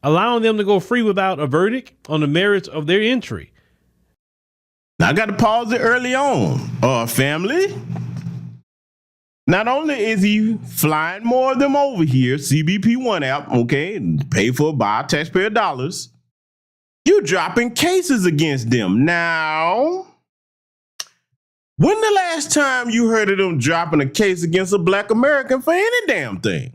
allowing them to go free without a verdict on the merits of their entry. Now I got to pause it early on. Family. Not only is he flying more of them over here, CBP1 app, okay, paid for by taxpayer dollars, you're dropping cases against them. Now, when the last time you heard of them dropping a case against a black American for any damn thing?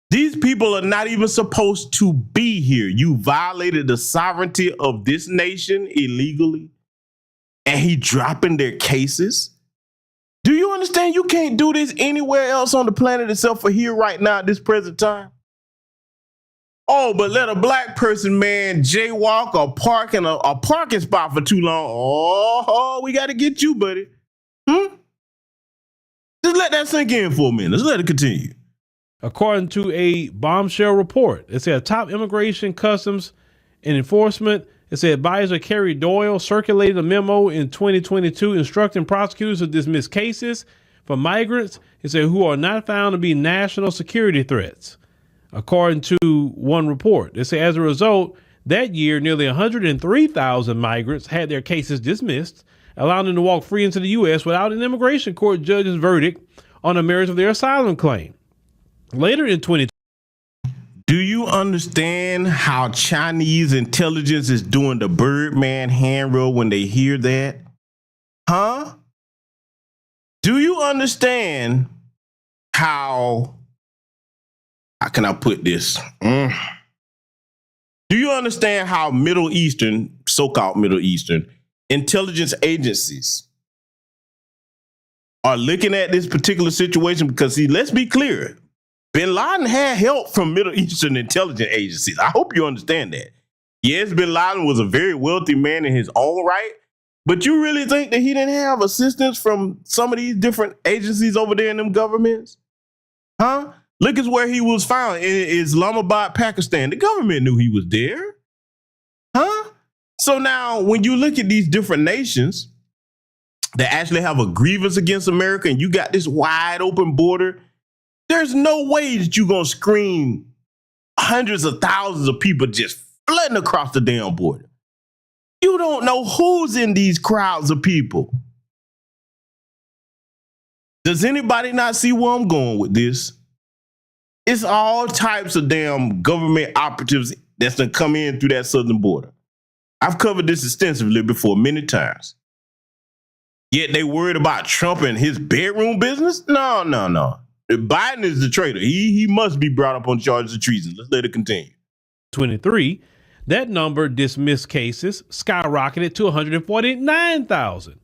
These people are not even supposed to be here. You violated the sovereignty of this nation illegally, and he dropping their cases. Do you understand you can't do this anywhere else on the planet except for here right now at this present time? Oh, but let a black person, man, jaywalk or park in a parking spot for too long. Oh, we got to get you, buddy. Just let that sink in for a minute. Let's let it continue. According to a bombshell report, it said top immigration, customs, and enforcement. It said advisor Kerry Doyle circulated a memo in 2022 instructing prosecutors to dismiss cases for migrants, it said, who are not found to be national security threats. According to one report, it said as a result, that year, nearly 103,000 migrants had their cases dismissed, allowing them to walk free into the U.S. without an immigration court judge's verdict on the merits of their asylum claim. Later in 2020, do you understand how Chinese intelligence is doing the Birdman hand roll when they hear that? Huh? Do you understand how can I put this? Do you understand how Middle Eastern, so-called Middle Eastern intelligence agencies are looking at this particular situation? Because, see, let's be clear. Bin Laden had help from Middle Eastern intelligence agencies. I hope you understand that. Yes, Bin Laden was a very wealthy man in his own right, but you really think that he didn't have assistance from some of these different agencies over there in them governments? Huh? Look at where he was found, in Islamabad, Pakistan. The government knew he was there. Huh? So now when you look at these different nations that actually have a grievance against America and you got this wide open border, there's no way that you're going to screen hundreds of thousands of people just flooding across the damn border. You don't know who's in these crowds of people. Does anybody not see where I'm going with this? It's all types of damn government operatives that's done come in through that southern border. I've covered this extensively before many times. Yet they worried about Trump and his bedroom business? No. Biden is the traitor. He must be brought up on charges of treason. Let's let it continue. 23, that number dismissed cases skyrocketed to 149,000.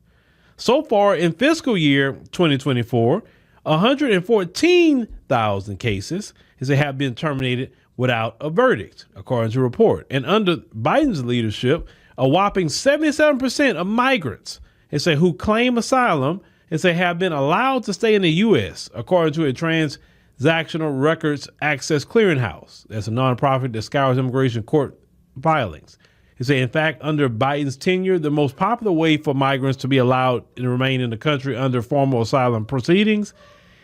So far in fiscal year 2024, 114,000 cases have been terminated without a verdict, according to a report. And under Biden's leadership, a whopping 77% of migrants who claim asylum have been allowed to stay in the U.S., according to a Transactional Records Access Clearinghouse. That's a nonprofit that scours immigration court filings. In fact, under Biden's tenure, the most popular way for migrants to be allowed to remain in the country under formal asylum proceedings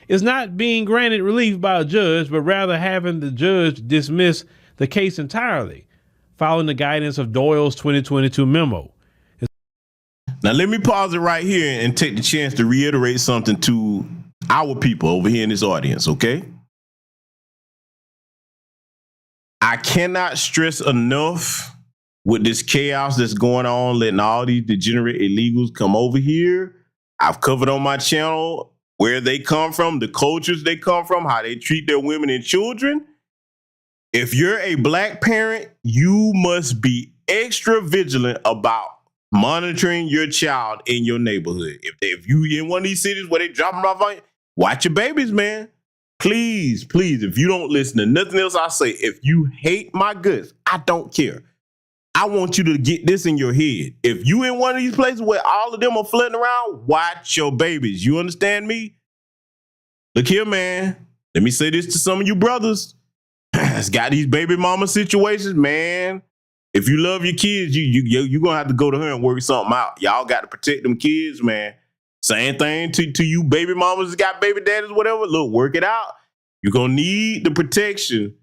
is not being granted relief by a judge, but rather having the judge dismiss the case entirely, following the guidance of Doyle's 2022 memo. Now, let me pause it right here and take the chance to reiterate something to our people over here in this audience, okay? I cannot stress enough with this chaos that's going on, letting all these degenerate illegals come over here. I've covered on my channel where they come from, the cultures they come from, how they treat their women and children. If you're a black parent, you must be extra vigilant about monitoring your child in your neighborhood. If you in one of these cities where they drop them off on you, watch your babies, man. Please, please, if you don't listen to nothing else I say, if you hate my guts, I don't care. I want you to get this in your head. If you in one of these places where all of them are flooding around, watch your babies. You understand me? Look here, man. Let me say this to some of you brothers. It's got these baby mama situations, man. If you love your kids, you're going to have to go to her and work something out. Y'all got to protect them kids, man. Same thing to you baby mamas that got baby daddies, whatever. Look, work it out. You're going to need the protection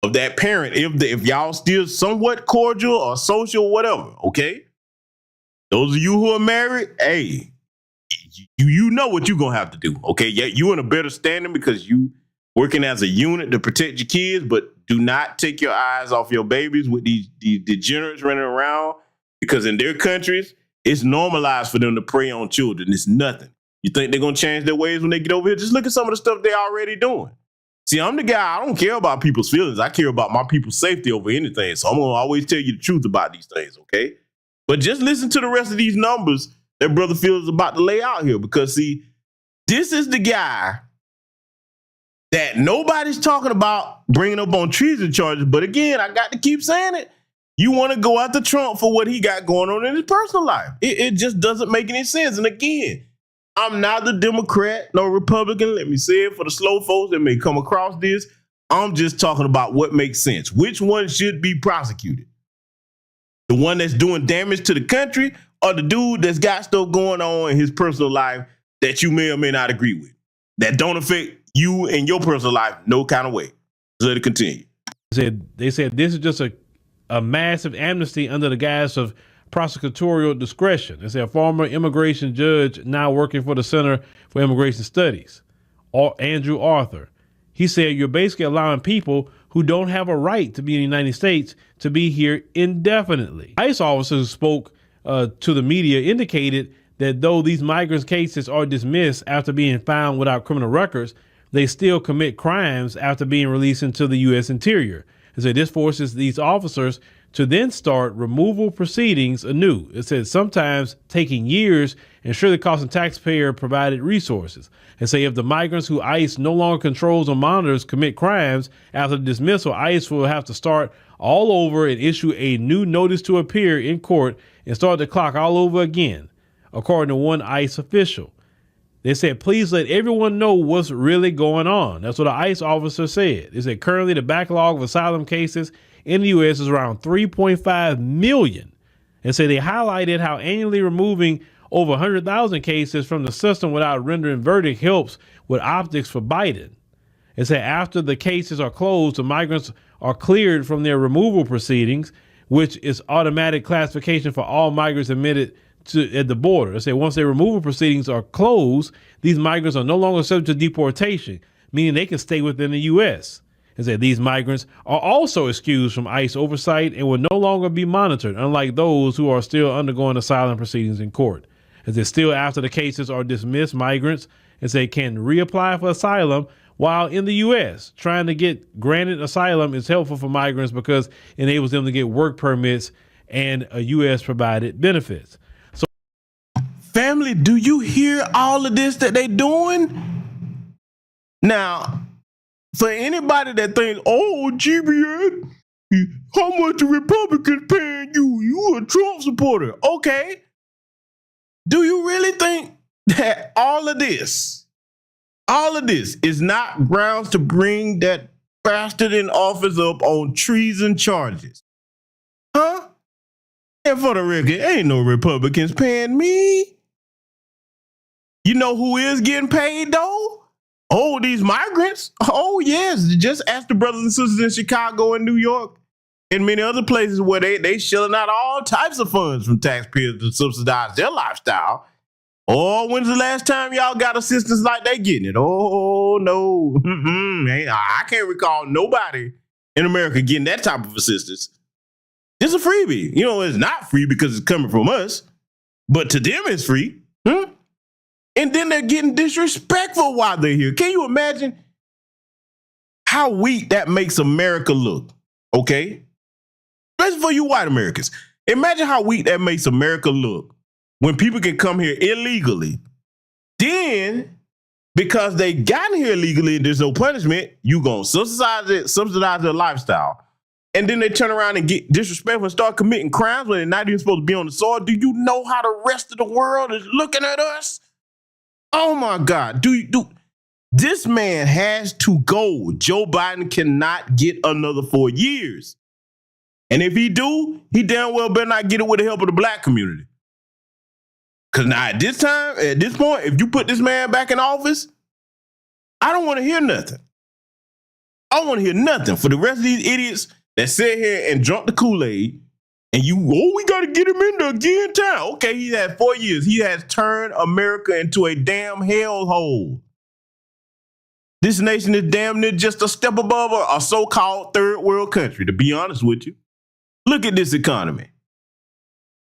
of that parent if y'all still somewhat cordial or social, whatever, okay? Those of you who are married, hey, you know what you're going to have to do, okay? Yeah, you in a better standing because you working as a unit to protect your kids, but do not take your eyes off your babies with these degenerates running around, because in their countries, it's normalized for them to prey on children. It's nothing. You think they're going to change their ways when they get over here? Just look at some of the stuff they're already doing. See, I'm the guy, I don't care about people's feelings. I care about my people's safety over anything. So I'm going to always tell you the truth about these things, okay? But just listen to the rest of these numbers that Brother Phil is about to lay out here, because, see, this is the guy that nobody's talking about bringing up on treason charges. But again, I got to keep saying it. You want to go after Trump for what he got going on in his personal life. It just doesn't make any sense. And again, I'm not a Democrat, no Republican. Let me say it for the slow folks that may come across this. I'm just talking about what makes sense. Which one should be prosecuted? The one that's doing damage to the country, or the dude that's got stuff going on in his personal life that you may or may not agree with, that don't affect you and your personal life no kind of way? So let it continue. They said this is just a massive amnesty under the guise of prosecutorial discretion. They said a former immigration judge now working for the Center for Immigration Studies, Andrew Arthur. He said you're basically allowing people who don't have a right to be in the United States to be here indefinitely. ICE officers who spoke to the media indicated that though these migrants' cases are dismissed after being found without criminal records, they still commit crimes after being released into the U.S. interior. They said this forces these officers to then start removal proceedings anew. It said sometimes taking years and surely costing taxpayer provided resources. And say if the migrants who ICE no longer controls or monitors commit crimes after the dismissal, ICE will have to start all over and issue a new notice to appear in court and start the clock all over again, according to one ICE official. They said, please let everyone know what's really going on. That's what an ICE officer said. They said currently the backlog of asylum cases in the U.S. is around 3.5 million. And say they highlighted how annually removing over 100,000 cases from the system without rendering verdict helps with optics for Biden. It said after the cases are closed, the migrants are cleared from their removal proceedings, which is automatic classification for all migrants admitted at the border. They say once their removal proceedings are closed, these migrants are no longer subject to deportation, meaning they can stay within the U.S. And say these migrants are also excused from ICE oversight and will no longer be monitored, unlike those who are still undergoing asylum proceedings in court. As it's still after the cases are dismissed, migrants as they can reapply for asylum while in the U.S. Trying to get granted asylum is helpful for migrants because it enables them to get work permits and a U.S. provided benefits. So, family, do you hear all of this that they doing? Now, for anybody that thinks, oh, GBN, how much the Republicans paying you? You a Trump supporter. Okay. Do you really think that all of this is not grounds to bring that bastard in office up on treason charges? Huh? And for the record, ain't no Republicans paying me. You know who is getting paid though? Oh, these migrants? Oh, yes. Just ask the brothers and sisters in Chicago and New York and many other places where they shelling out all types of funds from taxpayers to subsidize their lifestyle. Oh, when's the last time y'all got assistance like they getting it? Oh, no. I can't recall nobody in America getting that type of assistance. It's a freebie. You know, it's not free because it's coming from us, but to them it's free. And then they're getting disrespectful while they're here. Can you imagine how weak that makes America look? Okay? Especially for you white Americans. Imagine how weak that makes America look when people can come here illegally. Then, because they got here illegally and there's no punishment, you gonna subsidize their lifestyle. And then they turn around and get disrespectful and start committing crimes when they're not even supposed to be on the soil. Do you know how the rest of the world is looking at us? Oh my God. This man has to go. Joe Biden cannot get another 4 years. And if he do, he damn well better not get it with the help of the black community. Because now at this point, if you put this man back in office, I don't want to hear nothing. I don't want to hear nothing for the rest of these idiots that sit here and drunk the Kool-Aid and we got to get him in the again town. Okay, he had 4 years. He has turned America into a damn hellhole. This nation is damn near just a step above a so-called third world country, to be honest with you. Look at this economy.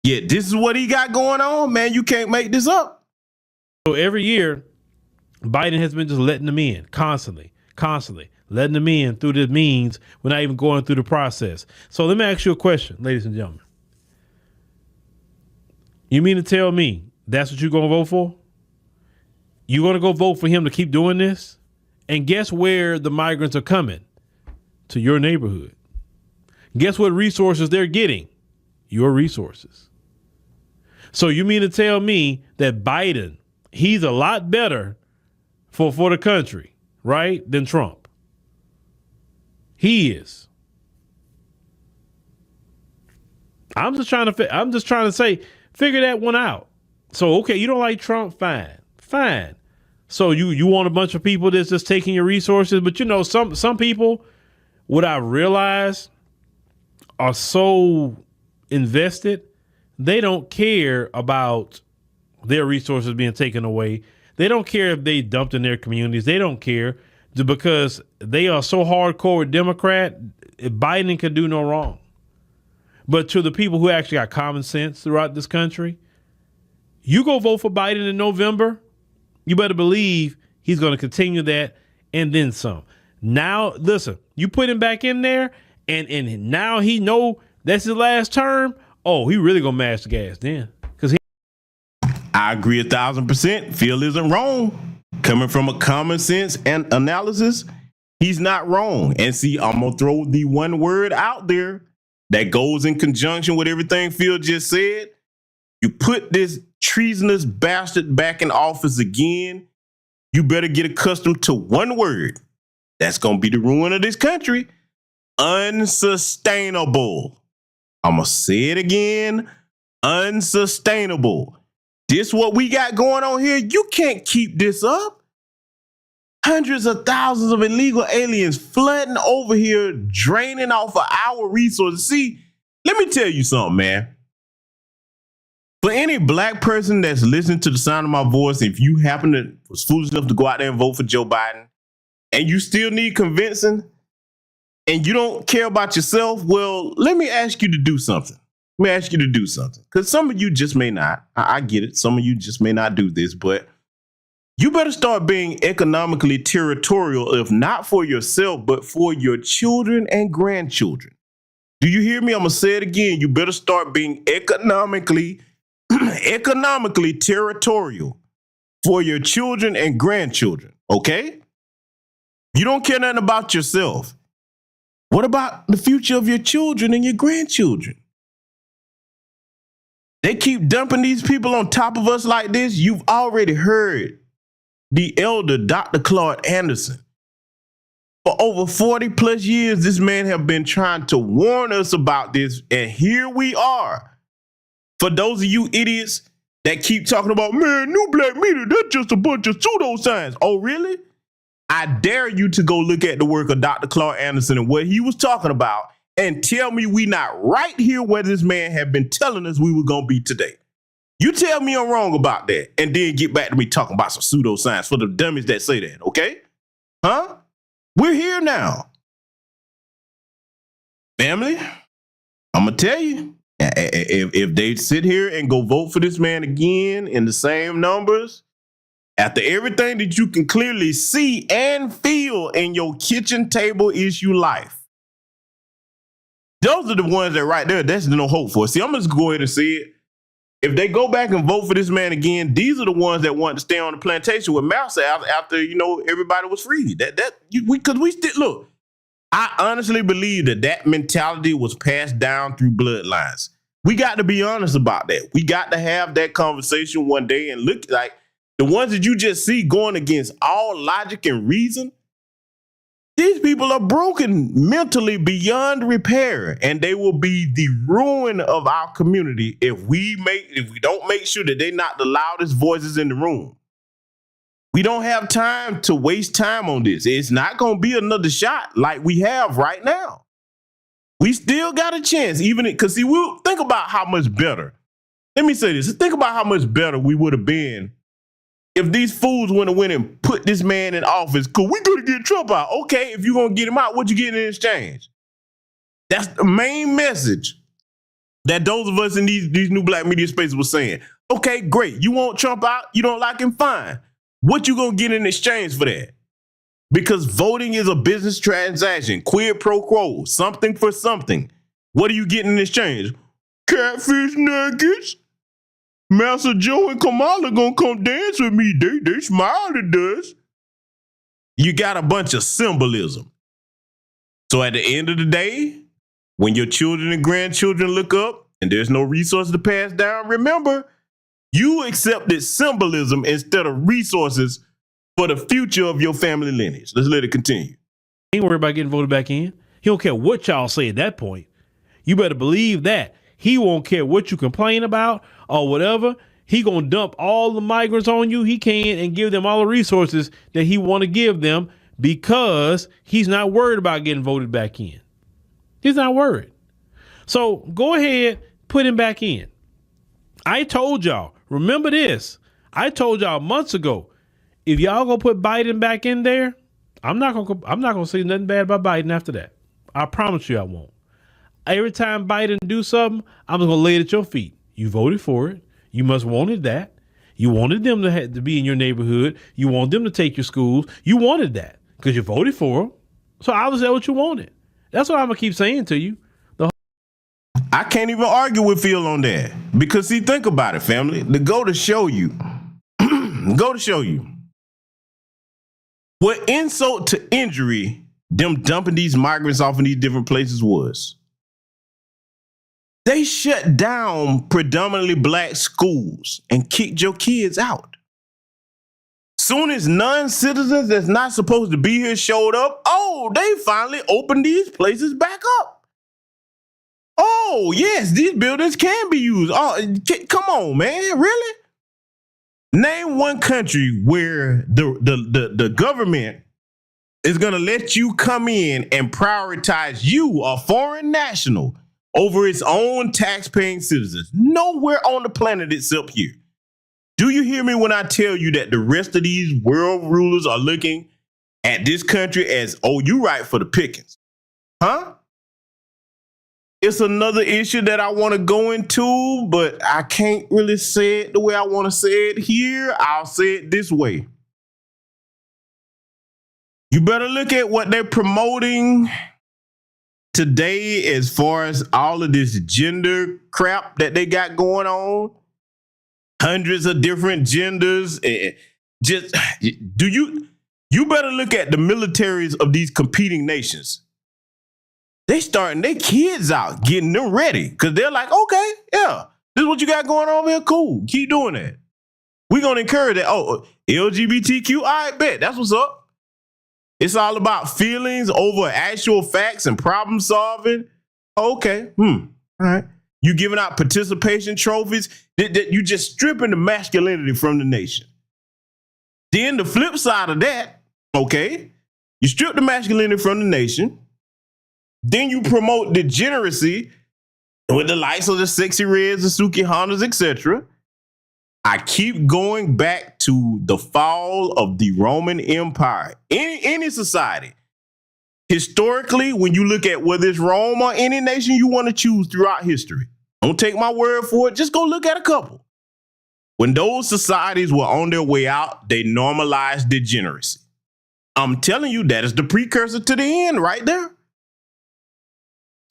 Yeah, this is what he got going on, man. You can't make this up. So every year, Biden has been just letting them in constantly, letting them in through the means. We're not even going through the process. So let me ask you a question, ladies and gentlemen. You mean to tell me that's what you're going to vote for? You're going to go vote for him to keep doing this? And guess where the migrants are coming? To your neighborhood. Guess what resources they're getting? Your resources. So you mean to tell me that Biden, he's a lot better for the country, right, than Trump? He is. I'm just trying to say, figure that one out. So, okay, you don't like Trump? Fine. So you want a bunch of people that's just taking your resources, but you know, some people, what I realize, are so invested, they don't care about their resources being taken away. They don't care if they dumped in their communities. They don't care because they are so hardcore with Democrat. Biden can do no wrong. But to the people who actually got common sense throughout this country, you go vote for Biden in November, you better believe he's going to continue that and then some. Now, listen, you put him back in there and now he know that's his last term. Oh, he really going to mash the gas then. I agree 1,000%. Phil isn't wrong. Coming from a common sense and analysis, he's not wrong. And see, I'm going to throw the one word out there that goes in conjunction with everything Phil just said. You put this treasonous bastard back in office again, you better get accustomed to one word. That's going to be the ruin of this country. Unsustainable. I'm going to say it again. Unsustainable. This what we got going on here. You can't keep this up. Hundreds of thousands of illegal aliens flooding over here, draining off of our resources. See, let me tell you something, man. For any black person that's listening to the sound of my voice, if you happen to was foolish enough to go out there and vote for Joe Biden, and you still need convincing, and you don't care about yourself, well, let me ask you to do something. Let me ask you to do something. Because some of you just may not. I get it. Some of you just may not do this, but you better start being economically territorial, if not for yourself, but for your children and grandchildren. Do you hear me? I'm going to say it again. You better start being economically territorial for your children and grandchildren, okay? You don't care nothing about yourself. What about the future of your children and your grandchildren? They keep dumping these people on top of us like this. You've already heard the elder Dr. Claude Anderson. For over 40 plus years, this man have been trying to warn us about this, and here we are. For those of you idiots that keep talking about, man, new black media, that's just a bunch of pseudoscience. Oh, really? I dare you to go look at the work of Dr. Claude Anderson and what he was talking about and tell me we not right here where this man had been telling us we were going to be today. You tell me I'm wrong about that and then get back to me talking about some pseudoscience for the dummies that say that, okay? Huh? We're here now. Family, I'm going to tell you, if they sit here and go vote for this man again in the same numbers, after everything that you can clearly see and feel in your kitchen table issue life, those are the ones that right there, that's no hope for. See, I'm just going to go ahead and say it. If they go back and vote for this man again, these are the ones that want to stay on the plantation with Mouse after everybody was free. Because we still look. I honestly believe that mentality was passed down through bloodlines. We got to be honest about that. We got to have that conversation one day and look like the ones that you just see going against all logic and reason. These people are broken mentally beyond repair, and they will be the ruin of our community if we don't make sure that they're not the loudest voices in the room. We don't have time to waste time on this. It's not going to be another shot like we have right now. We still got a chance, because we'll think about how much better. Let me say this. Think about how much better we would have been if these fools went and put this man in office. Because we going to get Trump out. Okay, if you're going to get him out, what you getting in exchange? That's the main message that those of us in these new black media spaces were saying. Okay, great. You want Trump out? You don't like him? Fine. What you going to get in exchange for that? Because voting is a business transaction. Quid pro quo. Something for something. What are you getting in exchange? Catfish nuggets? Master Joe and Kamala gonna come dance with me. They smiled at us. You got a bunch of symbolism. So at the end of the day, when your children and grandchildren look up and there's no resources to pass down, remember, you accepted symbolism instead of resources for the future of your family lineage. Let's let it continue. He ain't worried about getting voted back in. He don't care what y'all say at that point. You better believe that. He won't care what you complain about or whatever. He gonna dump all the migrants on you he can and give them all the resources that he want to give them because he's not worried about getting voted back in. He's not worried. So go ahead, put him back in. I told y'all, remember this. I told y'all months ago, if y'all gonna put Biden back in there, I'm not gonna say nothing bad about Biden after that. I promise you I won't. Every time Biden do something, I'm just gonna lay it at your feet. You voted for it. You must wanted that. You wanted them to be in your neighborhood. You want them to take your schools. You wanted that because you voted for them. So obviously that's what you wanted. That's what I'm gonna keep saying to you. I can't even argue with Phil on that because see, think about it, family. Go to show you what insult to injury them dumping these migrants off in these different places was. They shut down predominantly black schools and kicked your kids out. Soon as non-citizens that's not supposed to be here showed up, they finally opened these places back up. Oh, yes, these buildings can be used. Come on, man, really? Name one country where the government is going to let you come in and prioritize you, a foreign national, over its own tax-paying citizens. Nowhere on the planet except here. Do you hear me when I tell you that the rest of these world rulers are looking at this country as, you right for the pickings? Huh? It's another issue that I want to go into, but I can't really say it the way I want to say it here. I'll say it this way. You better look at what they're promoting today as far as all of this gender crap that they got going on. Hundreds of different genders. You better look at the militaries of these competing nations. They starting their kids out, getting them ready. Because they're like, okay, yeah, this is what you got going on here. Cool. Keep doing that. We're going to encourage that. LGBTQ, I bet. That's what's up. It's all about feelings over actual facts and problem solving. Okay. All right. You giving out participation trophies. You just stripping the masculinity from the nation. Then the flip side of that, okay, you strip the masculinity from the nation. Then you promote degeneracy with the likes of the Sexy Reds, the Suki Hondas, etc. I keep going back to the fall of the Roman Empire. Any society, Historically, when you look at whether it's Rome or any nation you want to choose throughout history, don't take my word for it. Just go look at a couple. When those societies were on their way out, they normalized degeneracy. I'm telling you, that is the precursor to the end right there.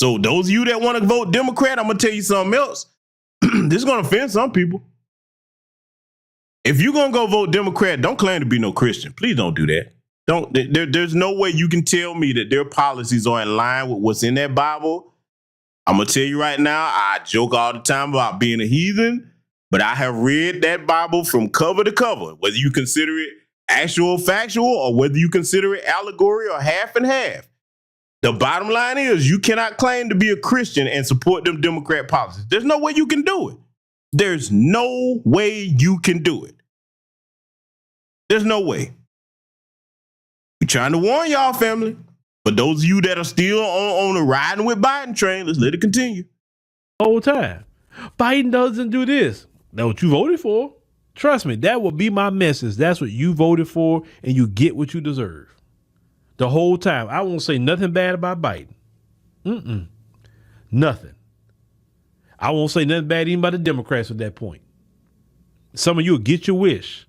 So those of you that want to vote Democrat, I'm going to tell you something else. This is going to offend some people. If you're going to go vote Democrat, don't claim to be no Christian. Please don't do that. There's no way you can tell me that their policies are in line with what's in that Bible. I'm going to tell you right now, I joke all the time about being a heathen, but I have read that Bible from cover to cover, whether you consider it actual factual or whether you consider it allegory or half and half. The bottom line is you cannot claim to be a Christian and support them Democrat policies. There's no way you can do it. There's no way you can do it. There's no way. We're trying to warn y'all, family. But those of you that are still on the riding with Biden train, let's let it continue. Whole time. Biden doesn't do this. That's what you voted for. Trust me, that will be my message. That's what you voted for, and you get what you deserve. The whole time. I won't say nothing bad about Biden. Nothing. I won't say nothing bad even about the Democrats at that point. Some of you will get your wish.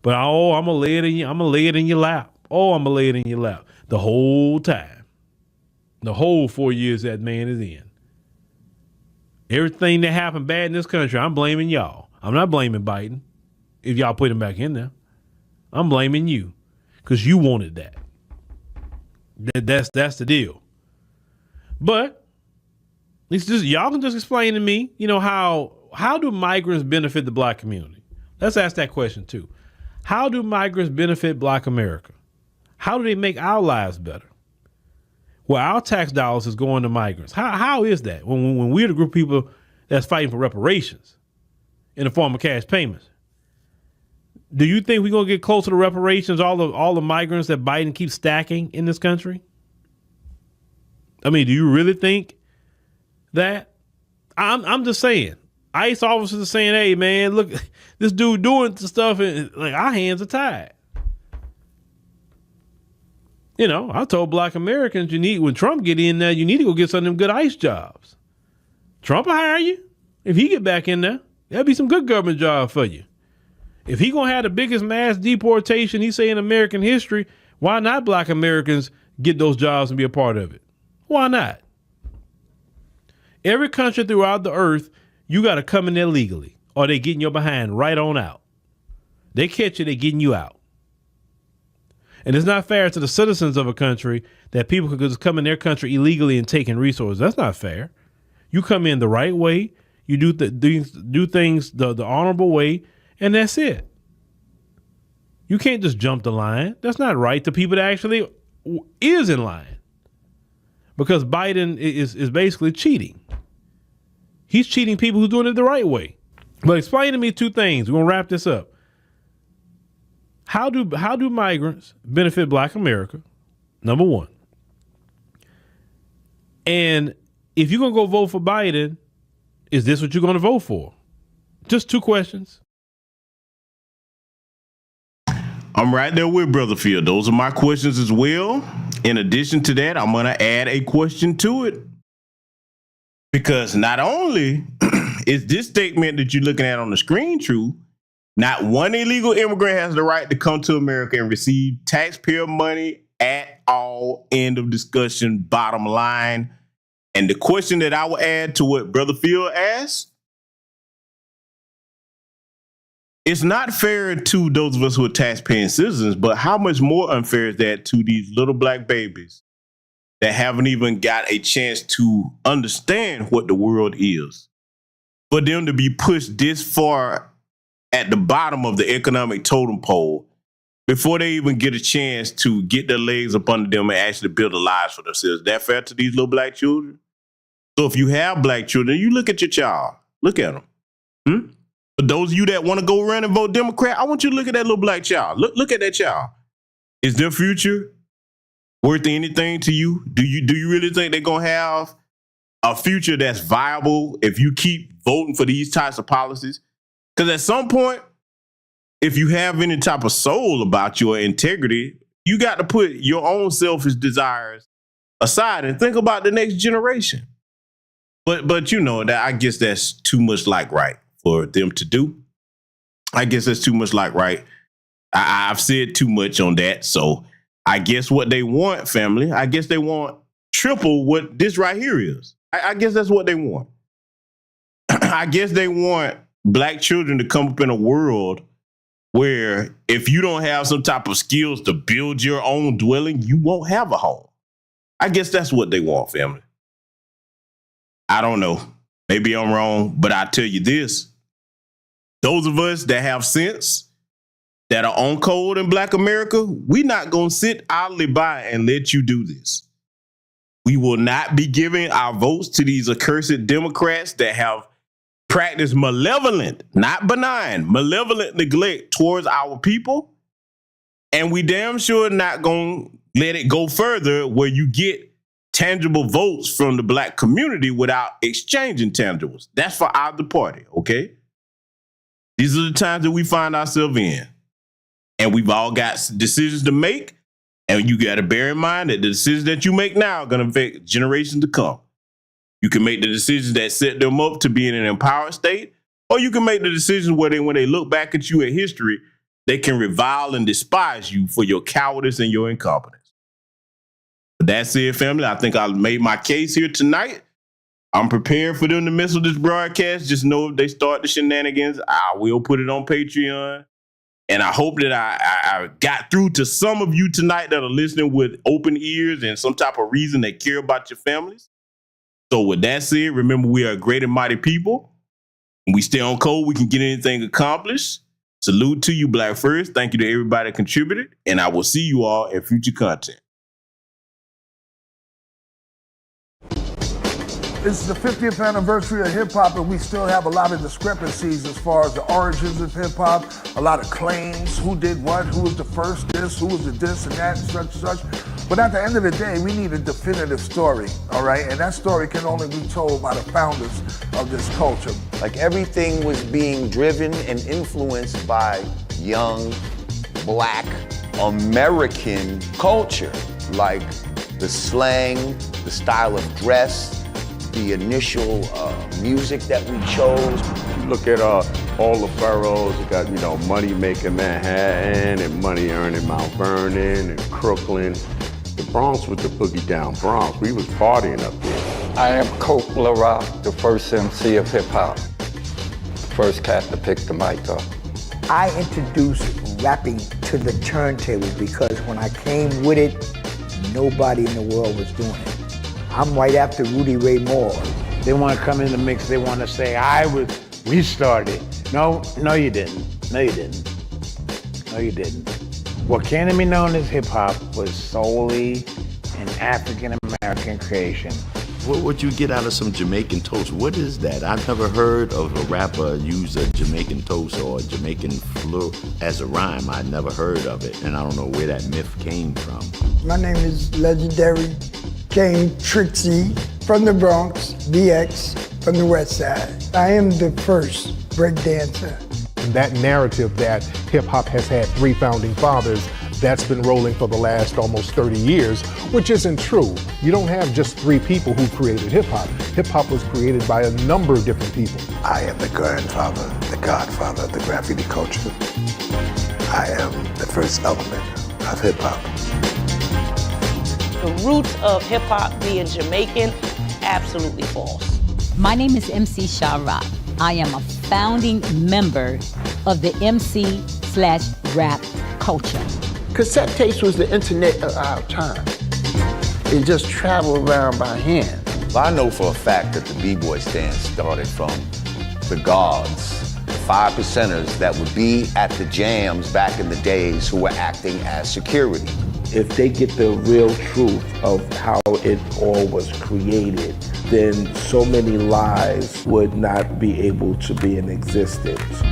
But I'm gonna lay it in you. I'm gonna lay it in your lap. Oh, I'm gonna lay it in your lap. The whole time. The whole 4 years that man is in. Everything that happened bad in this country, I'm blaming y'all. I'm not blaming Biden if y'all put him back in there. I'm blaming you because you wanted that. That's the deal. But it's just y'all can just explain to me, how do migrants benefit the black community? Let's ask that question too. How do migrants benefit Black America? How do they make our lives better? Well, our tax dollars is going to migrants. How is that when we're the group of people that's fighting for reparations in the form of cash payments? Do you think we're gonna get closer to reparations? All the migrants that Biden keeps stacking in this country. I mean, do you really think that? I'm just saying. ICE officers are saying, "Hey, man, look, this dude doing the stuff, and like our hands are tied." I told Black Americans when Trump get in there, you need to go get some of them good ICE jobs. Trump will hire you if he get back in there. That'll be some good government job for you. If he gonna have the biggest mass deportation he say in American history, why not Black Americans get those jobs and be a part of it? Why not? Every country throughout the earth, you got to come in there legally or they getting your behind right on out. They catch you, they getting you out. And it's not fair to the citizens of a country that people could just come in their country illegally and taking resources. That's not fair. You come in the right way. You do things the honorable way, and that's it. You can't just jump the line. That's not right to people that actually is in line. Because Biden is basically cheating. He's cheating people who's doing it the right way. But explain to me two things. We're gonna wrap this up. How do migrants benefit Black America? Number one. And if you're gonna go vote for Biden, is this what you're gonna vote for? Just two questions. I'm right there with Brother Phil. Those are my questions as well. In addition to that, I'm gonna add a question to it. Because not only is this statement that you're looking at on the screen true, not one illegal immigrant has the right to come to America and receive taxpayer money at all. End of discussion, bottom line. And the question that I will add to what Brother Phil asked, it's not fair to those of us who are taxpaying citizens, but how much more unfair is that to these little black babies that haven't even got a chance to understand what the world is? For them to be pushed this far at the bottom of the economic totem pole before they even get a chance to get their legs up under them and actually build a life for themselves. Is that fair to these little black children? So if you have black children, you look at your child. Look at them. For those of you that want to go around and vote Democrat, I want you to look at that little black child. Look at that child. Is their future worth anything to you? Do you really think they're gonna have a future that's viable if you keep voting for these types of policies? Because at some point, if you have any type of soul about your integrity, you got to put your own selfish desires aside and think about the next generation. But you know, that I guess that's too much like right for them to do. I guess that's too much like right. I've said too much on that. So I guess what they want, family, I guess they want triple what this right here is. I guess that's what they want. I guess they want black children to come up in a world where if you don't have some type of skills to build your own dwelling, you won't have a home. I guess that's what they want, family. I don't know. Maybe I'm wrong, but I tell you this. Those of us that have sense, that are on code in Black America, we not going to sit idly by and let you do this. We will not be giving our votes to these accursed Democrats that have practiced malevolent, not benign, malevolent neglect towards our people. And we damn sure not going to let it go further where you get tangible votes from the black community without exchanging tangibles. That's for either party, okay? These are the times that we find ourselves in. And we've all got decisions to make. And you got to bear in mind that the decisions that you make now are going to affect generations to come. You can make the decisions that set them up to be in an empowered state, or you can make the decisions where when they look back at you in history, they can revile and despise you for your cowardice and your incompetence. But that's it, family. I think I made my case here tonight. I'm prepared for them to mess with this broadcast. Just know if they start the shenanigans, I will put it on Patreon. And I hope that I got through to some of you tonight that are listening with open ears and some type of reason they care about your families. So with that said, remember, we are a great and mighty people. When we stay on code, we can get anything accomplished. Salute to you, Black First. Thank you to everybody that contributed. And I will see you all in future content. This is the 50th anniversary of hip-hop, and we still have a lot of discrepancies as far as the origins of hip-hop, a lot of claims, who did what, who was the first this, who was the this and that, and such. But at the end of the day, we need a definitive story, all right? And that story can only be told by the founders of this culture. Like everything was being driven and influenced by young, Black, American culture, like the slang, the style of dress, the initial music that we chose. You look at all the boroughs, you got, money making Manhattan and money earning Mount Vernon and Crooklyn. The Bronx was the boogie down Bronx. We was partying up there. I am Coke LaRock, the first MC of hip hop. First cat to pick the mic up. I introduced rapping to the turntable because when I came with it, nobody in the world was doing it. I'm right after Rudy Ray Moore. They want to come in the mix, they want to say, we started. No, you didn't. No, you didn't. No, you didn't. What came to be known as hip hop was solely an African-American creation. What would you get out of some Jamaican toast? What is that? I've never heard of a rapper use a Jamaican toast or a Jamaican fleur as a rhyme. I never heard of it, and I don't know where that myth came from. My name is legendary King Trixie from the Bronx, BX from the West Side. I am the first breakdancer. That narrative that hip-hop has had 3 founding fathers, that's been rolling for the last almost 30 years, which isn't true. You don't have just 3 people who created hip-hop. Hip-hop was created by a number of different people. I am the grandfather, the godfather of the graffiti culture. I am the first element of hip-hop. The roots of hip-hop being Jamaican, absolutely false. My name is MC Sha-Rock. I am a founding member of the MC/rap culture. Cassette tapes was the internet of our time. It just traveled around by hand. Well, I know for a fact that the B-Boy stand started from the guards, the 5 percenters that would be at the jams back in the days who were acting as security. If they get the real truth of how it all was created, then so many lies would not be able to be in existence.